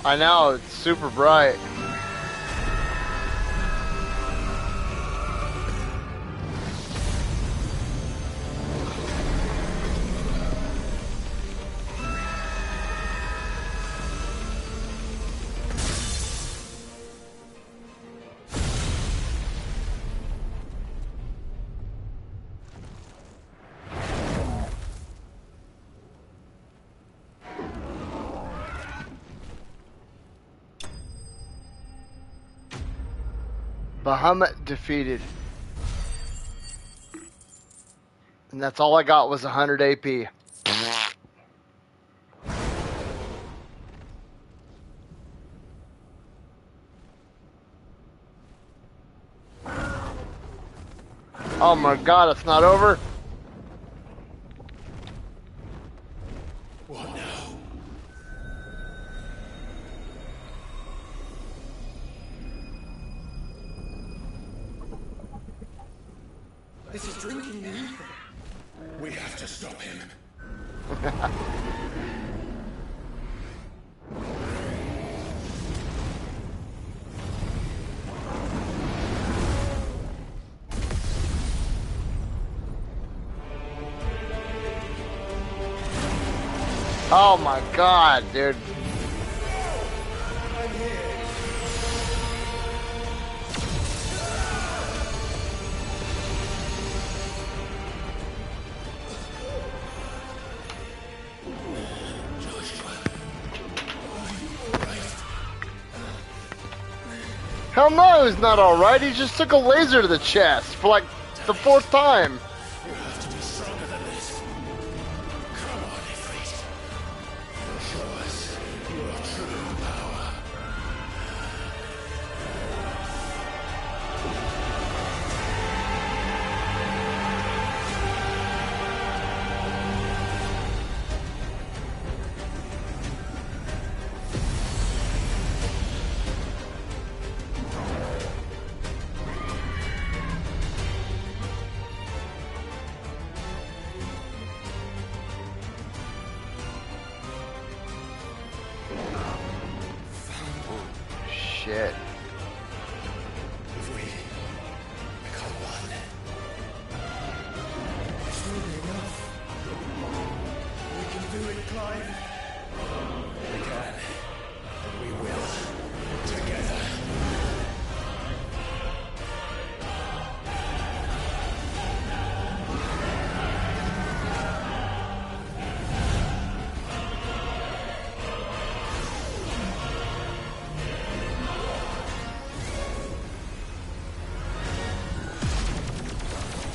I know, it's super bright. Bahamut defeated. And that's all I got was 100 AP. Oh my god, it's not over? What now? This is drinking the ether. We have to stop him. Oh my god, dude. Hell no, he's not alright. He just took a laser to the chest for like the 4th time. You have to be stronger than this. Come on, Ifrit. Show us your true power. shit. If we become one, it's really enough. We can do it, Clive. We can. And we will. Together.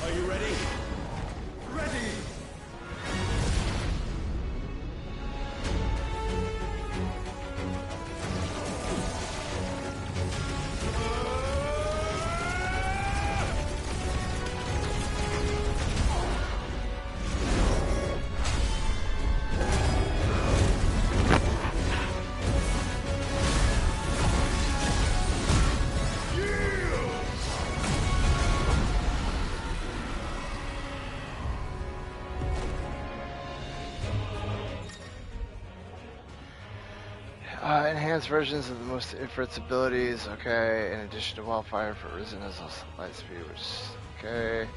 Are you ready? Ready! Enhanced versions of the most for its abilities, okay, in addition to wildfire for risen as light speed, which is okay.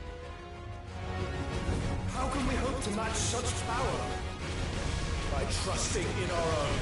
How can we hope to match such power? By trusting in our own.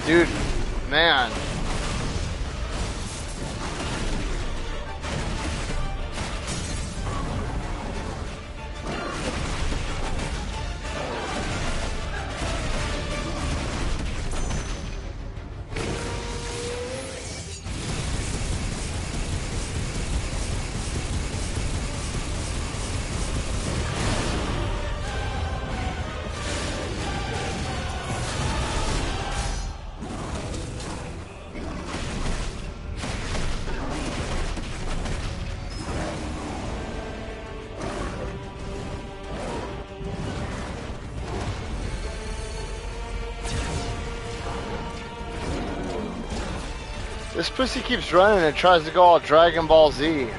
Dude, man. This pussy keeps running and tries to go all Dragon Ball Z.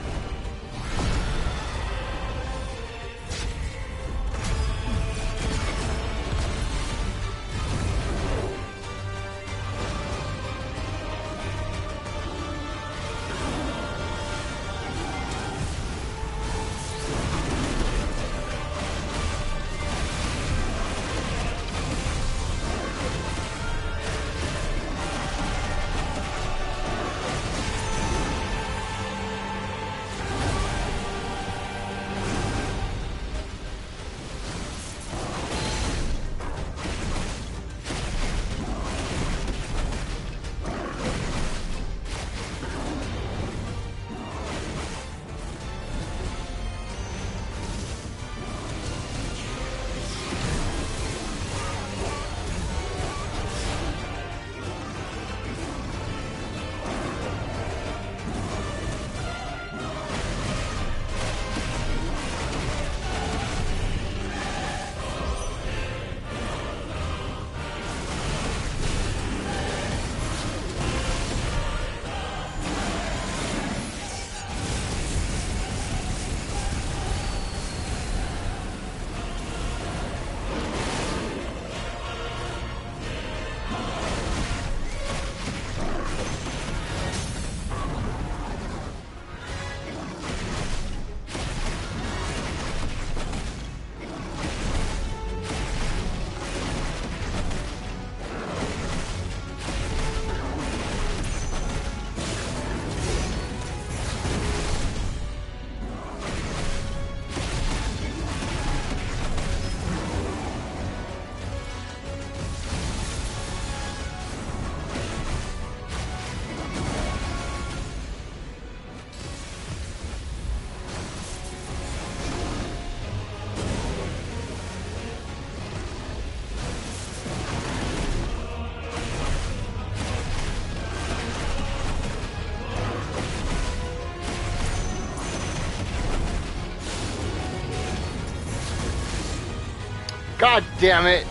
God damn it.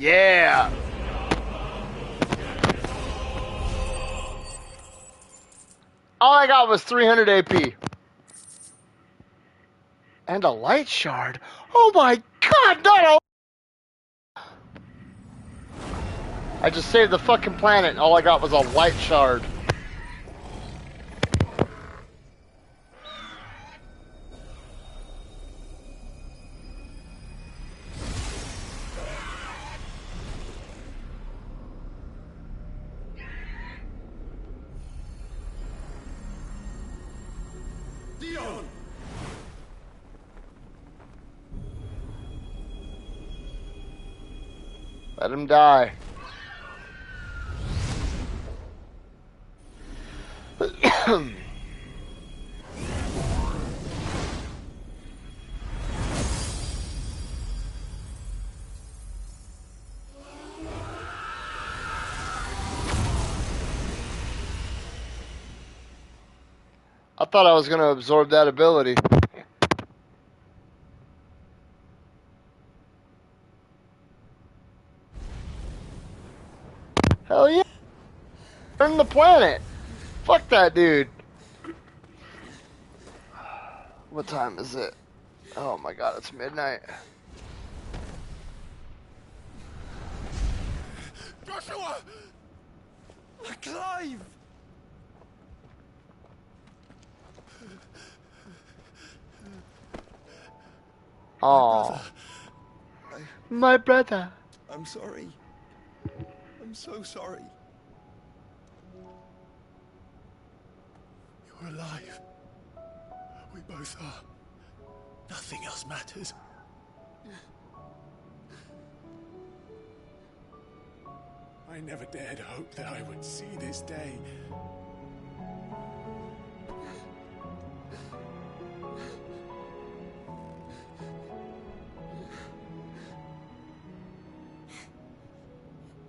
Yeah. All I got was 300 AP. And a light shard. Oh my god, no! I just saved the fucking planet and all I got was a light shard. Let him die. I thought I was going to absorb that ability. Hell yeah. Burn the planet. Fuck that dude. What time is it? Oh my god, it's midnight. Joshua! Clive! Oh, my brother. I'm sorry. I'm so sorry. You're alive. We both are. Nothing else matters. I never dared hope that I would see this day.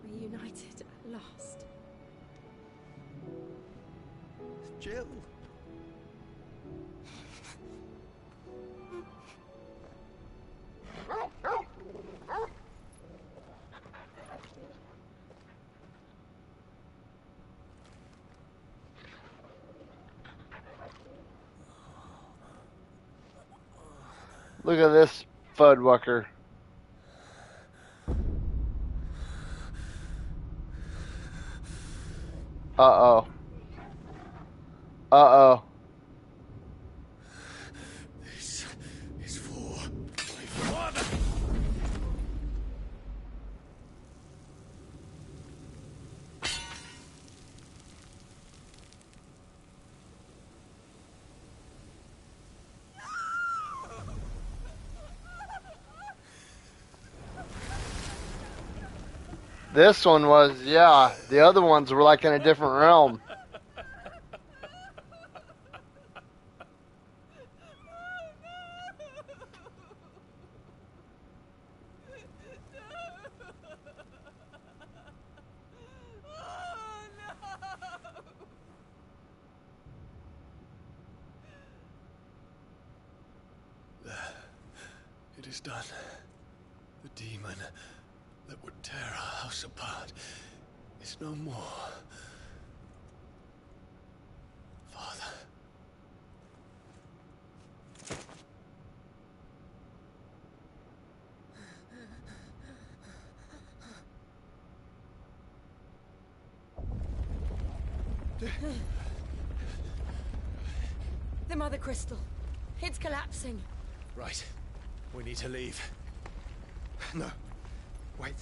Reunited at last. Jill. Look at this Fudwucker. Uh-oh. Uh-oh. This is for my This one was, yeah. The other ones were like in a different realm. It is done. The demon that would tear our house apart is no more. Father. The Mother Crystal. It's collapsing. Right. We need to leave. No. Wait.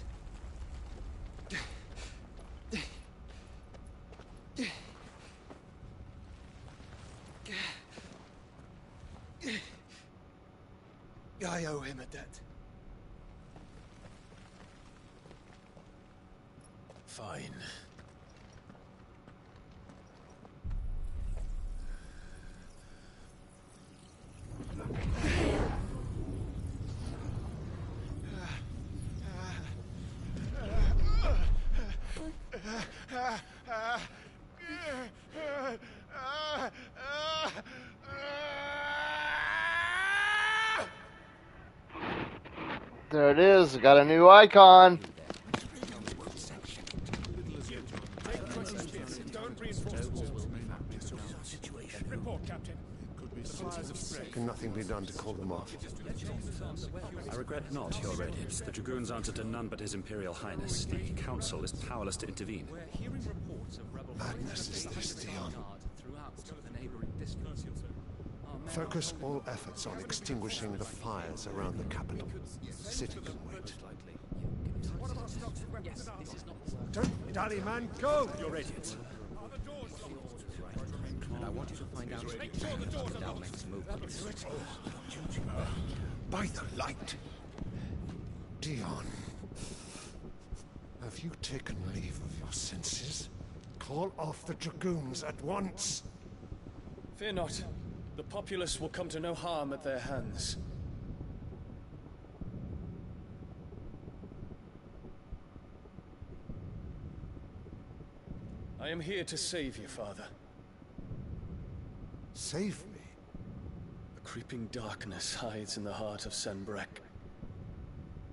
I owe him a debt. Fine. There it is. Got a new icon. Report, Captain. Can nothing be done to call them off? I regret not, Your Radiance. The Dragoons answer to none but His Imperial Highness. The Council is powerless to intervene. Madness is this, Dion. Focus all efforts on extinguishing the fires around the capital. City can wait. Don't dally, man. Go! Your Radiance. And I want you to find out if Dal makes movements. By the light! Dion, have you taken leave of your senses? Call off the Dragoons at once! Fear not. The populace will come to no harm at their hands. I am here to save you, Father. Save me? The creeping darkness hides in the heart of Sanbreque.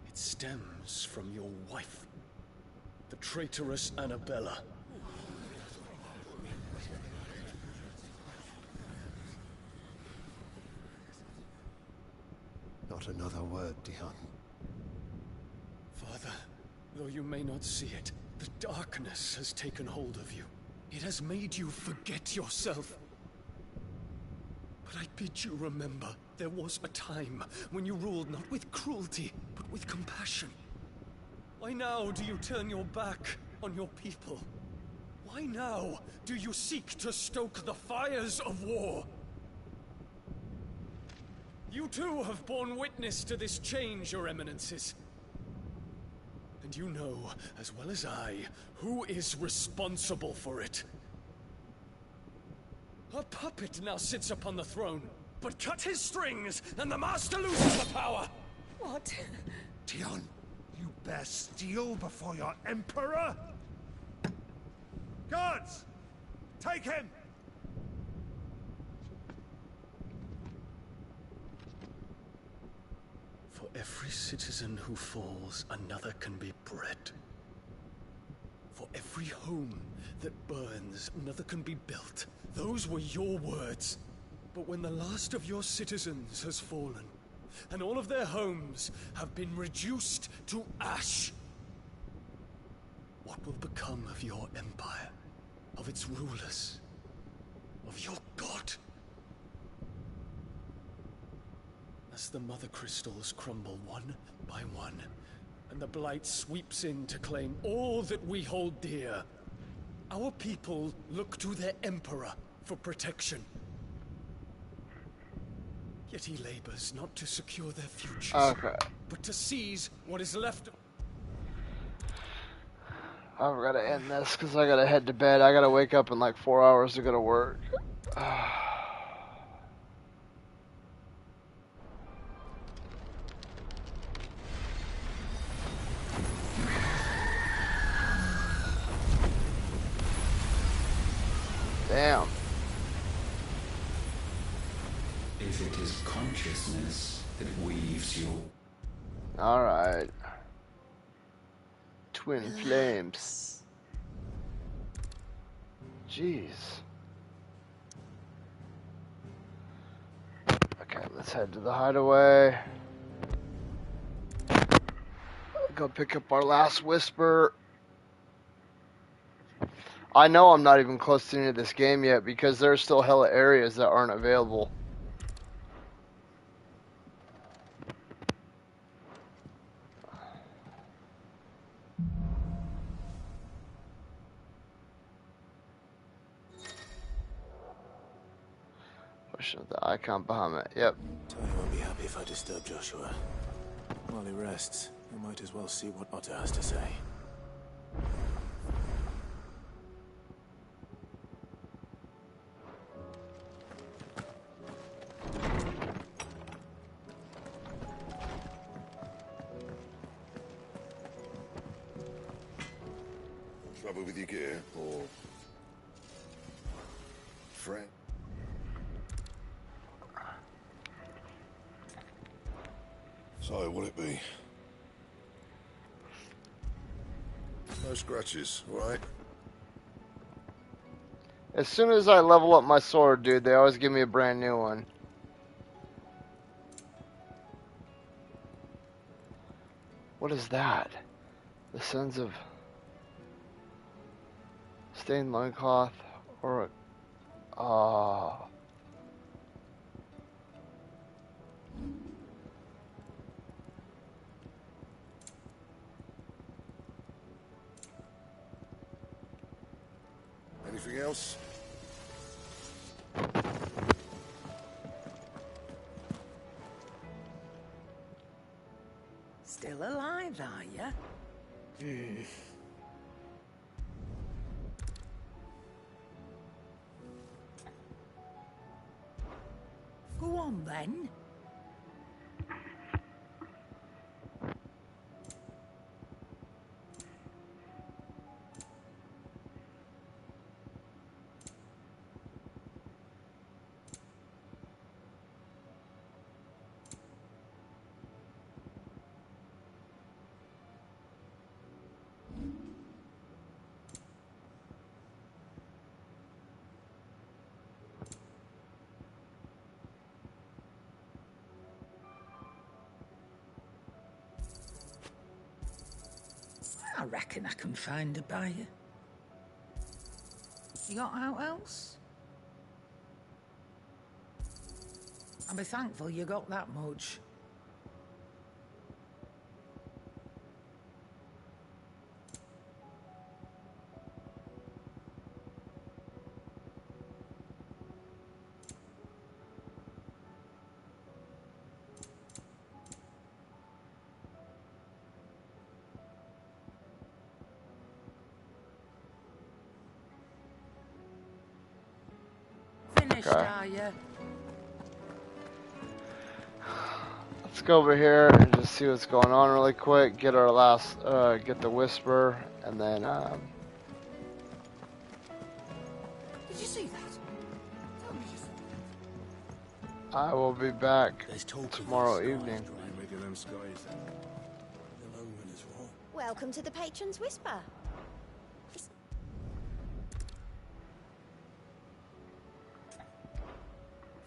It stems from your wife, the traitorous Annabella. Not another word, Dion. Father, though you may not see it, the darkness has taken hold of you. It has made you forget yourself. But I bid you remember, there was a time when you ruled not with cruelty, but with compassion. Why now do you turn your back on your people? Why now do you seek to stoke the fires of war? You too have borne witness to this change, Your Eminences. And you know, as well as I, who is responsible for it. A puppet now sits upon the throne, but cut his strings, and the Master loses the power! What? Dion, you bear steel before your Emperor? Guards! Take him! For every citizen who falls, another can be bred. For every home that burns, another can be built. Those were your words. But when the last of your citizens has fallen, and all of their homes have been reduced to ash, what will become of your empire, of its rulers, of your god? As the Mother Crystals crumble one by one, and the Blight sweeps in to claim all that we hold dear, our people look to their Emperor for protection. Yet he labors not to secure their futures, but to seize what is left of... I've got to end this because I got to head to bed. I got to wake up in like 4 hours to go to work. Damn. If it is consciousness that weaves you. Alright. Twin flames. Jeez. Okay, let's head to the hideaway. Go pick up our last whisper. I know I'm not even close to the end of this game yet because there's still hella areas that aren't available. Push up the icon behind it. Yep. Tony won't be happy if I disturb Joshua. While he rests, we might as well see what Otto has to say. Trouble with your gear, or friend? So, will it be? No scratches, right? As soon as I level up my sword, dude, they always give me a brand new one. What is that? The Sons of Stained Loincloth or Anything else? Still alive, are you? Go on then. I reckon I can find a buyer. You got out else? I'll be thankful you got that much. Finished, are you? Let's go over here and just see what's going on really quick. Get our last, get the whisper, and then, Did you see that? I will be back tomorrow evening. Welcome to the Patron's Whisper.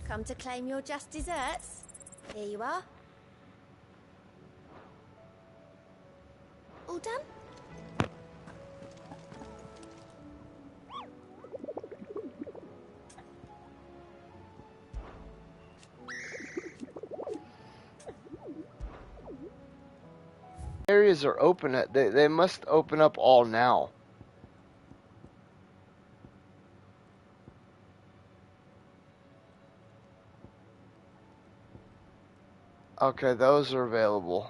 Come to claim your just desserts? Here you are. All done? Areas are open at, they must open up all now. Okay, those are available.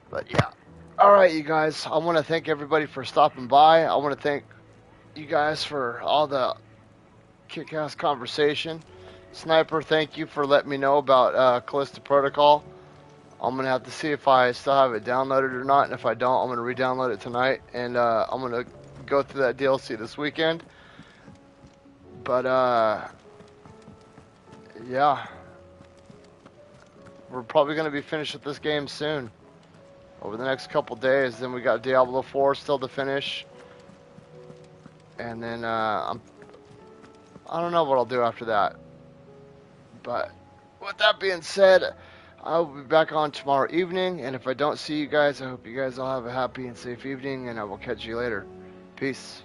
But yeah. Alright, you guys. I want to thank everybody for stopping by. I want to thank you guys for all the kick-ass conversation. Sniper, thank you for letting me know about Callisto Protocol. I'm going to have to see if I still have it downloaded or not, and if I don't, I'm going to re-download it tonight, and I'm going to go through that DLC this weekend. But, yeah. We're probably going to be finished with this game soon. Over the next couple days. Then we got Diablo 4 still to finish. And then, I don't know what I'll do after that. But, with that being said, I'll be back on tomorrow evening, and if I don't see you guys, I hope you guys all have a happy and safe evening, and I will catch you later. Peace.